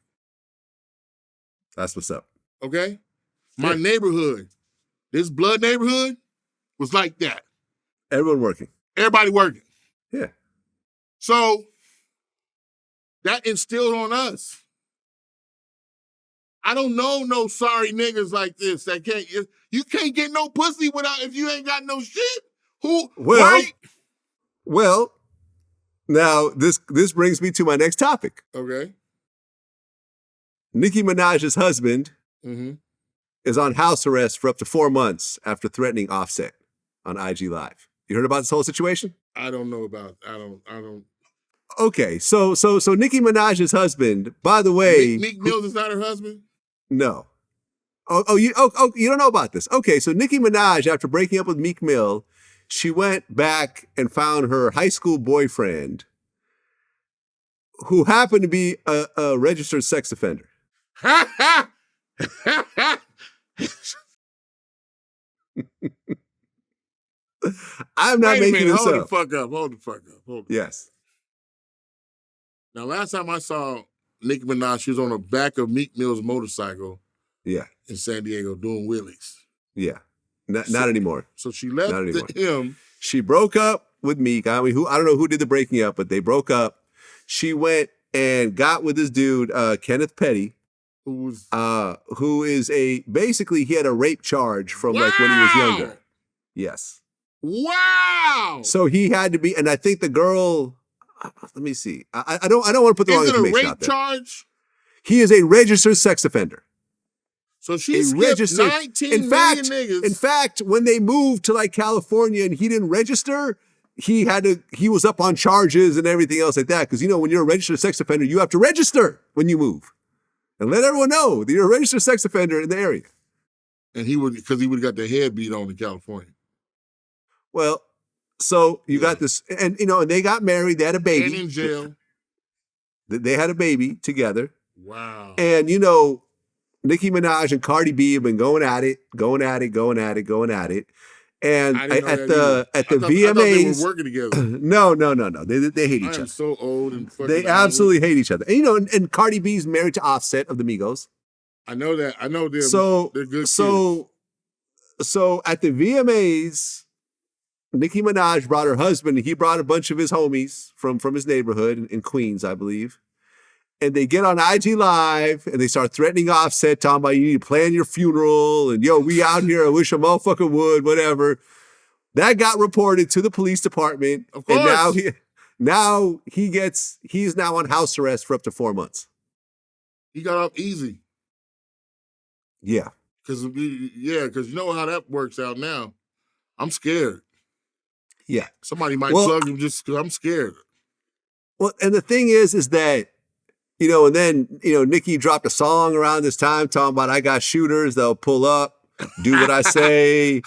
That's what's up. Okay? My Yeah. neighborhood, this blood neighborhood, was like that. Everyone working. Everybody working. Yeah. So that instilled on us. I don't know no sorry niggas like this that can't. You can't get no pussy without if you ain't got no shit. Who? Right? Well, now this brings me to my next topic. Okay. Nicki Minaj's husband Mm-hmm. is on house arrest for up to 4 months after threatening Offset on IG Live. You heard about this whole situation? I don't know about. I don't. Okay, so Nicki Minaj's husband, by the way, Meek Mills is not her husband. no. You don't know about this. Okay, so Nicki Minaj, after breaking up with Meek Mill, she went back and found her high school boyfriend, who happened to be a registered sex offender. I'm not Wait a making minute, this hold up. the fuck up. Hold the fuck up. Hold the Yes. Now, last time I saw Nicki Minaj, she was on the back of Meek Mill's motorcycle Yeah. in San Diego doing wheelies. Yeah. Not anymore. So she left Not anymore. him. She broke up with Meek. I mean, I don't know who did the breaking up, but they broke up. She went and got with this dude, Kenneth Petty, who is basically he had a rape charge from like when he was younger. Yes. Wow. So he had to be, and I think the girl. Let me see. I don't want to put the wrong Is it a information out rape there. charge? He is a registered sex offender. So she skipped 19 million niggas. In fact, when they moved to like California and he didn't register, he was up on charges and everything else like that. Because when you're a registered sex offender, you have to register when you move. And let everyone know that you're a registered sex offender in the area. And he would have got the head beat on in California. Well, so you got this, and they got married, they had a baby. And in jail. They had a baby together. Wow. And Nicki Minaj and Cardi B have been going at it. And at the VMAs, I thought they were working together. No. They hate each I am other. so old and fucking. They absolutely hate each other. And and Cardi B's married to Offset of the Migos. I know that. I know they're good kids. So at the VMAs, Nicki Minaj brought her husband. He brought a bunch of his homies from his neighborhood in Queens, I believe. And they get on IG Live and they start threatening Offset, talking about you need to plan your funeral and we out here. I wish a motherfucker would, whatever. That got reported to the police department. Of course. And he's now on house arrest for up to 4 months. He got off easy. Yeah. Because you know how that works out now. I'm scared. Yeah. Somebody might plug him just because I'm scared. Well, and the thing is that, and then, Nicki dropped a song around this time talking about I got shooters, they'll pull up, do what I say.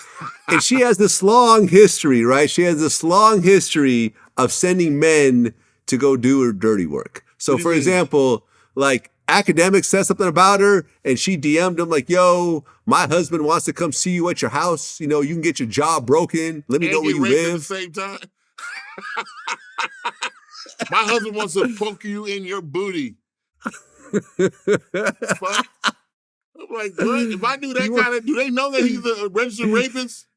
And she has this long history, right? She has this long history of sending men to go do her dirty work. So, for example, like Academic said something about her and she DM'd him like, yo, my husband wants to come see you at your house. You can get your job broken. Let me know where you live. At the same time. My husband wants to poke you in your booty. Fuck. I'm like, what? If I do that do they know that he's a registered rapist?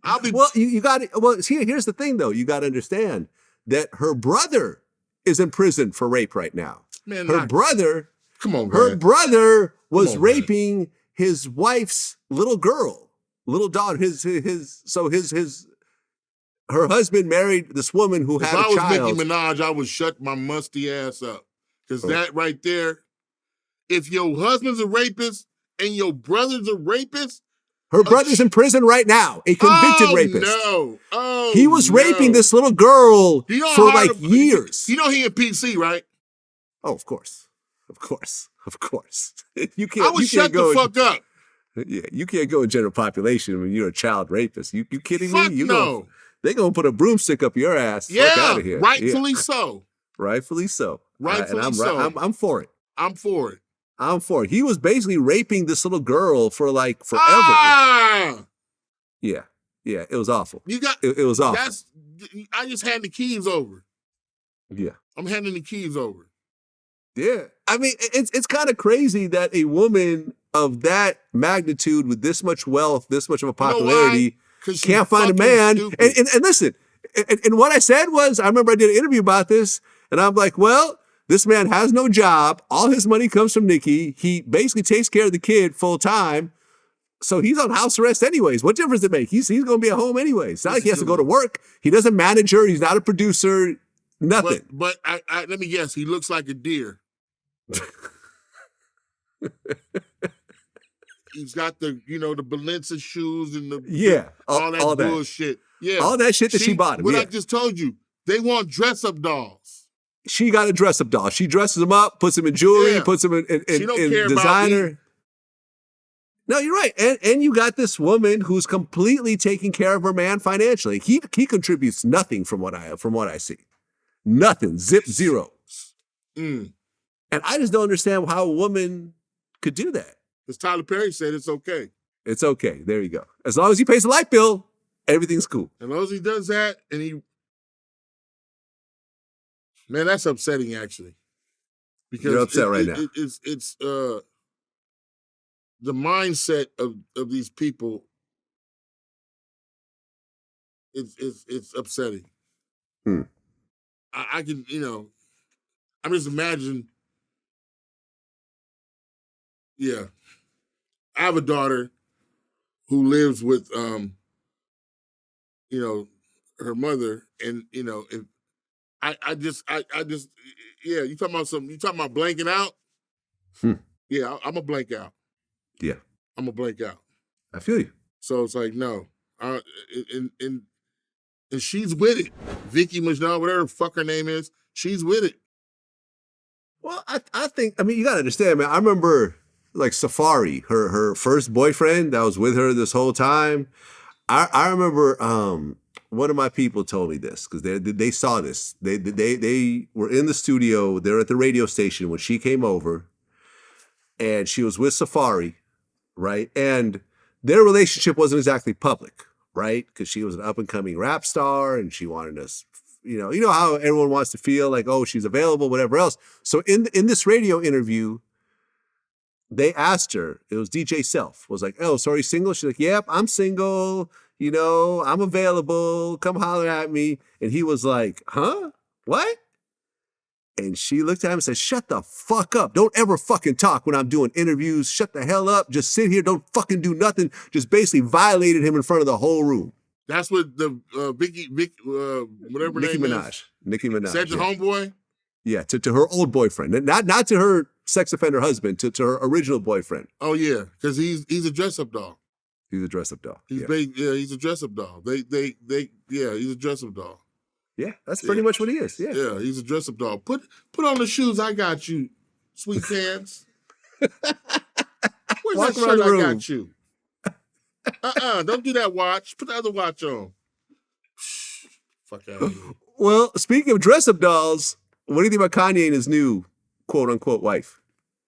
I'll be. Well, you got it. Well, here's the thing, though. You got to understand that her brother is in prison for rape right now. Man, her brother. Come on, her man. brother was raping his wife's little daughter. Her husband married this woman who had a child. If I was Nicki Minaj, I would shut my musty ass up. Because that right there, if your husband's a rapist and your brother's a rapist. Her brother's in prison right now, a convicted rapist. No. Oh, he was raping this little girl for like years. You know he in PC, right? Oh, of course. You can't. I would shut the fuck up. Yeah, you can't go in general population when you're a child rapist. You kidding fuck me? No. They're going to put a broomstick up your ass. Yeah, fuck out of here. Rightfully so. Rightfully so. Rightfully so. I'm for it. I'm for it. He was basically raping this little girl for like forever. Ah! Yeah. It was awful. You got it was awful. I just hand the keys over. Yeah. I'm handing the keys over. Yeah. I mean, it's kind of crazy that a woman of that magnitude with this much wealth, this much of a popularity, 'Cause she's can't find a fucking man. stupid. And listen, and what I said was, I remember I did an interview about this, and I'm like, well, this man has no job. All his money comes from Nicki. He basically takes care of the kid full time. So he's on house arrest anyways. What difference does it make? He's going to be at home anyways. It's not like he has to go to work. He doesn't manage her. He's not a producer. Nothing. But I let me guess. He looks like a deer. He's got the Balenci shoes and all that bullshit. Yeah, all that shit that she bought him. What I just told you, they want dress-up dolls. She got a dress-up doll. She dresses him up, puts him in jewelry, puts him in designer. No, you're right. And you got this woman who's completely taking care of her man financially. He contributes nothing from what I see. Nothing. Zero. Mm. And I just don't understand how a woman could do that. Because Tyler Perry said it's okay. It's okay. There you go. As long as he pays the light bill, everything's cool. As long as he does that, man, that's upsetting actually. Because you're upset right now. It's the mindset of these people. It's upsetting. I can, I'm just imagining. Yeah. I have a daughter who lives with her mother, and if I just yeah, you talking about blanking out? Yeah, I'm a blank out. Yeah. I'm a blank out. I feel you. So it's like, no. And she's with it. Vicky Majnal, whatever the fuck her name is, she's with it. Well, I think, you got to understand, man. I remember, like, Safari, her first boyfriend that was with her this whole time. I remember one of my people told me this because they saw this. They were in the studio. They're at the radio station when she came over, and she was with Safari, right? And their relationship wasn't exactly public, right? Because she was an up-and-coming rap star, and she wanted us, you know how everyone wants to feel like, oh, she's available, whatever else. So in this radio interview, they asked her, it was DJ Self, was like, oh, so are you single? She's like, yep, I'm single, I'm available, come holler at me. And he was like, huh? What? And she looked at him and said, shut the fuck up. Don't ever fucking talk when I'm doing interviews. Shut the hell up. Just sit here. Don't fucking do nothing. Just basically violated him in front of the whole room. That's what the whatever Nicki name Minaj. is. Nicki Minaj. Said to homeboy? Yeah, to her old boyfriend. Not to her sex offender husband, to her original boyfriend. Oh, yeah, because he's a dress-up doll. He's a dress-up doll. He's a dress-up doll. He's a dress-up doll. Yeah, that's pretty much what he is. Yeah. Yeah, he's a dress-up doll. Put on the shoes I got you, sweet pants. Where's Walk that around shirt the room. I got you? Don't do that watch. Put the other watch on. Fuck out of here. Well, speaking of dress-up dolls, what do you think about Kanye and his new quote-unquote wife?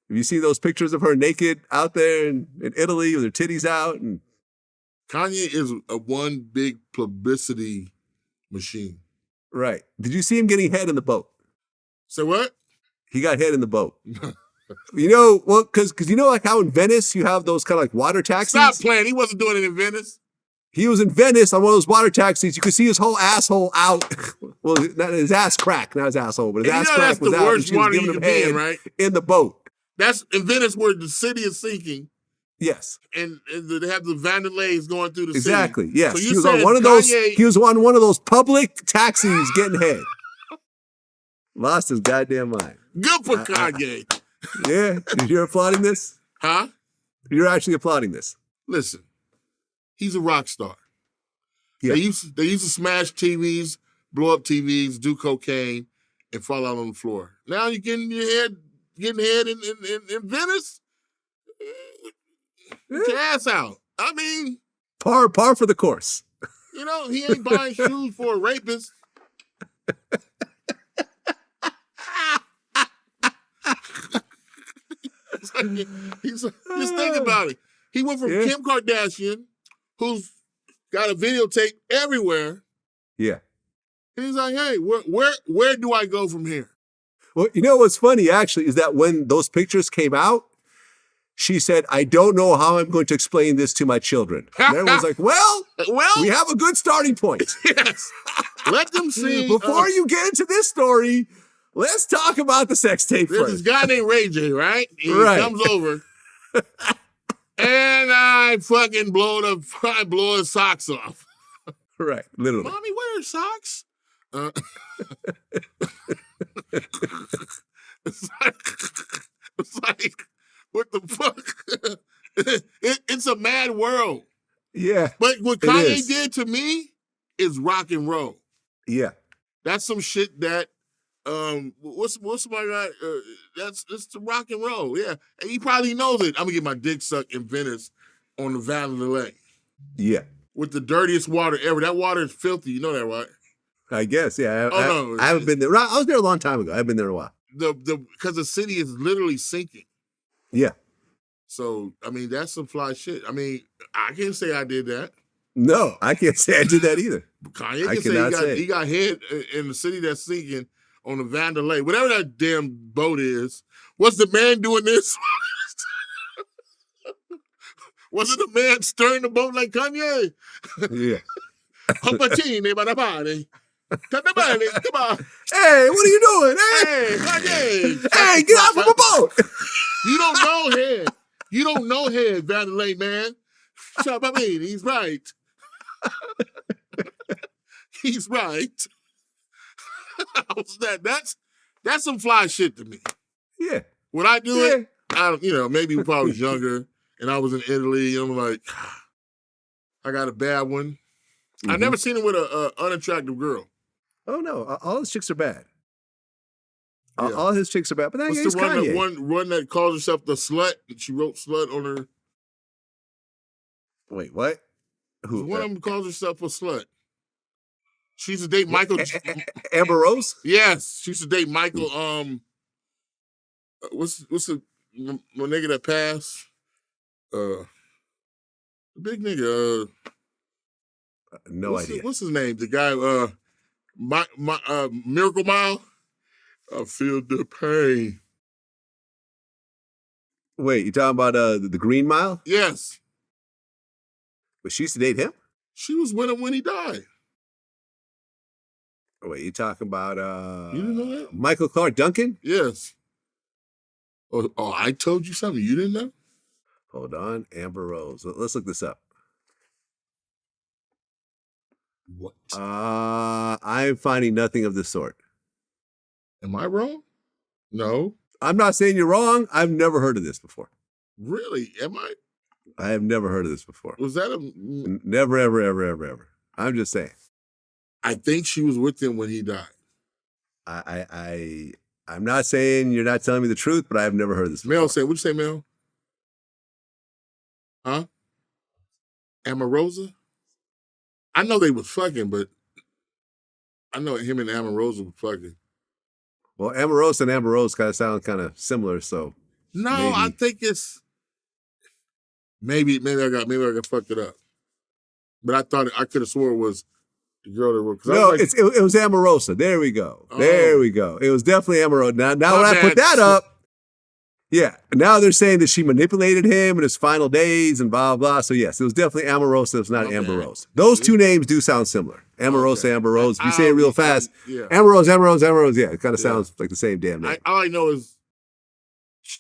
Have you seen those pictures of her naked out there in Italy with her titties out? And Kanye is a one big publicity machine. right. Did you see him getting head in the boat? Say what? He got head in the boat. Because like how in Venice you have those kind of like water taxis? Stop playing. He wasn't doing it in Venice. He was in Venice on one of those water taxis. You could see his whole asshole out. Well, not his ass crack, not his asshole, but his ass crack was out. That's the worst water giving you him can be in, head right? In the boat. That's in Venice where the city is sinking. Yes. And they have the vandalays going through the exactly. city. Yes. So He was on one of those. He was on one of those public taxis getting head. Lost his goddamn mind. Good for Kanye. Yeah. You're applauding this? Huh? You're actually applauding this. Listen, he's a rock star. Yeah. They used to smash TVs, blow up TVs, do cocaine, and fall out on the floor. Now you're getting head in Venice? Get your ass out. I mean, par for the course. He ain't buying shoes for a rapist. Just think about it. He went from Kim Kardashian, who's got a videotape everywhere. Yeah. He's like, hey, where do I go from here? Well, you know what's funny actually is that when those pictures came out, she said, I don't know how I'm going to explain this to my children. And everyone's like, well, we have a good starting point. Yes. Let them see. Before you get into this story, let's talk about the sex tape There's first. this guy named Ray J, right? He Right. comes over, and I fucking blow his socks off. Right, literally. Mommy, wear socks? It's like, what the fuck? It's a mad world. Yeah. But what It Kanye is. did to me is rock and roll. Yeah. That's some shit that what's my guy? It's the rock and roll, yeah. And he probably knows it. I'm gonna get my dick sucked in Venice on the Valley of the Lake Yeah. with the dirtiest water ever. That water is filthy. You know that, right? I guess, yeah. No, I haven't been there. I was there a long time ago. I've been there a while. Because the city is literally sinking. Yeah. So I mean, that's some fly shit. I mean, I can't say I did that. No, I can't say I did that either. Kanye I can cannot say say. he got head in the city that's sinking on the Vanda Lake, whatever that damn boat is. What's the man doing this? Was it a man stirring the boat like Kanye? Yeah. Hopatini, badabani. Tadabani, come on. Hey, what are you doing? Hey, Hey, Kanye. hey, get off of a boat. You don't know head. You don't know head, Vanda Lake, man. Shababini, he's right. He's right. That's some fly shit to me. Yeah. Would I do it? I don't, maybe when I was younger and I was in Italy, and I'm like, I got a bad one. Mm-hmm. I've never seen it with an unattractive girl. Oh no, all his chicks are bad. Yeah. All his chicks are bad. But What's he's the one Kanye. one that calls herself the slut? And she wrote slut on her. Wait, what? Who? One of them calls herself a slut. She used to date Michael. Amber Rose? Yes, she used to date Michael. What's the nigga that passed? The big nigga. No idea. What's his name? The guy. Miracle Mile. I feel the pain. Wait, you talking about the Green Mile? Yes, But she used to date him? she was with him when he died. Wait, you talking about You didn't know that? Michael Clark Duncan? Yes. Oh, I told you something you didn't know? Hold on, Amber Rose. Let's look this up. What? I'm finding nothing of the sort. Am I wrong? No. I'm not saying you're wrong. I've never heard of this before. Really? Am I? I have never heard of this before. Was that a? Never, ever, ever, ever, ever. I'm just saying. I think she was with him when he died. I'm not saying you're not telling me the truth, but I've never heard of this before. Mel said, what'd you say, Mel? Huh? Amarosa? I know they was fucking, but I know him and Amarosa were fucking. Well, Amber Rose and Amber Rose kind of sound kind of similar, so No, maybe. I think it's maybe I got fucked it up. But I thought I could have swore it was the girl that was. No, it was Amorosa. There we go. There we go. It was definitely Amorosa. Now when I put that up, yeah. Now they're saying that she manipulated him in his final days and blah, blah, blah. So yes, it was definitely Amorosa. It's not Amber Rose. Those two names do sound similar. Amorosa, Amber Rose. If you say it real fast, Amber Rose, Amber Rose, Amber Rose. Yeah, it kind of sounds like the same damn name. All I know is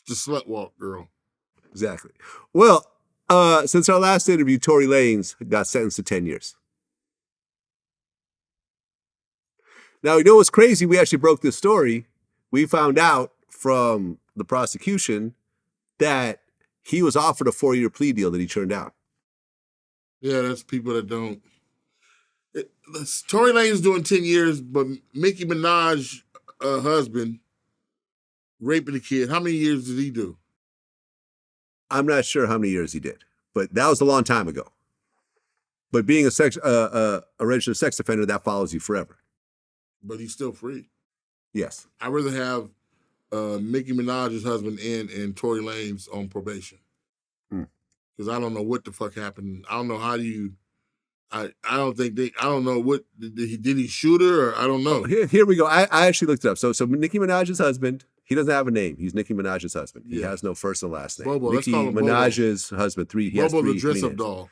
the slut walk girl. Exactly. Well, since our last interview, Tory Lanez got sentenced to 10 years. Now, you know what's crazy? We actually broke this story. We found out from the prosecution that he was offered a 4-year plea deal that he turned down. Yeah, that's people that don't. Tory Lanez doing 10 years, but Nicki Minaj, husband, raping a kid. How many years did he do? I'm not sure how many years he did, but that was a long time ago. But being a registered sex offender, that follows you forever. But he's still free. Yes. I'd rather have Nicki Minaj's husband and Tory Lanez on probation. Because I don't know what the fuck happened. I don't know how do you I don't think I don't know what did he shoot her or I don't know. Here we go. I actually looked it up. So Nicki Minaj's husband, he doesn't have a name. He's Nicki Minaj's husband. He has no first and last name. Bobo, Nicki let's call him Minaj's husband. He has Bobo three the dress-up names. doll.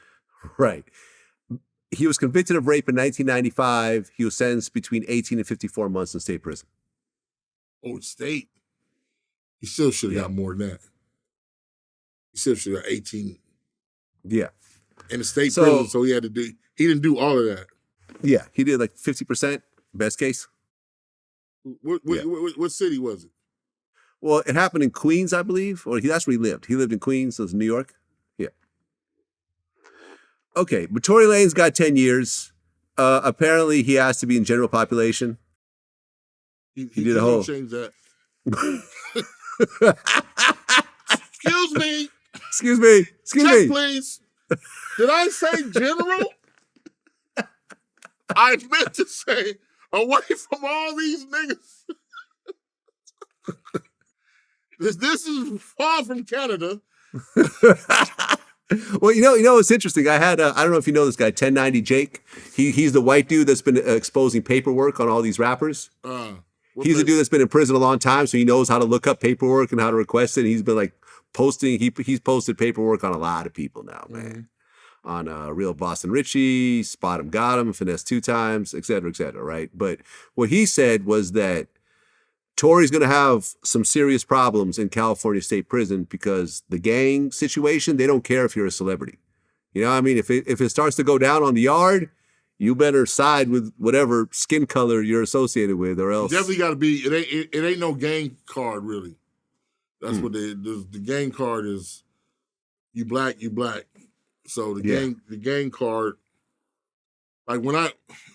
Right. He was convicted of rape in 1995. He was sentenced between 18 and 54 months in state prison. Oh, state. He still should have got more than that. He still should have got 18 Yeah. in the state prison, so he didn't do all of that. Yeah. He did like 50%, best case. What city was it? Well, it happened in Queens, I believe. Or that's where he lived. He lived in Queens, so it was New York. Yeah. Okay, but Tory Lanez got 10 years. Apparently, he has to be in general population. He did a whole... change that. Excuse me. Excuse me. Check, please. Did I say general? I meant to say away from all these niggas. This is far from Canada. Well, you know, it's interesting. I had, I don't know if you know this guy, 1090 Jake. He's the white dude that's been exposing paperwork on all these rappers. He's a dude that's been in prison a long time, so he knows how to look up paperwork and how to request it. And he's been like posting, he's posted paperwork on a lot of people now, man. On Real Boston Richie, Spot Him, Got Him, Finesse 2 Times, et cetera, right? But what he said was that Tory's going to have some serious problems in California State Prison because the gang situation, they don't care if you're a celebrity. You know what I mean? If it starts to go down on the yard, you better side with whatever skin color you're associated with or else. You definitely got to be, it ain't no gang card, really. That's what the gang card is. You black. So the gang card, like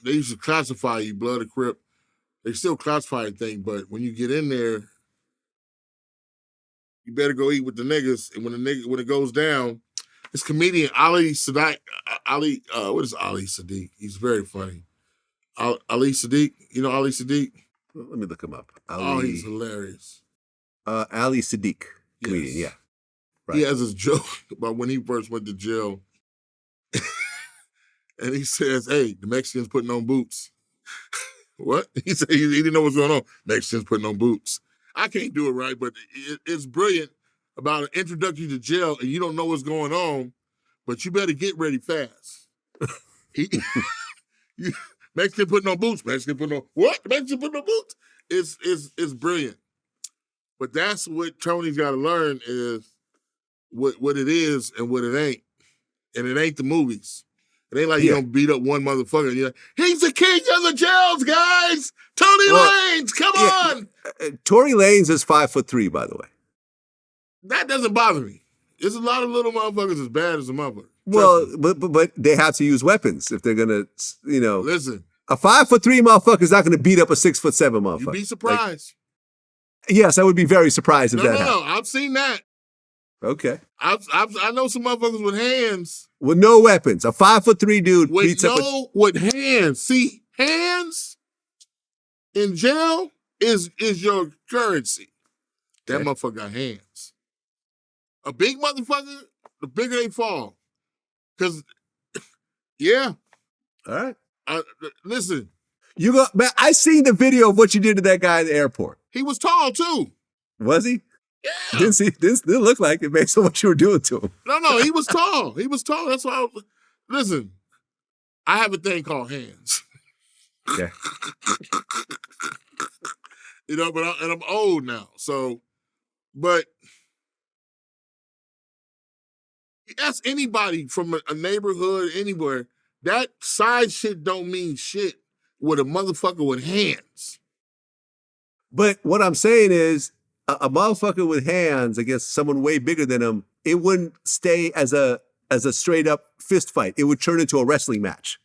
they used to classify you, blood or crip. They still classify a thing, but when you get in there, you better go eat with the niggas. And when it goes down, this comedian Ali Sadiq, what is Ali Sadiq? He's very funny. Ali Sadiq, you know Ali Sadiq? Let me look him up. He's hilarious. Ali Sadiq, comedian, yeah. Right. He has this joke about when he first went to jail. And he says, hey, the Mexicans putting on boots. What? He said he didn't know what's going on. Mexicans putting on boots. I can't do it right, but it's brilliant about an introduction to jail and you don't know what's going on, but you better get ready fast. Mexican putting on boots. Mexican putting on what? Mexican putting on boots? It's brilliant. But that's what Tony's got to learn is what it is and what it ain't. And it ain't the movies. It ain't like you don't beat up one motherfucker. And you're like, he's the king of the jails, guys. Tory Lanez, come on. Tory Lanez is 5'3", by the way. That doesn't bother me. There's a lot of little motherfuckers as bad as a motherfucker. Well, but they have to use weapons if they're gonna, Listen, a 5'3" motherfucker is not gonna beat up a 6'7" motherfucker. You'd be surprised. Yes, I would be very surprised if that happened. No, I've seen that. Okay. I know some motherfuckers with hands. With no weapons. A 5'3" dude beats up with hands. See, hands in jail is your currency. That motherfucker got hands. A big motherfucker, the bigger they fall. Because, All right. Listen. Man, I seen the video of what you did to that guy at the airport. He was tall, too. Was he? Yeah. Didn't look like it based on what you were doing to him. No, he was tall. He was tall. That's why listen, I have a thing called hands. Okay. But I'm old now. So, but ask anybody from a neighborhood, anywhere, that side shit don't mean shit with a motherfucker with hands. But what I'm saying is, a motherfucker with hands against someone way bigger than him, it wouldn't stay as a straight up fist fight. It would turn into a wrestling match.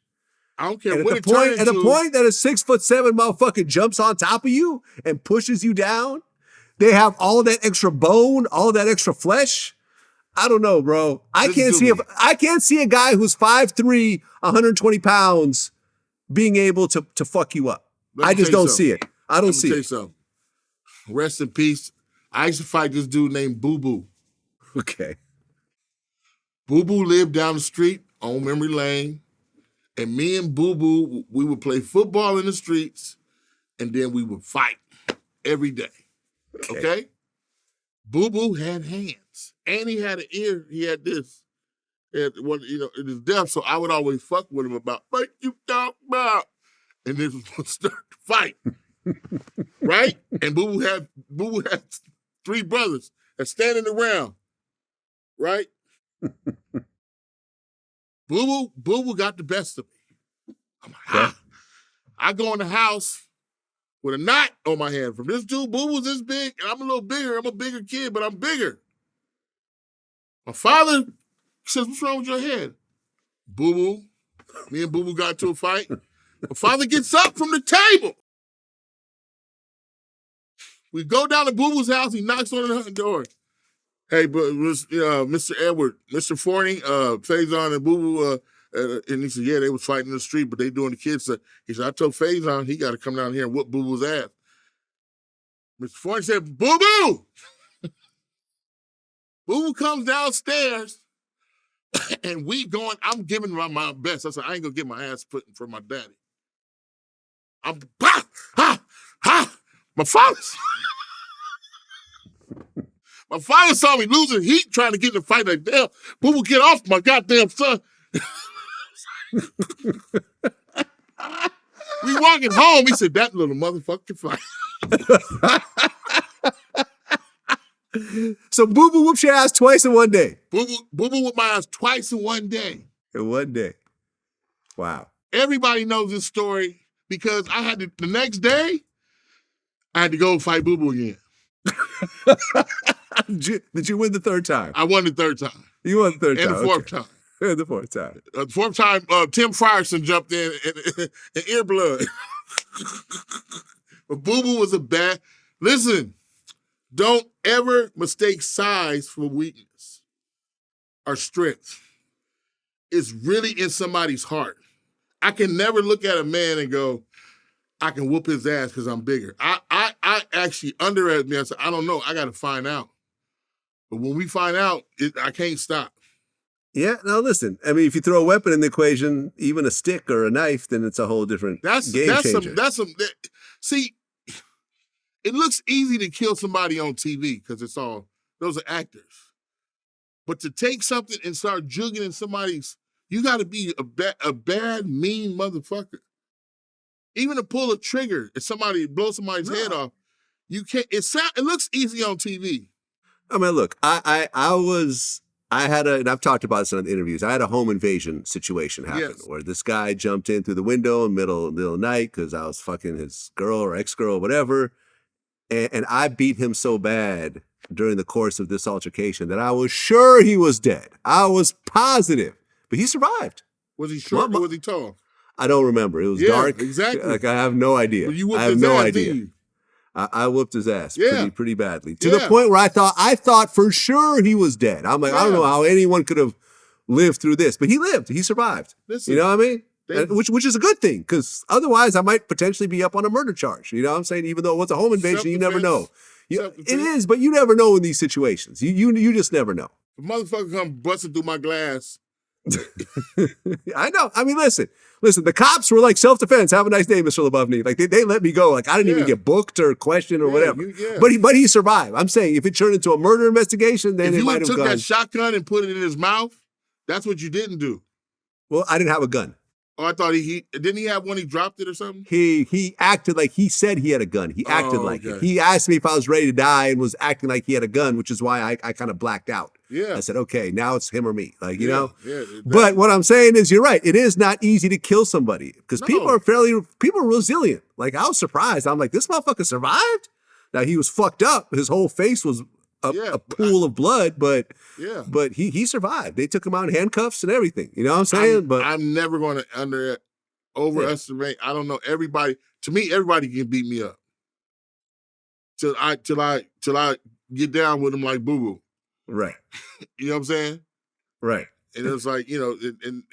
I don't care And what at the point that a 6'7" motherfucker jumps on top of you and pushes you down, they have all of that extra bone, all of that extra flesh. I don't know, bro. I can't see a guy who's 5'3", 120 pounds being able to fuck you up. I just don't see it. I don't see it. Something. Rest in peace. I used to fight this dude named Boo Boo. Okay. Boo Boo lived down the street on Memory Lane. And me and Boo Boo, we would play football in the streets, and then we would fight every day. Okay? Boo Boo had hands, and he had an ear. He had this. And what it is deaf, so I would always fuck with him about what you talk about, and then we'd start to fight, right? And Boo Boo had 3 brothers that's standing around, right? Boo Boo got the best of me. I'm like, I go in the house with a knot on my hand from this dude. Boo Boo's this big, and I'm a little bigger. I'm a bigger kid, but I'm bigger. My father says, "What's wrong with your head?" Boo Boo, me and Boo Boo got into a fight. My father gets up from the table. We go down to Boo Boo's house. He knocks on the door. Hey, but Mr. Edward, Mr. Forney, Faizon and Boo Boo, and he said, yeah, they was fighting in the street, but they doing the kids. He said, I told Faizon he got to come down here and whoop Boo Boo's ass. Mr. Forney said, Boo Boo! Boo Boo comes downstairs, and we going, I'm giving my best. I said, I ain't going to get my ass put in for my daddy. I'm, my father saw me losing heat trying to get in the fight. Like, damn, Boo Boo, get off my goddamn son. We walking home. He said, that little motherfucker fight. So Boo Boo whooped your ass twice in one day. Boo Boo whooped my ass twice in one day. In one day. Wow. Everybody knows this story because I had to, the next day, I had to go fight Boo Boo again. Did you win the third time? I won the third time. You won the third time. And the fourth time. And the fourth time. The fourth time, Tim Frierson jumped in and ear blood. But Boo Boo was a bad. Listen, don't ever mistake size for weakness or strength. It's really in somebody's heart. I can never look at a man and go, I can whoop his ass because I'm bigger. I actually underestimate. I said, I don't know. I got to find out. But when we find out, I can't stop. Yeah, now listen. I mean, if you throw a weapon in the equation, even a stick or a knife, then it's a whole different game changer. See, it looks easy to kill somebody on TV because it's all, those are actors. But to take something and start jugging in somebody's, you got to be a bad, mean motherfucker. Even to pull a trigger, if somebody blows somebody's head off, you can't. It looks easy on TV. I mean, look, and I've talked about this in the interviews. I had a home invasion situation happen where this guy jumped in through the window in the middle of the night because I was fucking his girl or ex-girl or whatever. And I beat him so bad during the course of this altercation that I was sure he was dead. I was positive, but he survived. Was he short or was he tall? I don't remember. It was dark. Exactly. Like I have no idea. You I have his no ass, idea. didn't you? I whooped his ass pretty badly. To Yeah. the point where I thought for sure he was dead. I'm like, I don't know how anyone could have lived through this, but he lived. He survived. Listen, you know what I mean? Which is a good thing, because otherwise I might potentially be up on a murder charge. You know what I'm saying? Even though it was a home invasion, you never know. It is, but you never know in these situations. You just never know. A motherfucker come busting through my glass. I know. I mean, listen. The cops were like, self-defense. Have a nice day, Mr. Labovny. Like they let me go. Like I didn't even get booked or questioned or whatever. But he survived. I'm saying if it turned into a murder investigation, then if it you might have took gone. that shotgun and put it in his mouth, that's what you didn't do. Well, I didn't have a gun. Oh, I thought he didn't he have one, he dropped it or something? He acted like he said he had a gun. He acted like it. He asked me if I was ready to die and was acting like he had a gun, which is why I kind of blacked out. Yeah. I said, okay, now it's him or me. Like, you know? Yeah. But what I'm saying is you're right. It is not easy to kill somebody because people are resilient. Like I was surprised. I'm like, this motherfucker survived? Now he was fucked up. His whole face was a pool of blood, but he survived. They took him out in handcuffs and everything. You know what I'm saying? But I'm never going to overestimate. I don't know. Everybody can beat me up till I get down with them like Boo Boo. Right. You know what I'm saying? Right. And it was like, you know, and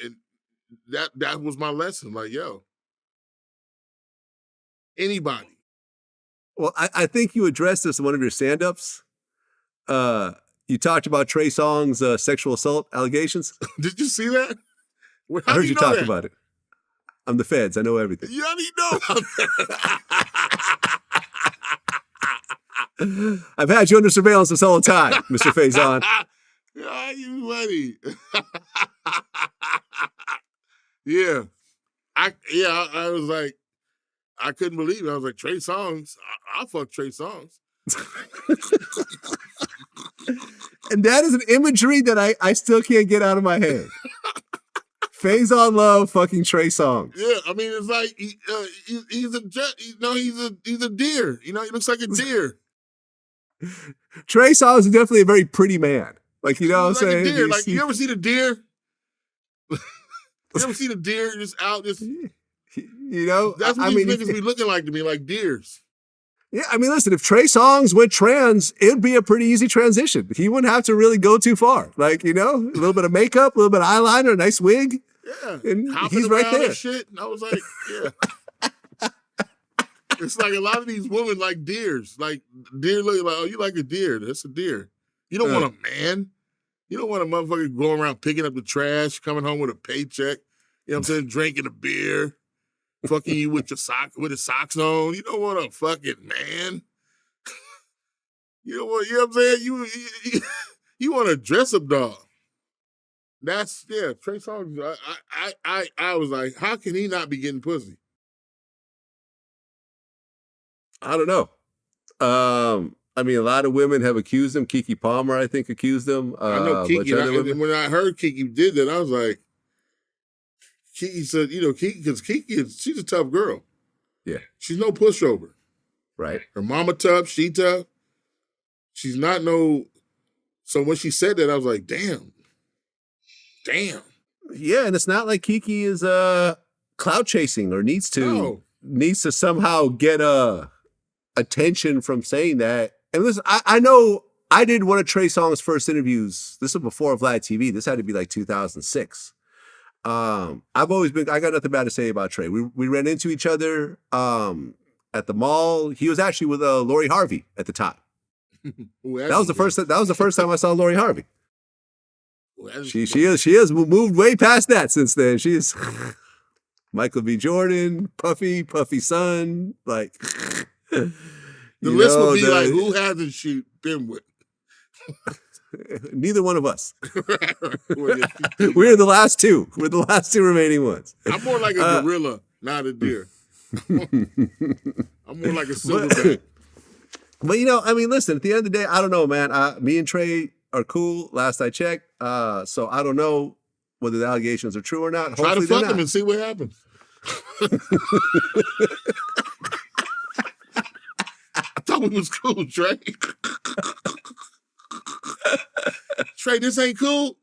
that was my lesson. Like, yo, anybody. Well, I think you addressed this in one of your stand-ups. You talked about Trey Songz' sexual assault allegations. Did you see that? I heard you talk about it. I'm the feds. I know everything. You already know about that. I've had you under surveillance this whole time, Mr. Faizon. Yeah, you funny. Yeah. I was like, I couldn't believe it. I was like, Trey Songz. I'll fuck Trey Songz. And that is an imagery that I still can't get out of my head. Faizon Love fucking Trey Songz. Yeah, I mean, it's like he's a deer. You know, he looks like a deer. Trey Songz is definitely a very pretty man. Like, you know what I'm saying? A deer. Like, you ever seen a deer? You ever seen a deer just out? Just, you know? That's what these niggas be looking like to me, like deers. Yeah, I mean, listen, if Trey Songz went trans, it'd be a pretty easy transition. He wouldn't have to really go too far. Like, you know, a little bit of makeup, a little bit of eyeliner, a nice wig. Yeah. And he's right there. And shit. And I was like, yeah. It's like a lot of these women like deers. Like, deer look like, oh, you like a deer. That's a deer. You don't want a man. You don't want a motherfucker going around picking up the trash, coming home with a paycheck. You know what I'm saying? Drinking a beer. Fucking you with his socks on. You don't want a fucking man. You don't want, you know what I'm saying? You want a dress-up dog. That's, yeah, Trey Songz. I was like, how can he not be getting pussy? I don't know. I mean, a lot of women have accused him. Keke Palmer, I think, accused him. I know Keke. And when I heard Keke did that, I was like, Keke said, you know, because she's a tough girl. Yeah. She's no pushover. Right. Her mama tough, she tough. She's not no. So when she said that, I was like, damn. Yeah, and it's not like Keke is clout chasing or needs to somehow get attention from saying that. And listen, I know I did one of Trey Songz's first interviews. This was before VladTV. This had to be like 2006. I got nothing bad to say about Trey. We ran into each other at the mall. He was actually with Lori Harvey at the time. That was the first time I saw Lori Harvey. She has moved way past that since then. She is Michael B. Jordan, Puffy son, like the list would be like, who hasn't she been with? Neither one of us. We're the last two. We're the last two remaining ones. I'm more like a gorilla, not a deer. I'm more like a silverback. But you know, I mean, listen, at the end of the day, I don't know, man. Me and Trey are cool, last I checked. So I don't know whether the allegations are true or not. Try to fuck him and see what happens. I thought we was cool, Trey. Trey, this ain't cool.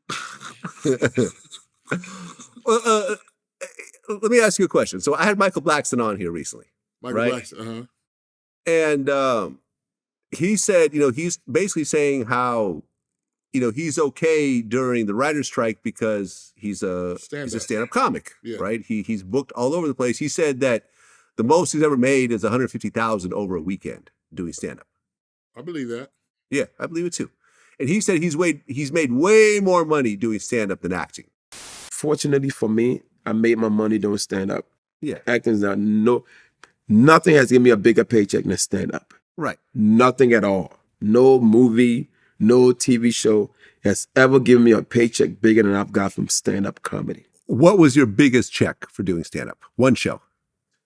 Well, let me ask you a question. So I had Michael Blackson on here recently. Blackson, And he said, you know, he's basically saying how, you know, he's okay during the writer's strike because he's a stand-up comic, right? He's booked all over the place. He said that the most he's ever made is $150,000 over a weekend doing stand-up. I believe that. Yeah, I believe it too. And he said he's made way more money doing stand-up than acting. Fortunately for me, I made my money doing stand-up. Yeah. Acting's not, nothing has given me a bigger paycheck than stand-up. Right. Nothing at all. No movie, no TV show has ever given me a paycheck bigger than I've got from stand-up comedy. What was your biggest check for doing stand-up? One show.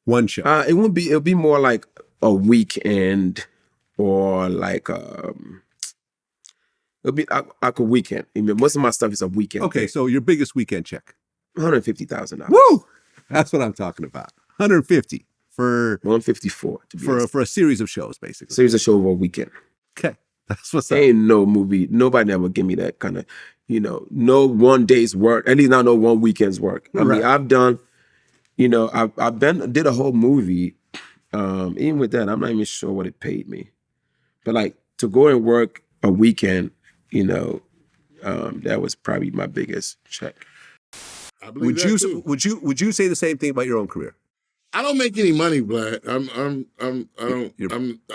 It'll be more like a weekend or like it'll be like a weekend. I mean, most of my stuff is a weekend. Okay, so your biggest weekend check? $150,000. Woo! That's what I'm talking about. 150 for 154 to be honest. For a series of shows, basically. Series of shows over a weekend. Okay, that's what's up. Ain't no movie. Nobody ever give me that kind of, no one day's work. At least not no one weekend's work. I mean, I've done, did a whole movie. Even with that, I'm not even sure what it paid me. But like to go and work a weekend, that was probably my biggest check. I believe that too. Would you say the same thing about your own career? I don't make any money, Vlad. I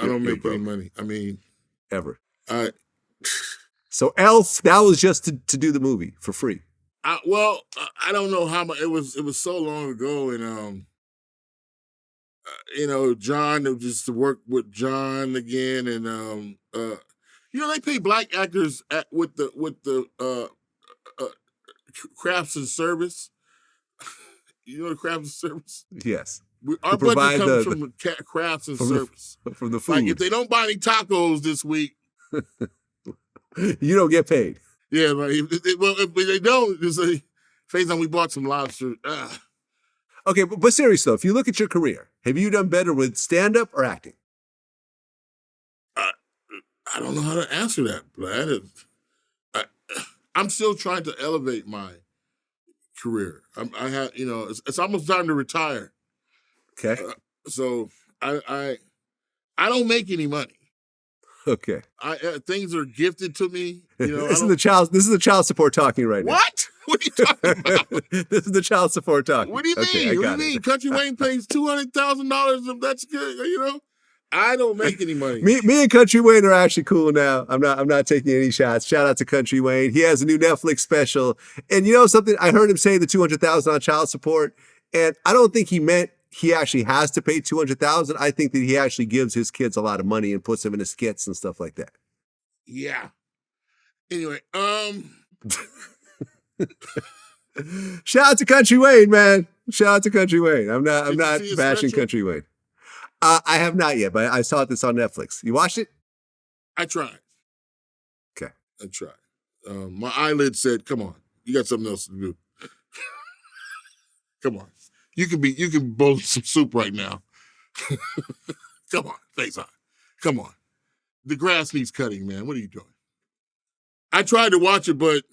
don't make any money. I mean, ever. So Elf, that was just to do the movie for free. I don't know how much it was. It was so long ago, and John, just to work with John again, and they pay black actors with the crafts and service. You know the crafts and service. Yes. Our budget comes from crafts and service. From the food. Like if they don't buy any tacos this week, you don't get paid. Yeah, right. If they don't, just say, Faizon, we bought some lobster. Okay, but seriously though, if you look at your career, have you done better with stand-up or acting? I don't know how to answer that, Vlad. I'm still trying to elevate my career. It's almost time to retire. Okay. So I don't make any money. Okay. Things are gifted to me. This is the child support talking right now. What? What are you talking about? This is the child support talking. What do you mean? What do you mean? Country Wayne pays $200,000. That's good. I don't make any money. Me and Country Wayne are actually cool now. I'm not taking any shots. Shout out to Country Wayne. He has a new Netflix special. And you know something? I heard him say the $200,000 on child support, and I don't think he meant he actually has to pay $200,000. I think that he actually gives his kids a lot of money and puts them in his skits and stuff like that. Yeah. Anyway, shout out to Country Wayne, man. Shout out to Country Wayne. I'm not bashing special? Country Wayne. I have not yet, but I saw this on Netflix. You watched it? I tried. Okay. I tried. My eyelid said, "Come on, you got something else to do. Come on, you can bowl some soup right now. Come on, Faizon. Come on. The grass needs cutting, man. What are you doing?" I tried to watch it, but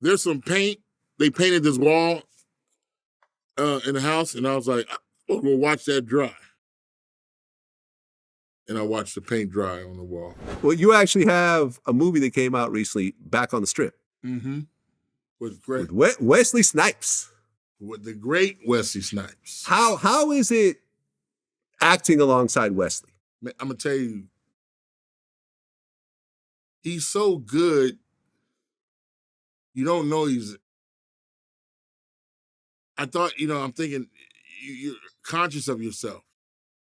there's some paint. They painted this wall in the house, and I was like, "I'm gonna watch that dry." And I watched the paint dry on the wall. Well, you actually have a movie that came out recently, Back on the Strip. Mm-hmm. With great Wesley Snipes. With the great Wesley Snipes. How is it acting alongside Wesley? Man, I'm gonna tell you, he's so good. You don't know I thought, I'm thinking you're conscious of yourself.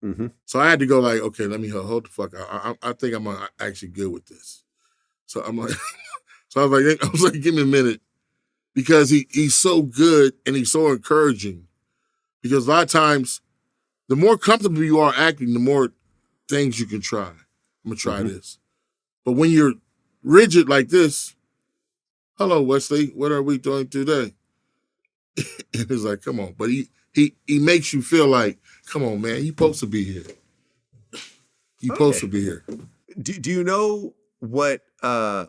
Mm-hmm. So I had to go like, okay, let me hold the fuck out. I think I'm actually good with this. So I'm like, I was like, give me a minute. Because he's so good and he's so encouraging. Because a lot of times, the more comfortable you are acting, the more things you can try. I'm gonna try this. But when you're rigid like this, hello, Wesley, what are we doing today? And it's like, come on. But he makes you feel like, come on, man, you're supposed to be here. You're supposed to be here. Do you know what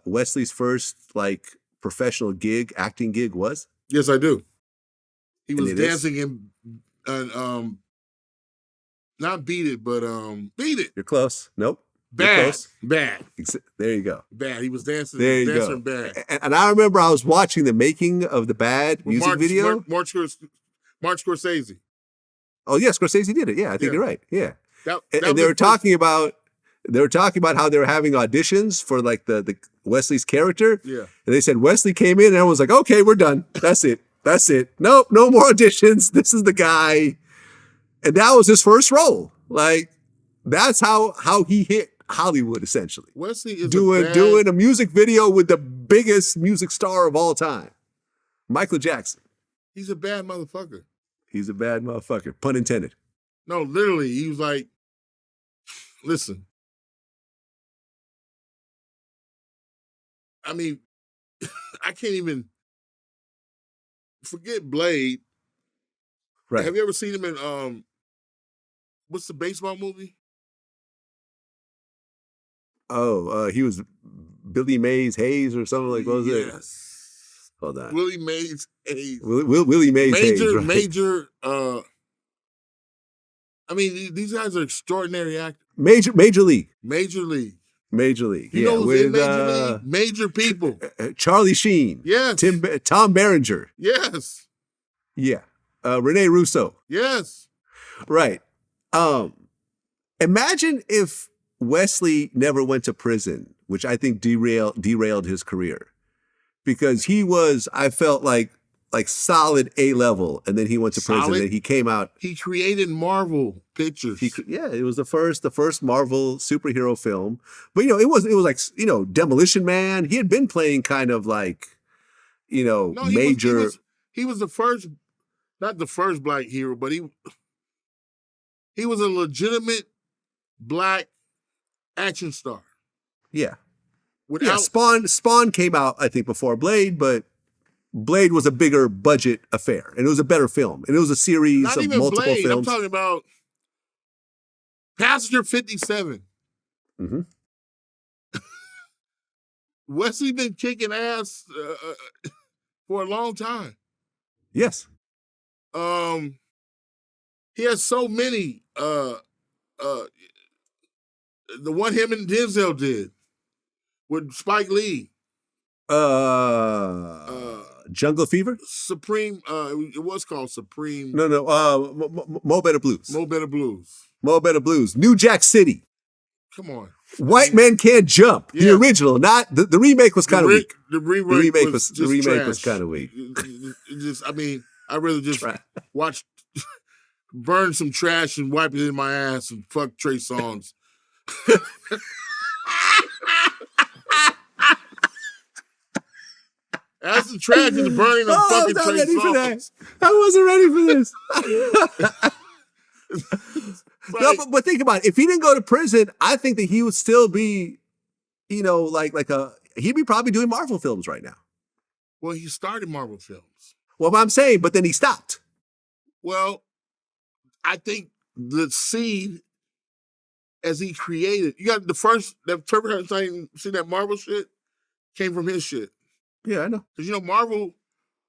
Wesley's first professional acting gig was? Yes, I do. He was dancing in not Beat It, but Beat It. You're close. Nope. Bad. Close. Bad. There you go. Bad. He was dancing. There you dancing go. Bad. And I remember I was watching the making of the Bad music video. Mark Scorsese. Oh yeah, Scorsese did it. Yeah, I think you're right. Yeah. And they were talking about how they were having auditions for the Wesley's character. Yeah. And they said Wesley came in and everyone was like, okay, we're done. That's it. That's it. Nope, no more auditions. This is the guy. And that was his first role. That's how he hit Hollywood, essentially. Wesley is doing a music video with the biggest music star of all time, Michael Jackson. He's a bad motherfucker. He's a bad motherfucker, pun intended. No, literally, he was like, listen. I mean, I can't even forget Blade. Right. Have you ever seen him in what's the baseball movie? Oh, he was Billy Mays Hayes or something like. What was it? Yes. Hold on. Willie Mays Hayes. Willie Mays Hayes. Right? Major. I mean, these guys are extraordinary actors. Major League. Major League. Major League. You know who's in Major League? Major people. Charlie Sheen. Yes. Tom Berenger. Yes. Yeah. Rene Russo. Yes. Right. Imagine if Wesley never went to prison, which I think derailed his career, because he was, I felt like solid A level, and then he went to prison. Solid? And he came out. He created Marvel pictures. It was the first Marvel superhero film. But it was like Demolition Man. He had been playing kind of like major. He was the first, not the first black hero, but he was a legitimate black action star. Yeah. Spawn came out, I think, before Blade, but Blade was a bigger budget affair, and it was a better film, and it was a series Not of even multiple Blade. films. I'm talking about Passenger 57. Mm-hmm. Wesley been kicking ass for a long time. Yes. He has so many. The one him and Denzel did with Spike Lee. Jungle Fever? Supreme. It was called Supreme. No. Mo Better Blues. Mo Better Blues. Mo Better Blues. New Jack City. Come on. White Men Can't Jump. Yeah. The original, not the remake was kind of weak. The remake was kind of weak. I'd rather just watch, burn some trash and wipe it in my ass and fuck Trey Songz. That's the trash is burning and fucking Trey Songz. I wasn't to this. No, but think about it. If he didn't go to prison, I think that he would still be, he'd be probably doing Marvel films right now. Well, he started Marvel films. Well, I'm saying, but then he stopped. Well, I think the seed as he created, you got that first time see that Marvel shit came from his shit. Yeah, I know. Because Marvel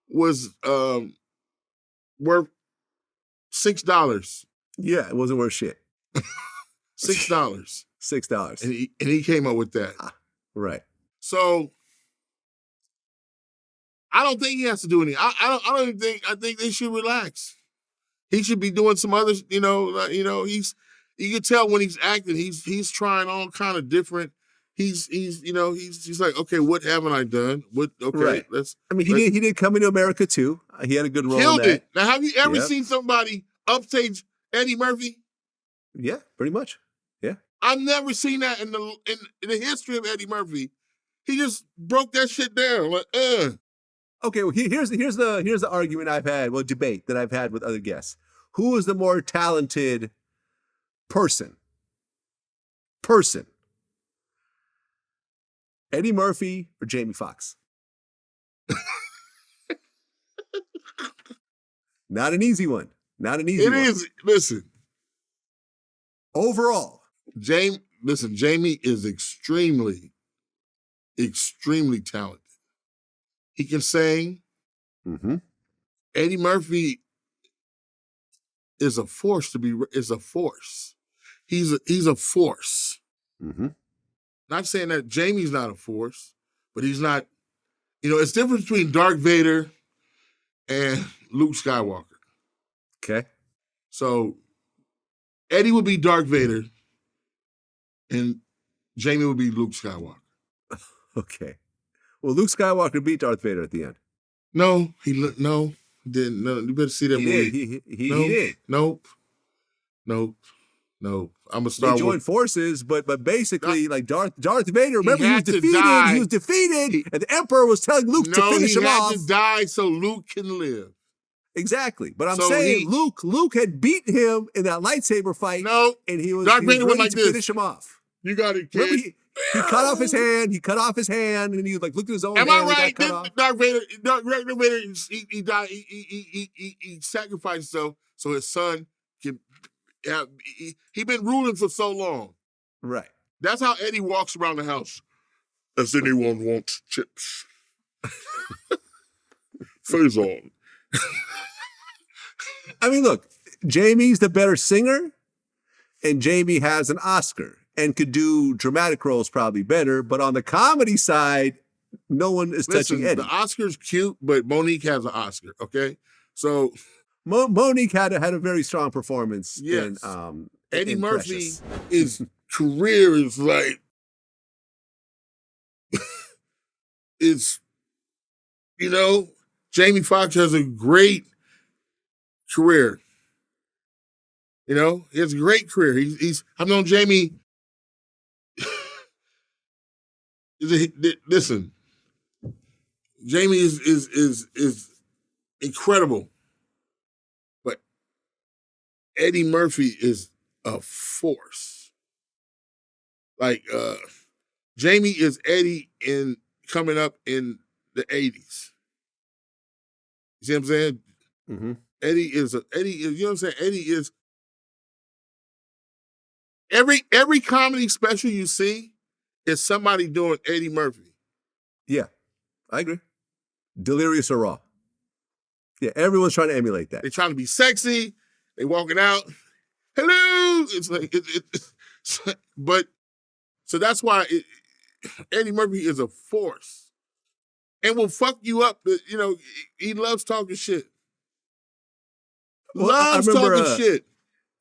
was worth $6. Yeah, it wasn't worth shit. $6. $6. And he came up with that. Right. So I don't think he has to do anything. I think they should relax. He should be doing some other, you can tell when he's acting, he's trying all kind of different. He's like, okay, what haven't I done? Right. He did Coming to America too. He had a good role killed in that. it. Now, have you ever seen somebody upstage Eddie Murphy? Yeah, pretty much. Yeah. I've never seen that in the history of Eddie Murphy. He just broke that shit down. Like, Okay, well, here's the argument I've had, debate that I've had with other guests. Who is the more talented person? Eddie Murphy or Jamie Foxx? Not an easy one. It is. Listen. Overall. Jamie is extremely, extremely talented. He can sing. Mm-hmm. Eddie Murphy is a force. He's a force. Mm-hmm. Not saying that Jamie's not a force, but he's not. It's different between Darth Vader and Luke Skywalker. Okay. So Eddie would be Darth Vader, and Jamie would be Luke Skywalker. Okay. Well, Luke Skywalker beat Darth Vader at the end. No, he didn't. No, you better see that movie. He did. Nope. I'm a Star Wars. They joined forces, but basically, like Darth Vader. Remember, he was defeated. And the Emperor was telling Luke to finish him off. He had to die so Luke can live. Exactly, but I'm saying Luke had beaten him in that lightsaber fight. No, and he was Darth Vader ready like to this. Finish him off. You got it, kid. Remember, he cut off his hand. And he looked at his own. Am hand I right? Darth Vader, he died. He sacrificed himself so his son can. He been ruling for so long. Right. That's how Eddie walks around the house. Does anyone want chips? Faizon. Look, Jamie's the better singer, and Jamie has an Oscar and could do dramatic roles probably better. But on the comedy side, no one is touching Eddie. The Oscar's cute, but Monique has an Oscar. Okay, so Monique had a very strong performance. Yes. Eddie in Murphy, Precious. his career is like You know, Jamie Foxx has a great career. You know, he has a great career. I've known Jamie. Listen, Jamie is incredible, but Eddie Murphy is a force. Like Jamie is Eddie coming up in the 80s. You see what I'm saying? Mm-hmm. Eddie is, you know what I'm saying? Eddie is, every comedy special you see is somebody doing Eddie Murphy. Yeah, I agree. Delirious or Raw. Yeah, everyone's trying to emulate that. They're trying to be sexy. They walking out. Hello. It's like, but, so that's why Eddie Murphy is a force and will fuck you up. You know, he loves talking shit. Well, Loves I remember, talking shit.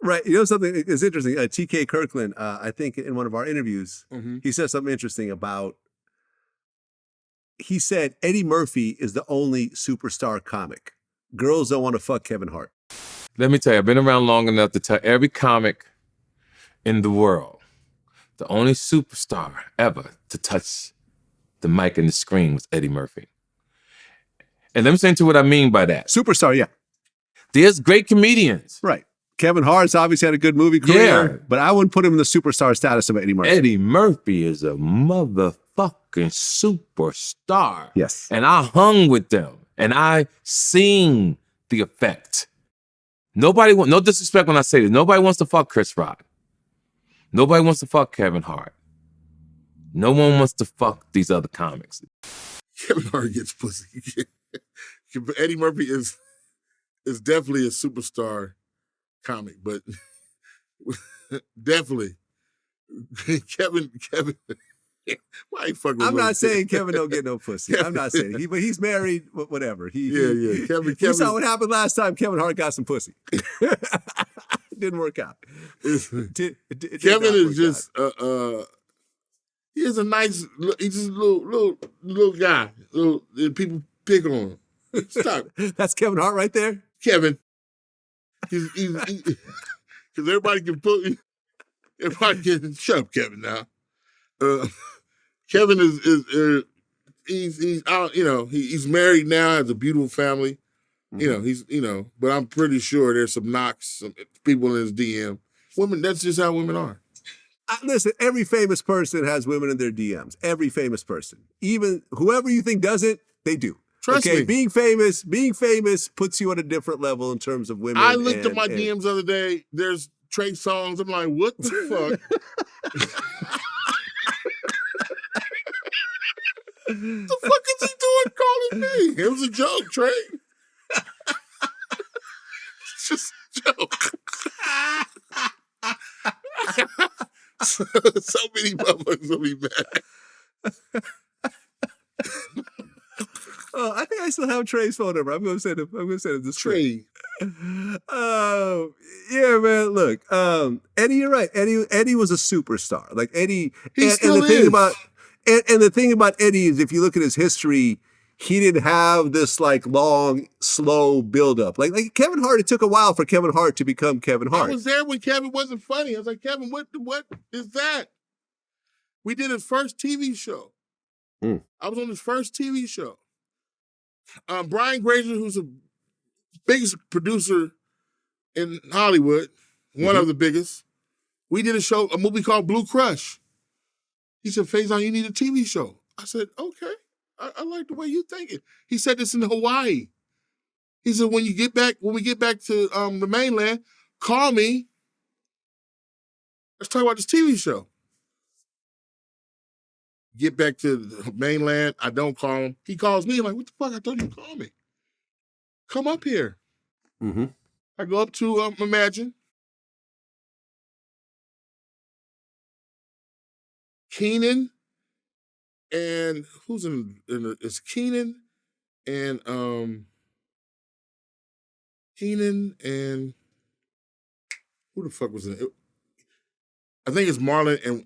Right. You know something is interesting? T.K. Kirkland, I think in one of our interviews, he said something interesting about, he said Eddie Murphy is the only superstar comic. Girls don't want to fuck Kevin Hart. Let me tell you, I've been around long enough to tell every comic in the world, the only superstar ever to touch the mic and the screen was Eddie Murphy. And let me say to what I mean by that. Superstar, yeah. There's great comedians. Right. Kevin Hart's obviously had a good movie career, but I wouldn't put him in the superstar status of Eddie Murphy. Eddie Murphy is a motherfucking superstar. Yes. And I hung with them, and I seen the effect. No disrespect when I say this, nobody wants to fuck Chris Rock. Nobody wants to fuck Kevin Hart. No one wants to fuck these other comics. Kevin Hart gets pussy. Eddie Murphy is definitely a superstar comic, but definitely Kevin. Why you fucking? I'm not saying Kevin don't get no pussy. I'm not saying but he's married. Whatever. Kevin. You saw what happened last time. Kevin Hart got some pussy. Didn't work out. Kevin is just he is a nice. He's just a little guy. People pick on him. Stop. That's Kevin Hart right there. Kevin. He's because everybody can put. Everybody can shut up, Kevin. Now, Kevin is he's out. You know, he's married now, has a beautiful family. Mm-hmm. You know, but I'm pretty sure there's some people in his DM. Women, that's just how women are. Listen, every famous person has women in their DMs. Every famous person, even whoever you think doesn't, they do. Trust me. Being famous puts you on a different level in terms of women. I looked at my DMs the other day. There's Trey Songz. I'm like, what the fuck? The fuck is he doing calling me? It was a joke, Trey. It's just a joke. So many motherfuckers will be mad. I think I still have Trey's phone number. I'm going to send him this. Trey. Yeah, man. Look, Eddie, you're right. Eddie was a superstar. Like Eddie, he still and the is. thing about and the thing about Eddie is, if you look at his history, he didn't have this like long, slow buildup. Like Kevin Hart, it took a while for Kevin Hart to become Kevin Hart. I was there when Kevin wasn't funny. I was like, Kevin, what is that? We did his first TV show. I was on his first TV show. Brian Grazer, who's the biggest producer in Hollywood, one of the biggest, we did a movie called Blue Crush. He said, Faizon, you need a TV show. I said, okay. I like the way you thinking. He said this in Hawaii. He said, when we get back to the mainland, call me. Let's talk about this TV show. Get back to the mainland. I don't call him. He calls me. I'm like, what the fuck? I told you to call me. Come up here. Mm-hmm. I go up to Imagine. Keenan and who's it's Keenan and who the fuck was in it? I think it's Marlon and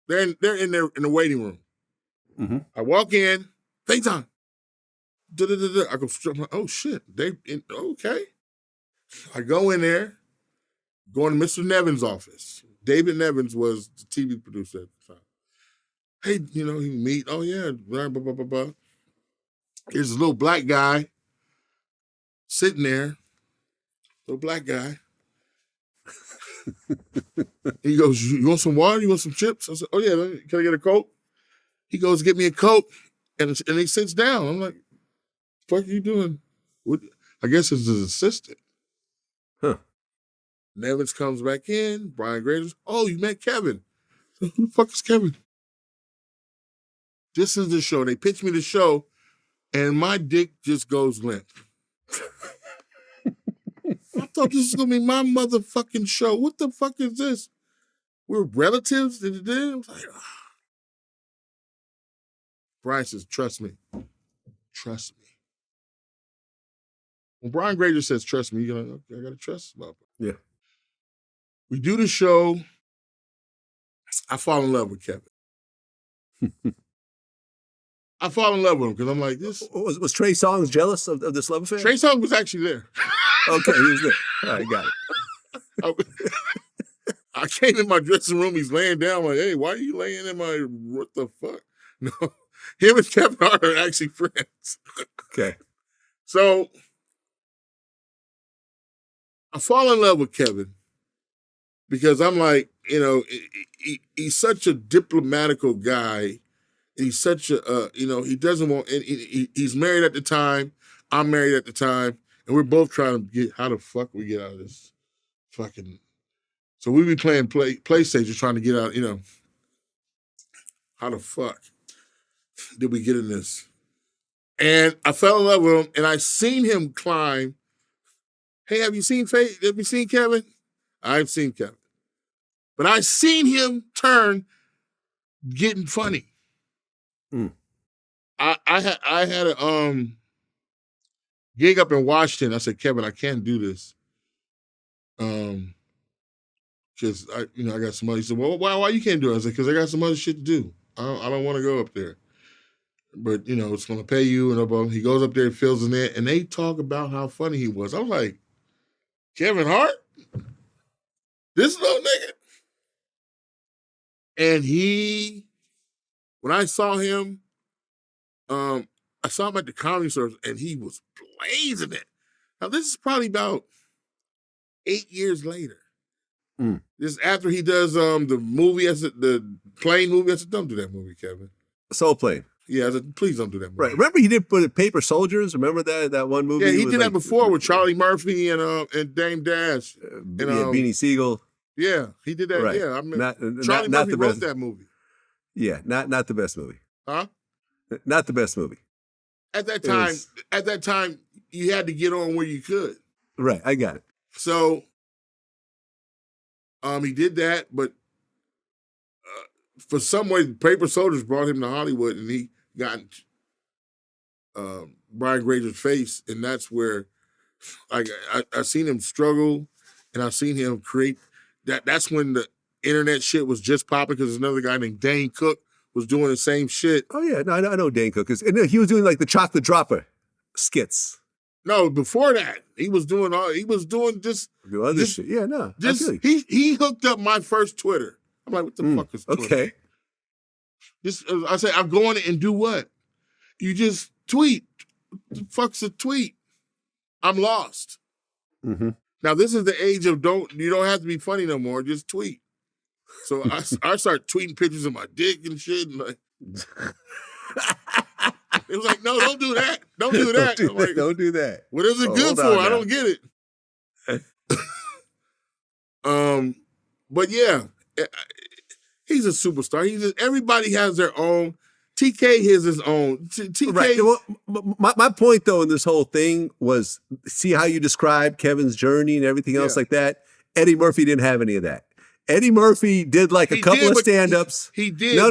they're in the waiting room. I walk in, Faizon. I go, oh shit, okay. I go in there, going to Mr. Nevin's office. David Nevins was the TV producer at the time. Hey, he meet, oh yeah, blah, blah, blah, blah, blah. Here's a little black guy sitting there, little black guy. He goes, you want some water? You want some chips? I said, oh yeah, can I get a Coke? He goes, get me a Coke, and he sits down. I'm like, what the fuck are you doing? I guess it's his assistant. Huh. Nevins comes back in, Brian Graders, oh, you met Kevin. Who the fuck is Kevin? This is the show. They pitch me the show, and my dick just goes limp. I thought this was going to be my motherfucking show. What the fuck is this? We're relatives? I was like, Brian says, trust me. Trust me. When Brian Grader says, trust me, you're like, okay, I got to trust this motherfucker. Yeah. We do the show. I fall in love with Kevin. I fall in love with him because I'm like, this. Was Trey Songz jealous of this love affair? Trey Songz was actually there. Okay, he was there. All right, got it. I came in my dressing room. He's laying down. I'm like, hey, why are you laying in my, what the fuck? No, him and Kevin Hart are actually friends. Okay. So I fall in love with Kevin because I'm like, he's such a diplomatical guy. He's such a, he doesn't want, he's married at the time. I'm married at the time. And we're both trying to get, how the fuck we get out of this fucking, so we be playing PlayStation trying to get out, how the fuck did we get in this? And I fell in love with him and I seen him climb. Hey, have you seen Kevin? I've seen Kevin. But I seen him turn getting funny. I had a gig up in Washington. I said, Kevin, I can't do this. Because I got some other. He said, well, why you can't do it? I said, because I got some other shit to do. I don't want to go up there. But it's gonna pay you. And he goes up there, fills in it, and they talk about how funny he was. I was like, Kevin Hart? This little nigga? And when I saw him, I saw him at the comedy service, and he was blazing it. Now, this is probably about 8 years later. This is after he does the movie, the plane movie. I said, don't do that movie, Kevin. Soul Plane. Yeah, I said, please don't do that movie. Right. Remember he did put Paper Soldiers? Remember that one movie? Yeah, he did that before with Charlie Murphy and Dame Dash. And, Beanie Siegel. Yeah, he did that. Right. Yeah, I mean, Charlie Murphy wrote that movie. Yeah, not the best movie. Huh? Not the best movie. At that time, you had to get on where you could. Right, I got it. So, he did that, but for some way, Paper Soldiers brought him to Hollywood, and he got Brian Grader's face, and that's where I seen him struggle, and I seen him create that. That's when the internet shit was just popping because another guy named Dane Cook was doing the same shit. Oh yeah, no, I know Dane Cook. And he was doing like the chocolate dropper skits. No, before that, he was doing just shit. Yeah, no. He hooked up my first Twitter. I'm like, what the fuck is Twitter? Okay. I say, I'm going and do what? You just tweet. What the fuck's a tweet? I'm lost. Mm-hmm. Now this is the age of you don't have to be funny no more. Just tweet. So I start tweeting pictures of my dick and shit. And like, it was like, no, don't do that. Don't do that. Don't do that. What is it good for? I don't get it. But yeah, he's a superstar. Everybody has their own. TK has his own. TK. Right. Well, my point though in this whole thing was see how you described Kevin's journey and everything else like that. Eddie Murphy didn't have any of that. Eddie Murphy did like a couple of stand-ups. He did. No.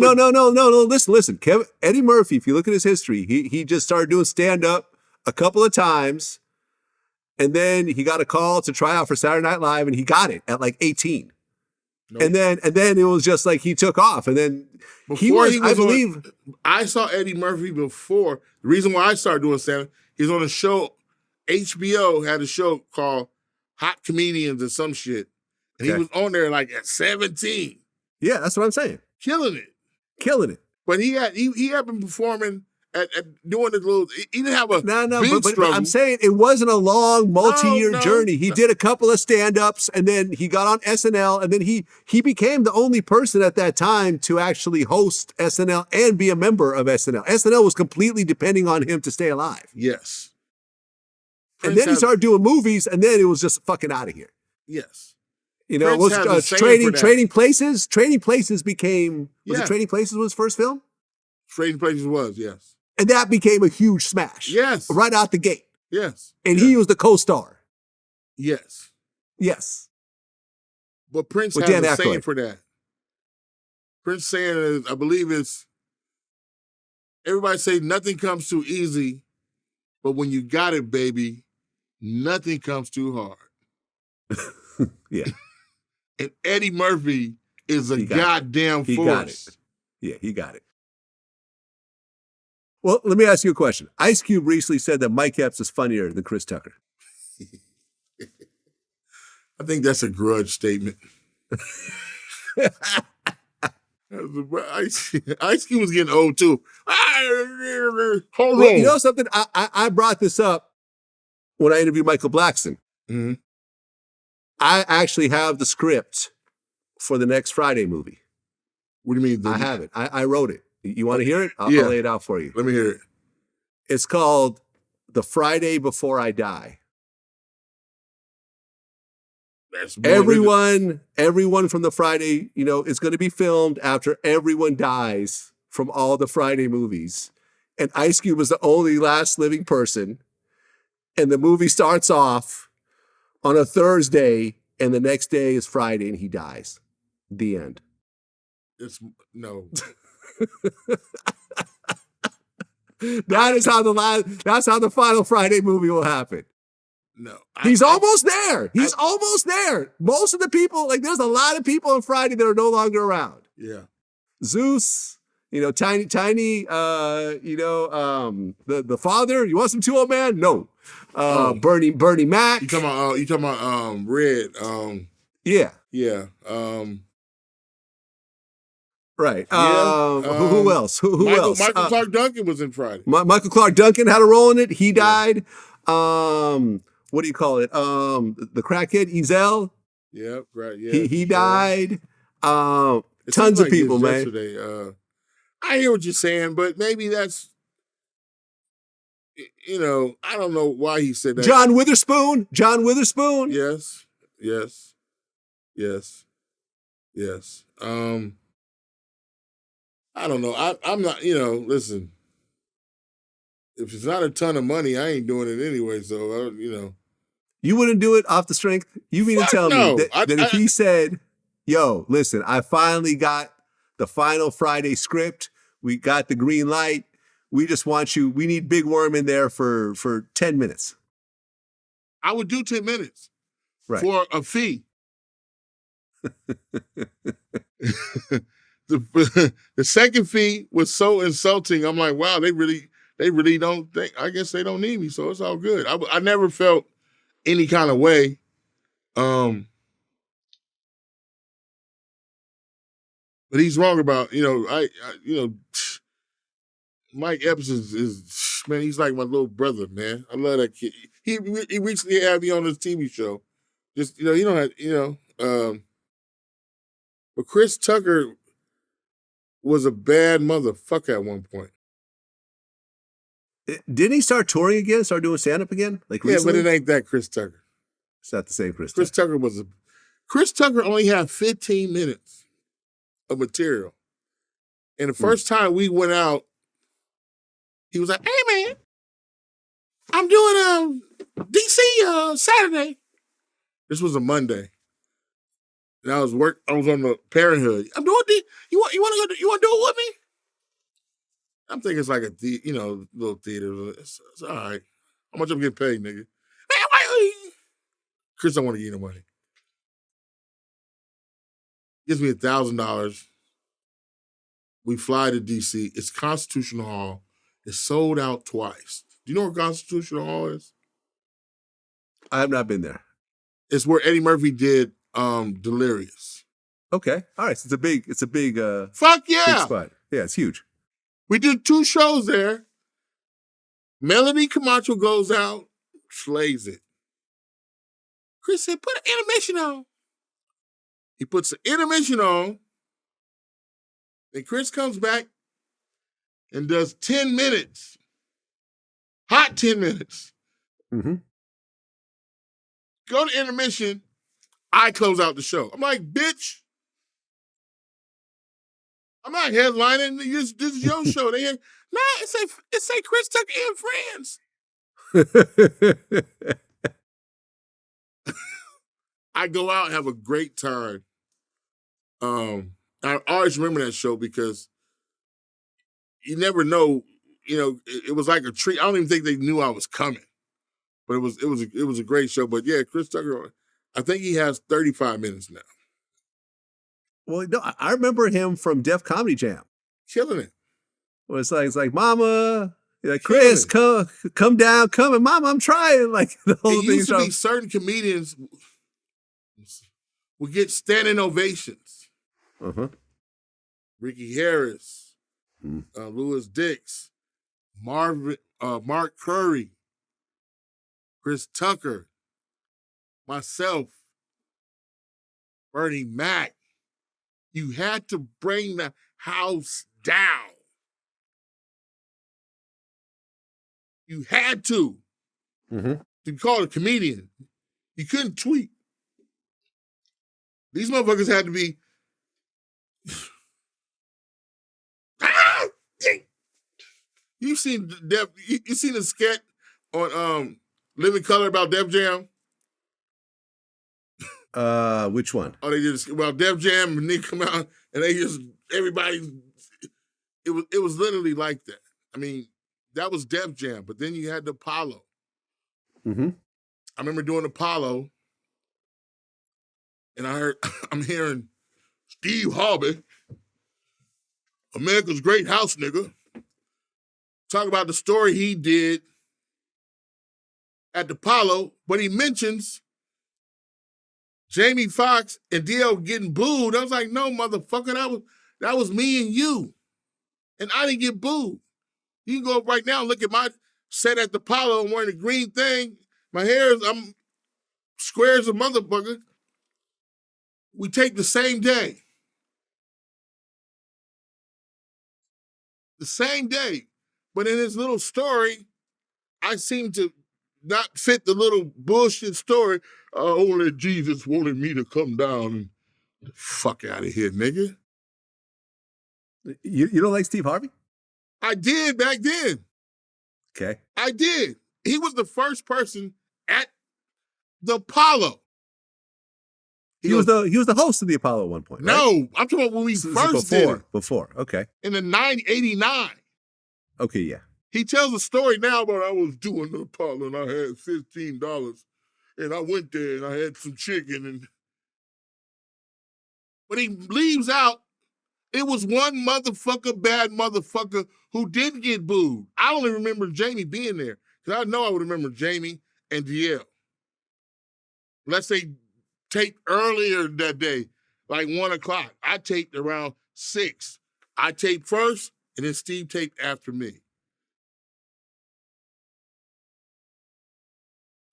Listen. Eddie Murphy, if you look at his history, he just started doing stand-up a couple of times, and then he got a call to try out for Saturday Night Live, and he got it at like 18. Nope. And then it was just like he took off. And then I believe I saw Eddie Murphy before. The reason why I started doing stand-up, he's on a show. HBO had a show called Hot Comedians or some shit. And he was on there like at 17. Yeah, that's what I'm saying. Killing it. But he had been performing at doing the little. He didn't have a but I'm saying it wasn't a long multi-year journey. He did a couple of stand-ups, and then he got on SNL, and then he became the only person at that time to actually host SNL and be a member of SNL. SNL was completely depending on him to stay alive. Yes. And then he started doing movies, and then it was just fucking out of here. Yes. You know, Prince it was Trading Places. Trading Places became it Trading Places was his first film? Trading Places was, yes. And that became a huge smash. Yes. Right out the gate. Yes. And he was the co-star. Yes. Yes. But Prince With has Dan a saying Aykroyd. for that. Prince saying is, I believe it's, everybody say nothing comes too easy, but when you got it, baby, nothing comes too hard. Yeah. And Eddie Murphy is a goddamn force. He got it. Yeah, he got it. Well, let me ask you a question. Ice Cube recently said that Mike Epps is funnier than Chris Tucker. I think that's a grudge statement. Ice Cube was getting old too. Hold on. You know something? I brought this up when I interviewed Michael Blackson. Mm-hmm. I actually have the script for the next Friday movie. What do you mean? I have it. I wrote it. You want to hear it? I'll lay it out for you. Let me hear it. It's called The Friday Before I Die. That's everyone from the Friday, is going to be filmed after everyone dies from all the Friday movies. And Ice Cube was the only last living person. And the movie starts off on a Thursday, and the next day is Friday, and he dies. The end. No. That's how the final Friday movie will happen. No. He's almost there. He's almost there. Most of the people, there's a lot of people on Friday that are no longer around. Yeah. Zeus, Tiny, the father. You want some 2 Old Man? No. Bernie Mac. You talking about Red. Yeah. Yeah. Right. Who else? Who else? Michael Clark Duncan was in Friday. Michael Clark Duncan had a role in it. He died. What do you call it? The crackhead Ezel. Yep. Right. Yeah. He died. Tons of people, man. Yesterday. I hear what you're saying, but maybe that's, I don't know why he said that. John Witherspoon. Yes. I don't know. I'm not, listen, if it's not a ton of money, I ain't doing it anyway. So, You wouldn't do it off the strength? You mean to tell me that if he said, yo, listen, I finally got the final Friday script. We got the green light. We just want you. We need Big Worm in there for 10 minutes. I would do 10 minutes for a fee. The second fee was so insulting. I'm like, wow, they really don't think. I guess they don't need me, so it's all good. I never felt any kind of way. But he's wrong about Mike Epps is man. He's like my little brother, man. I love that kid. He recently had me on his TV show. Just he don't have but Chris Tucker was a bad motherfucker at one point. Didn't he start touring again? Start doing stand-up again? Recently? Yeah, but it ain't that Chris Tucker. It's not the same Chris Tucker. Chris Tucker only had 15 minutes of material. And the first time we went out, he was like, hey man, I'm doing DC Saturday. This was a Monday. And I was on the Parenthood. I'm doing you want to do it with me? I'm thinking it's like a little theater. It's all right. How much I'm getting paid, nigga? Man, why? Chris don't want to give you no money. Gives me $1,000. We fly to DC. It's Constitution Hall. It's sold out twice. Do you know where Constitution Hall is? I have not been there. It's where Eddie Murphy did Delirious. Okay. All right. So it's a big Fuck big yeah. spot. Yeah, it's huge. We did 2 shows there. Melody Camacho goes out, slays it. Chris said, put an intermission on. He puts the intermission on. Then Chris comes back and does 10 minutes. Hot 10 minutes. Mm-hmm. Go to intermission. I close out the show. I'm like, bitch. I'm not headlining. This is your show. They ain't, nah, it say Chris Tucker and friends. I go out and have a great time. I always remember that show because you never know. You know, it was like a treat. I don't even think they knew I was coming, but it was a great show. But yeah, Chris Tucker. I think he has 35 minutes now. Well, no, I remember him from Def Comedy Jam. Killing it. Well, it's like, Mama, like, Chris, come down, come, and Mama, I'm trying. Like the whole It thing. used to be certain comedians would get standing ovations. Uh-huh. Ricky Harris, Louis Dix, Mark Curry, Chris Tucker, myself, Bernie Mac. You had to bring the house down. You had to. Mm-hmm. To be called a comedian. You couldn't tweet. These motherfuckers had to be. You seen you seen a sketch on Living Color about Def Jam? Which one? Oh, they just Def Jam and they come out and they just everybody. It was literally like that. I mean, that was Def Jam, but then you had the Apollo. Mm-hmm. I remember doing Apollo, and I'm hearing Steve Harvey, America's Great House Nigga, talk about the story he did at the Apollo, but he mentions Jamie Foxx and DL getting booed. I was like, no, motherfucker, that was me and you. And I didn't get booed. You can go right now and look at my set at the Apollo. I'm wearing a green thing. My hair I'm square as a motherfucker. We take the same day. The same day. But in his little story, I seem to not fit the little bullshit story. Only Jesus wanted me to come down and the fuck out of here, nigga. You don't like Steve Harvey? I did back then. Okay. I did. He was the first person at the Apollo. He was the host of the Apollo at one point. Right? No, I'm talking about when we first did it. Before. Okay. In the 89. Okay, yeah. He tells a story now about I was doing the Apollo and I had $15 and I went there and I had some chicken but he leaves out. It was one bad motherfucker who didn't get booed. I only remember Jamie being there because I know I would remember Jamie and DL. Let's say taped earlier that day, like 1 o'clock. I taped around 6. I taped first and then Steve taped after me.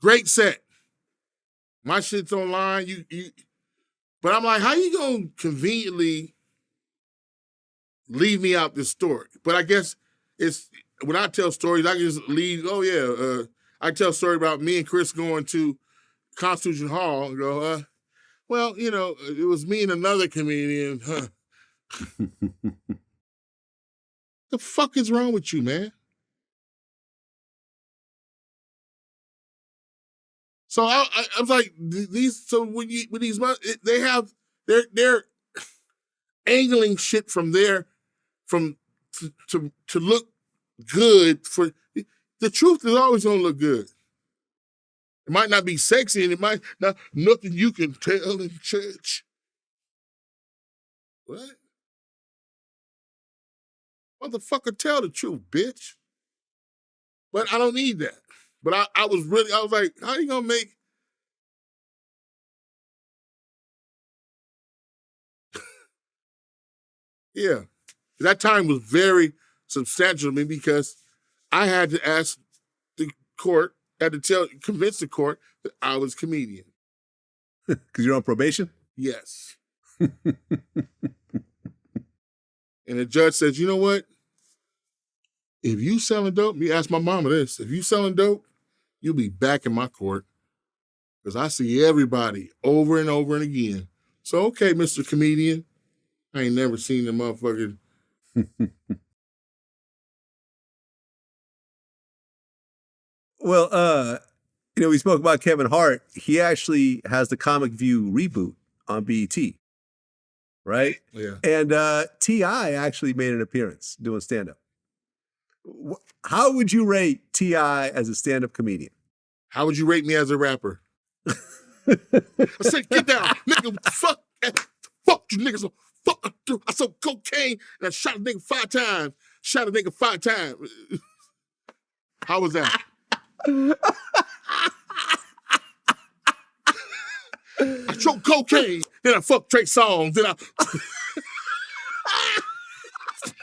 Great set. My shit's online. But I'm like, how you gonna conveniently leave me out this story? But I guess it's when I tell stories, I can just leave. Oh yeah, I tell a story about me and Chris going to Constitution Hall and go, well, you know, it was me and another comedian. Huh? The fuck is wrong with you, man? So I was like, these. So when these, they have they're angling shit from there, to look good for the truth is always gonna look good. It might not be sexy, and it might not nothing you can tell in church. What? Motherfucker, tell the truth, bitch. But I don't need that. But I was like, how you gonna make? Yeah. That time was very substantial to me because I had to ask the court, convince the court that I was a comedian. Because you're on probation? Yes. And the judge says, you know what? If you selling dope, you ask my mama this, if you selling dope, you'll be back in my court. Because I see everybody over and over and again. So, okay, Mr. Comedian. I ain't never seen the motherfucker. Well, we spoke about Kevin Hart. He actually has the Comic View reboot on BET, right? Yeah. And T.I. actually made an appearance doing stand-up. How would you rate T.I. as a stand-up comedian? How would you rate me as a rapper? I said, get down, nigga, fuck you niggas. Fuck, I sold cocaine and I shot a nigga 5 times. Shot a nigga 5 times. How was that? I choked cocaine, then I fucked Trey Songz, then I...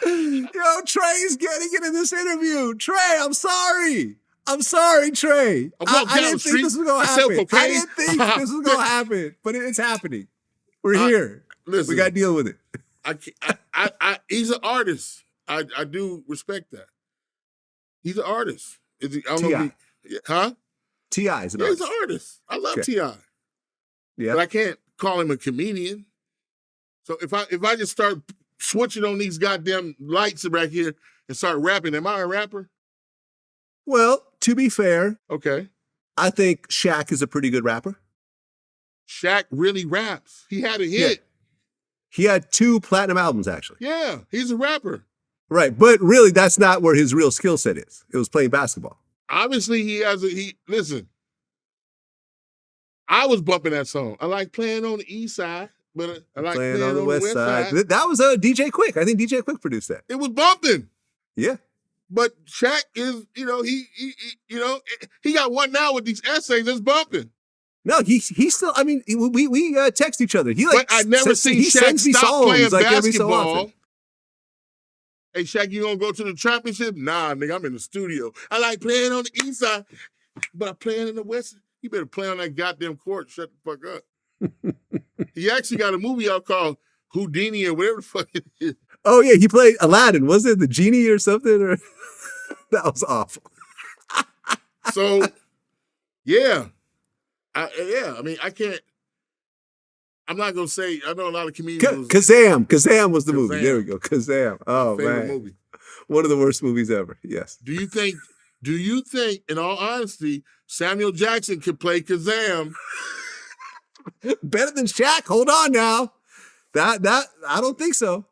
Yo, Trey's getting it in this interview. Trey, I'm sorry. I'm sorry, Trey. I didn't think this was going to happen. I didn't think this was going to happen, but it's happening. We're here. Listen, we got to deal with it. He's an artist. I do respect that. He's an artist. T.I. Huh? T.I. is an artist. artist. He's an artist. I love Okay. T.I. Yeah. But I can't call him a comedian. So if I just start switching on these goddamn lights back here and start rapping, am I a rapper? Well, to be fair, Okay. I think Shaq is a pretty good rapper. Shaq really raps. He had a hit. Yeah. He had 2 platinum albums, actually. Yeah, he's a rapper. Right, but really, that's not where his real skill set is. It was playing basketball. Obviously, listen, I was bumping that song. I like playing on the east side, but I like playing on the west side. That was DJ Quik. I think DJ Quik produced that. It was bumping. Yeah. But Shaq is, he got one now with these essays that's bumping. No, he still. I mean, we text each other. But I never seen Shaq stop playing basketball. Hey, Shaq, you gonna go to the championship? Nah, nigga, I'm in the studio. I like playing on the east side, but I'm playing in the west. You better play on that goddamn court. Shut the fuck up. He actually got a movie out called Houdini or whatever the fuck it is. Oh yeah, he played Aladdin. Was it the genie or something? Or that was awful. So, yeah. I mean, I can't. I'm not gonna say. I know a lot of comedians. Kazam was the movie. There we go. Kazam. Oh man, movie. One of the worst movies ever. Yes. Do you think? In all honesty, Samuel Jackson could play Kazam better than Shaq? Hold on now. That I don't think so.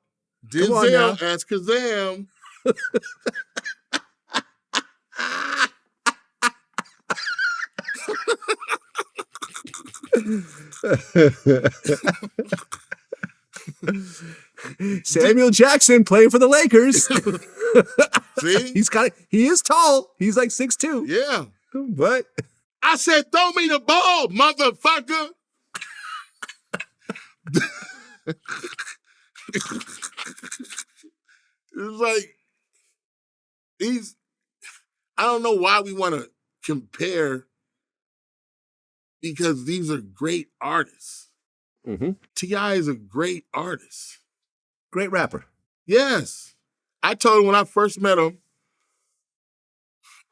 Denzel as Kazam. Samuel Jackson playing for the Lakers. See? He is tall. He's like 6'2". Yeah. But I said, throw me the ball, motherfucker. It's like, I don't know why we want to compare, because these are great artists. Mm-hmm. T.I. is a great artist. Great rapper. Yes. I told him when I first met him,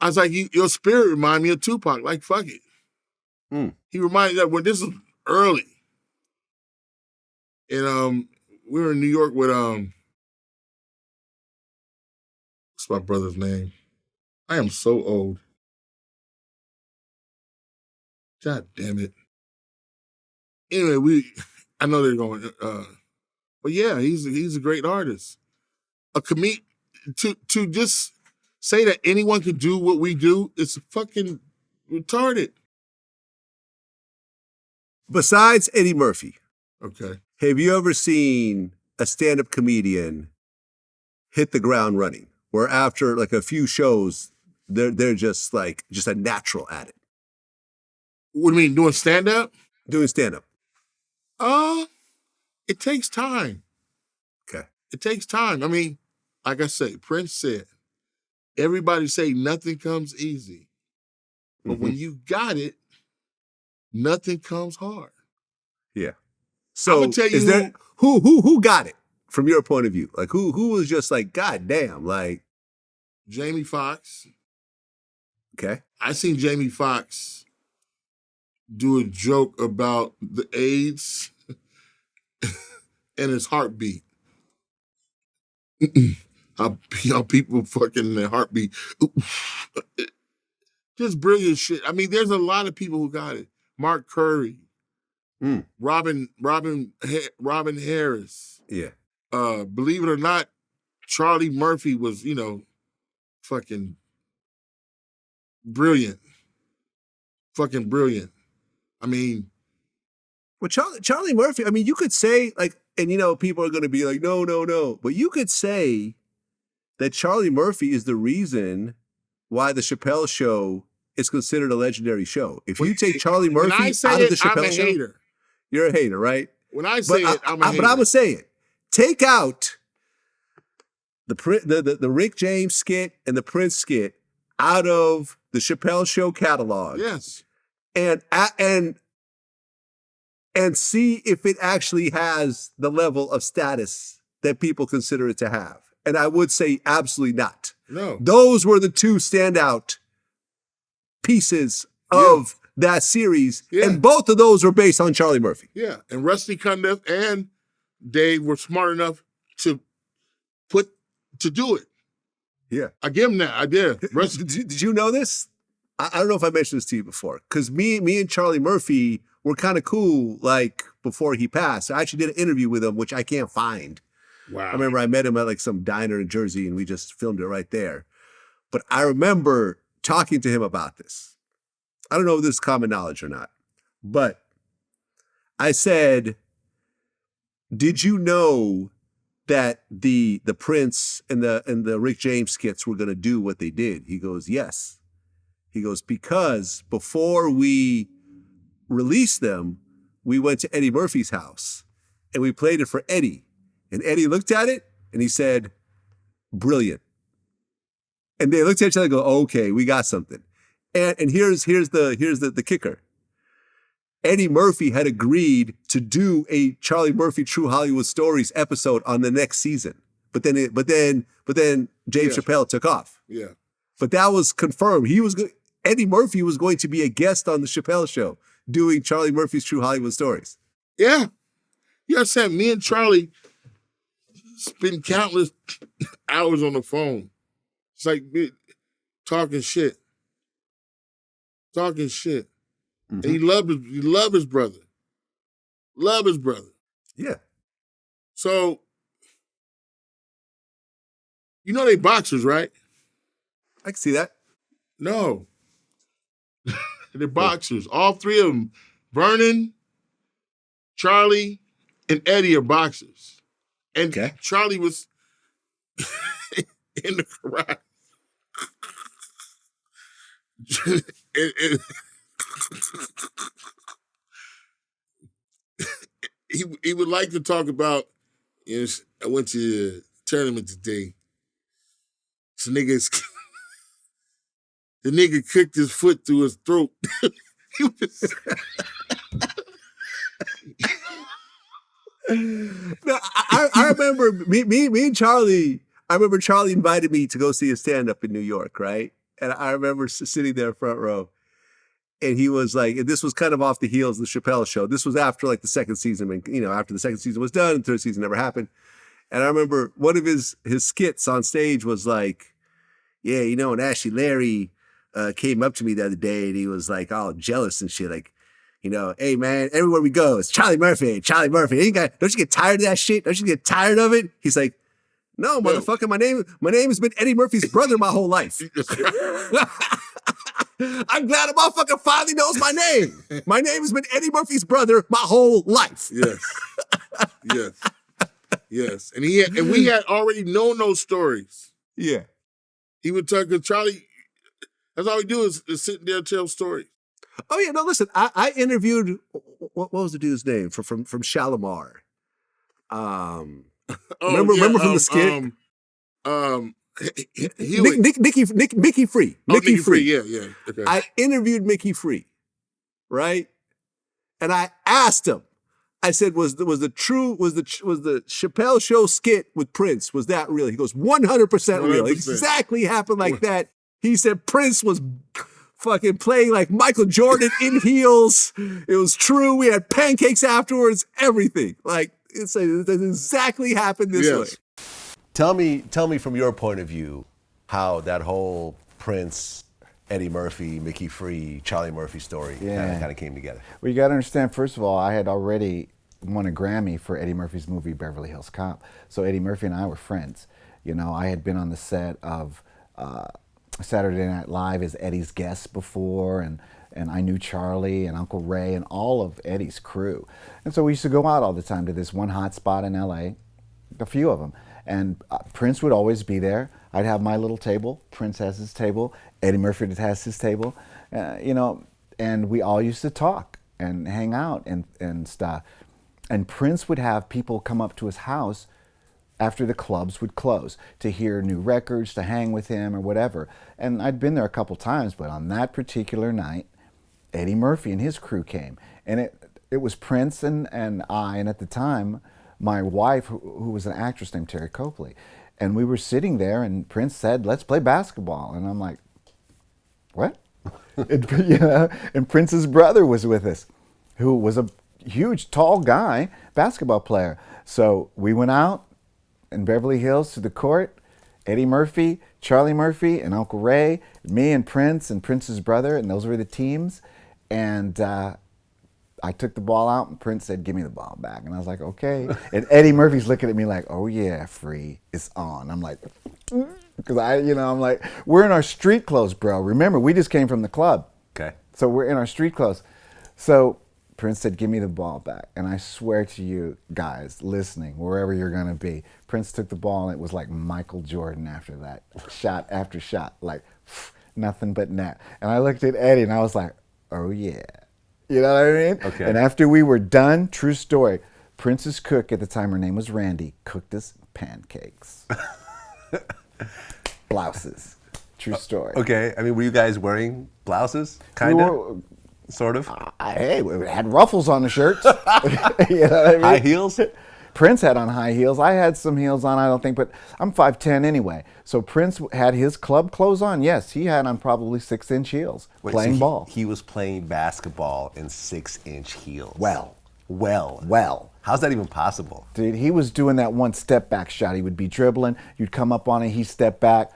I was like, your spirit reminded me of Tupac. Like, fuck it. He reminded that when this was early. And we were in New York with what's my brother's name? I am so old. God damn it. Anyway, I know they're going, but yeah, he's a great artist. A comedian, to just say that anyone can do what we do is fucking retarded. Besides Eddie Murphy, Okay. have you ever seen a stand-up comedian hit the ground running, where after like a few shows, they're just a natural at it? What do you mean, doing stand-up? Doing stand-up. It takes time. Okay. It takes time. I mean, like I say, Prince said, everybody say nothing comes easy. But when you got it, nothing comes hard. Yeah. So I'ma tell you is there who got it from your point of view? Like who was just like, God damn, like Jamie Foxx. Okay. I seen Jamie Foxx do a joke about the AIDS and his heartbeat. how people fucking their heartbeat. Just brilliant shit. I mean, there's a lot of people who got it. Mark Curry, Robin Harris. Yeah. Believe it or not, Charlie Murphy was, fucking brilliant. Fucking brilliant. I mean, well, Charlie Murphy, I mean, you could say like, and people are going to be like, no, but you could say that Charlie Murphy is the reason why the Chappelle Show is considered a legendary show. If you take Charlie Murphy out of the Chappelle Show, hater. You're a hater, right? When I say it, I'm a hater. But I'm gonna say it. Take out the Rick James skit and the Prince skit out of the Chappelle Show catalog. Yes. And see if it actually has the level of status that people consider it to have. And I would say absolutely not. No. Those were the two standout pieces of that series. Yeah. And both of those were based on Charlie Murphy. Yeah. And Rusty Cundiff and Dave were smart enough to do it. Yeah. I give them that. I did. Did you know this? I don't know if I mentioned this to you before. Because me and Charlie Murphy were kind of cool, like, before he passed. I actually did an interview with him, which I can't find. Wow. I remember I met him at like some diner in Jersey and we just filmed it right there. But I remember talking to him about this. I don't know if this is common knowledge or not, but I said, did you know that the Prince and the Rick James skits were going to do what they did? He goes, yes. He goes, because before we released them, we went to Eddie Murphy's house and we played it for Eddie. And Eddie looked at it and he said, brilliant. And they looked at each other and go, okay, we got something. And here's the kicker. Eddie Murphy had agreed to do a Charlie Murphy True Hollywood Stories episode on the next season. But then James Chappelle took off. Yeah. But that was confirmed. Eddie Murphy was going to be a guest on the Chappelle Show doing Charlie Murphy's True Hollywood Stories. Yeah. You understand, me and Charlie spend countless hours on the phone. It's like talking shit. Mm-hmm. And he loved his brother. Love his brother. Yeah. So, they boxers, right? I can see that. No. They're boxers. All three of them. Vernon, Charlie, and Eddie are boxers. And Charlie was in the garage. He would like to talk about, I went to a tournament today. The nigga kicked his foot through his throat. No, I remember me and Charlie. I remember Charlie invited me to go see a stand-up in New York, right? And I remember sitting there front row, and he was like, and this was kind of off the heels of the Chappelle Show. This was after like the second season, after the second season was done, the third season never happened. And I remember one of his skits on stage was like, yeah, and Ashley Larry came up to me the other day, and he was like all jealous and shit, like, hey man, everywhere we go, it's Charlie Murphy. Don't you get tired of that shit? Don't you get tired of it? He's like, no, motherfucker, my name has been Eddie Murphy's brother my whole life. I'm glad a motherfucker finally knows my name. My name has been Eddie Murphy's brother my whole life. Yes. Yes. Yes, and we had already known those stories. Yeah. He would talk to Charlie. That's all he do is sit there and tell stories. Oh yeah, no. Listen, I interviewed what was the dude's name from Shalimar. Remember from the skit? Mickey Free. Mickey Free. Yeah. Okay. I interviewed Mickey Free, right? And I asked him. I said, was the Chappelle Show skit with Prince, was that real? He goes, 100% real. 100%. Exactly happened like that. He said Prince was fucking playing like Michael Jordan in heels. It was true. We had pancakes afterwards. Everything. Like it exactly happened this way. Tell me from your point of view how that whole Prince, Eddie Murphy, Mickey Free, Charlie Murphy story kind of came together. Well, you got to understand, first of all, I had already won a Grammy for Eddie Murphy's movie Beverly Hills Cop. So Eddie Murphy and I were friends. You know, I had been on the set of Saturday Night Live as Eddie's guest before, and I knew Charlie and Uncle Ray and all of Eddie's crew. And so we used to go out all the time to this one hot spot in LA, a few of them. And Prince would always be there. I'd have my little table. Prince has his table. Eddie Murphy has his table. You know, and we all used to talk and hang out and stuff. And Prince would have people come up to his house after the clubs would close to hear new records, to hang with him or whatever. And I'd been there a couple times, but on that particular night, Eddie Murphy and his crew came. And it was Prince and I, and at the time, my wife, who was an actress named Terry Copley. And we were sitting there, and Prince said, "Let's play basketball." And I'm like, what? And Prince's brother was with us, who was a huge, tall guy, basketball player. So we went out in Beverly Hills to the court, Eddie Murphy, Charlie Murphy, and Uncle Ray, me and Prince's brother, and those were the teams. And I took the ball out, and Prince said, "Give me the ball back." And I was like, okay. And Eddie Murphy's looking at me like, "Oh yeah, Free, it's on." I'm like, because I'm like, we're in our street clothes, bro. Remember, we just came from the club. Okay. So we're in our street clothes. So Prince said, "Give me the ball back." And I swear to you guys listening, wherever you're going to be, Prince took the ball, and it was like Michael Jordan after that. Shot after shot, like nothing but net. And I looked at Eddie, and I was like, oh yeah. You know what I mean? Okay. And after we were done, true story, Prince's cook at the time, her name was Randy, cooked us pancakes. Blouses. True story. Okay. I mean, were you guys wearing blouses? Kind of? Sort of? Hey, we had ruffles on the shirts. You know what I mean? High heels? Prince had on high heels. I had some heels on, I don't think, but I'm 5'10" anyway. So Prince had his club clothes on. Yes, he had on probably 6-inch heels, playing ball. He was playing basketball in 6-inch heels. Well. How's that even possible? Dude, he was doing that one step back shot. He would be dribbling. You'd come up on it. He'd step back.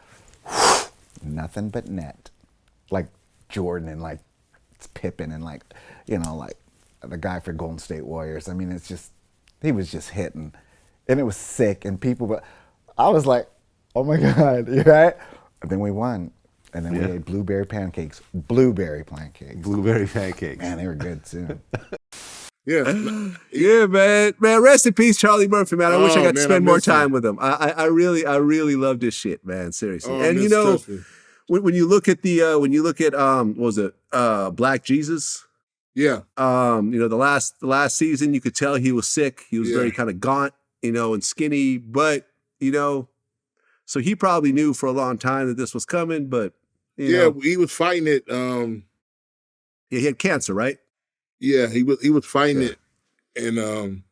Nothing but net. Like Jordan and like Pippen and like the guy for Golden State Warriors. I mean, he was just hitting. And it was sick. And I was like, oh my God, you right? And then we won. And then we ate blueberry pancakes. Blueberry pancakes. Man, they were good too. Yeah, man. Rest in peace, Charlie Murphy, man. I wish I got to spend more time with him. I really love this shit, man. Seriously. And when you look at what was it, Black Jesus? Yeah. The last season, you could tell he was sick. He was very kind of gaunt, and skinny, but so he probably knew for a long time that this was coming, but he was fighting it. He had cancer, right? Yeah, he was fighting it, and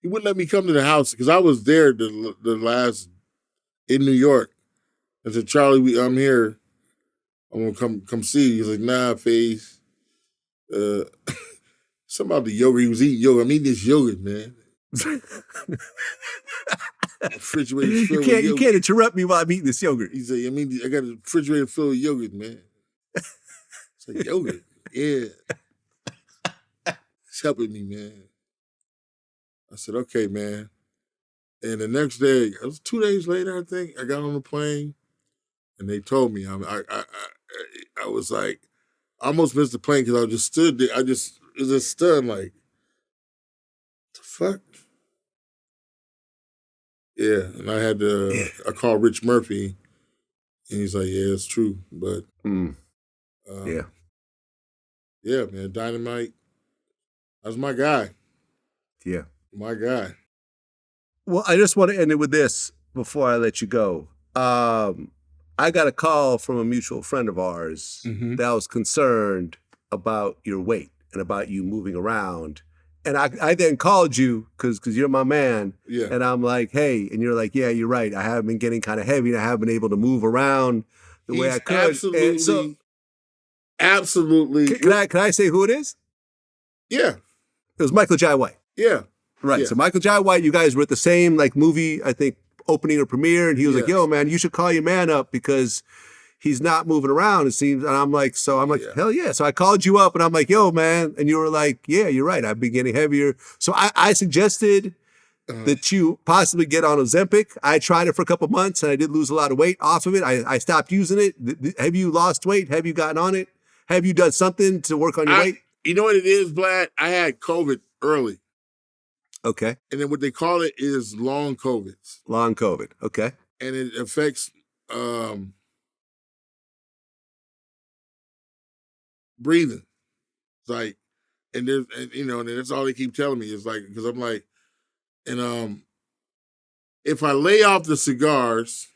he wouldn't let me come to the house because I was there the last in New York. I said, "Charlie, I'm here. I'm gonna come see you." He's like, "Nah, Faze. Something about the yogurt. He was eating yogurt. I'm eating this yogurt, man." Refrigerator filled with yogurt. You can't interrupt me while I'm eating this yogurt. He said, I got a refrigerator filled with yogurt, man. It's like, yogurt? Yeah. It's helping me, man. I said, okay, man. And the next day, it was 2 days later, I think, I got on the plane, and they told me. I was like, I almost missed the plane because I just stood there. It was just stunned, like, the fuck? Yeah, and I called Rich Murphy, and he's like, yeah, it's true. But Yeah. yeah, man, Dynamite, that's my guy. Yeah. My guy. Well, I just want to end it with this before I let you go. I got a call from a mutual friend of ours that was concerned about your weight and about you moving around. And I then called you because you're my man. Yeah. And I'm like, hey, and you're like, yeah, you're right. I have been getting kind of heavy and I haven't been able to move around the way I could. Absolutely. Can I say who it is? Yeah. It was Michael Jai White. Yeah. Right. Yeah. So Michael Jai White, you guys were at the same like movie, I think, opening or premiere, and he was like, yo, man, you should call your man up because he's not moving around, it seems. And I'm like, hell yeah. So I called you up and I'm like, yo, man. And you were like, yeah, you're right. I've been getting heavier. So I suggested that you possibly get on Ozempic. I tried it for a couple months and I did lose a lot of weight off of it. I stopped using it. Have you lost weight? Have you gotten on it? Have you done something to work on your weight? You know what it is, Vlad? I had COVID early. Okay. And then what they call it is long COVIDs. Long COVID. Okay. And it affects breathing. It's like, and that's all they keep telling me is like, because I'm like, and if I lay off the cigars,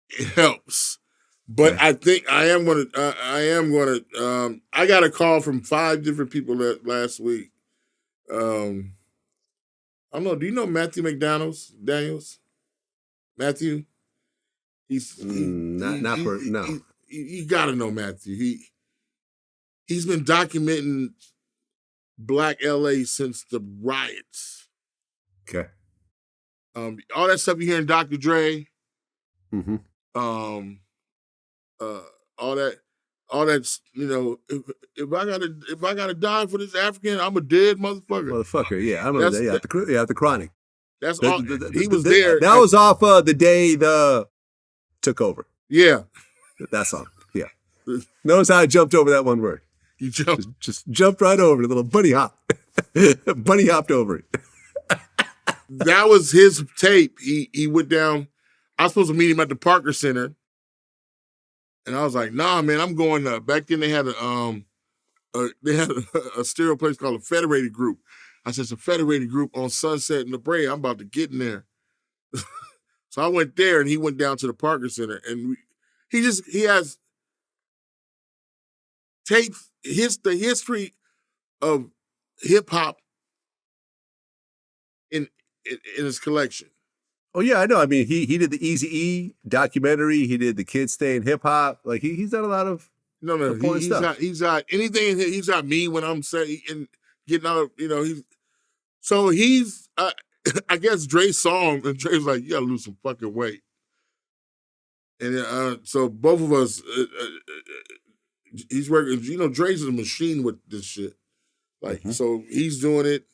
it helps. But I think I am gonna. I got a call from 5 different people last week. I don't know. Do you know Matthew McDaniels? Matthew. No. You gotta know Matthew. He's been documenting Black LA since the riots. Okay. All that stuff you hear in Dr. Dre. Mm-hmm. All that's if I gotta die for this African, I'm a dead motherfucker. Yeah. I'm the Chronic. That's all. He was there. That was off the day the took over. Yeah. That song. Yeah. Notice how I jumped over that one word. You jumped. Just jumped right over it. A little bunny hop. Bunny hopped over it. That was his tape. He went down. I was supposed to meet him at the Parker Center. And I was like, nah, man, I'm going back then they had a stereo place called a Federated Group. I said, it's a Federated Group on Sunset and La Brea. I'm about to get in there. So I went there and he went down to the Parker Center and he has tapes, the history of hip hop in his collection. Oh yeah, I know. I mean, he did the Eazy-E documentary. He did the Kids Stay in Hip Hop. Like he's done a lot of stuff. He's got anything. He's got me when I'm saying and getting out of he's I guess Dre's song and Dre's like, you gotta lose some fucking weight. And so both of us, he's working. Dre's a machine with this shit. Like so, he's doing it.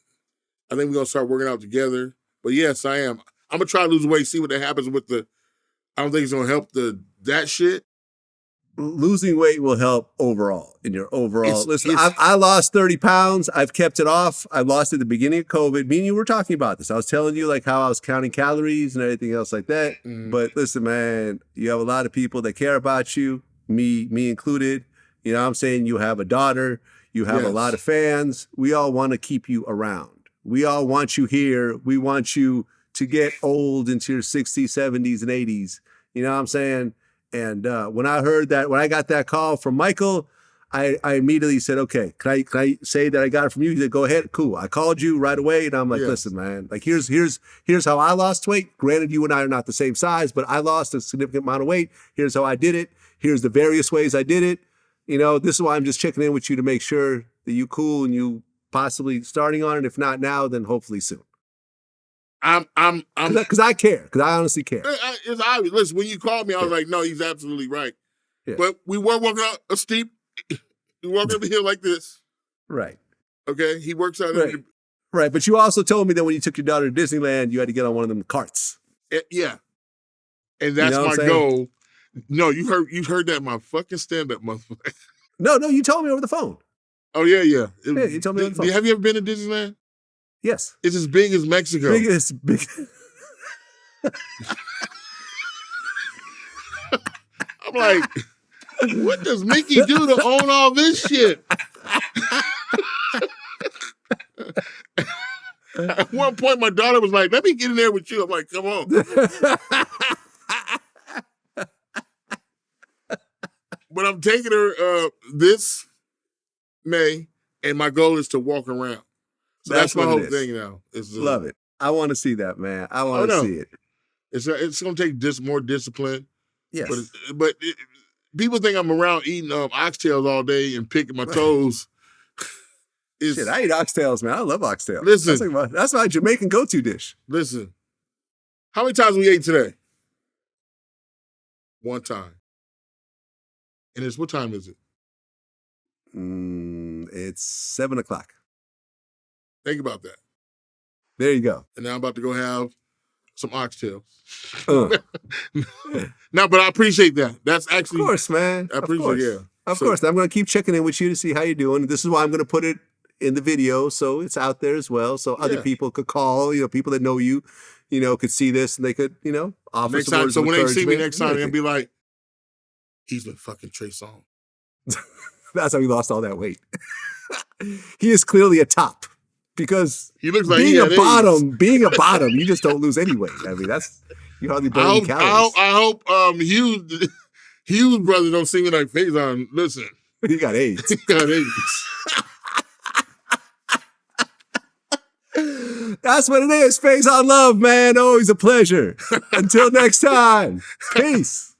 I think we're gonna start working out together. But yes, I am. I'm gonna try to lose weight, see what that happens with I don't think it's gonna help that shit. Losing weight will help overall in your overall. Listen, I lost 30 pounds. I've kept it off. I lost it at the beginning of COVID. Me and you were talking about this. I was telling you like how I was counting calories and everything else like that. But listen, man, you have a lot of people that care about you, me included. You know what I'm saying? You have a daughter. You have a lot of fans. We all want to keep you around. We all want you here. We want you to get old into your 60s, 70s, and 80s. You know what I'm saying? And when I got that call from Michael, I immediately said, okay, can I say that I got it from you? He said, go ahead. Cool. I called you right away. And I'm like, listen, man, like here's how I lost weight. Granted, you and I are not the same size, but I lost a significant amount of weight. Here's how I did it. Here's the various ways I did it. This is why I'm just checking in with you to make sure that you cool and you possibly starting on it. If not now, then hopefully soon. Because I care. Because I honestly care. It's obvious. Listen, when you called me, I was like, no, he's absolutely right. Yeah. But we were walking up a steep. We walked up a hill like this. Right. Okay. He works out. Right. But you also told me that when you took your daughter to Disneyland, you had to get on one of them carts. Yeah. And that's my goal. No, you heard that in my fucking stand-up, motherfucker. No, you told me over the phone. Oh yeah. Yeah, you told me over the phone. Have you ever been to Disneyland? Yes. It's as big as Mexico. Big. I'm like, what does Mickey do to own all this shit? At one point, my daughter was like, let me get in there with you. I'm like, come on. But I'm taking her this May, and my goal is to walk around. So that's my whole thing now. Love it. I want to see that, man. I want to see it. It's going to take more discipline. Yes. But people think I'm around eating oxtails all day and picking my toes. Shit, I eat oxtails, man. I love oxtails. Listen. That's my Jamaican go-to dish. Listen. How many times we ate today? One time. And what time is it? It's 7 o'clock. Think about that. There you go. And now I'm about to go have some oxtails. No, but I appreciate that. That's actually... Of course, man. I appreciate it, yeah. Of course. I'm going to keep checking in with you to see how you're doing. This is why I'm going to put it in the video so it's out there as well. So other people could call, people that know you, could see this and they could, offer next some time, words so of when they see me encouragement. next time, they're going to be like, he's been fucking Trey Songz. That's how he lost all that weight. He is clearly a top because he looks like being a bottom, you just don't lose any weight. I mean, you hardly burn any calories. I hope Hughes' brother don't see me like Faizon. Listen. He got AIDS. That's what it is. Faizon Love, man. Always a pleasure. Until next time. Peace.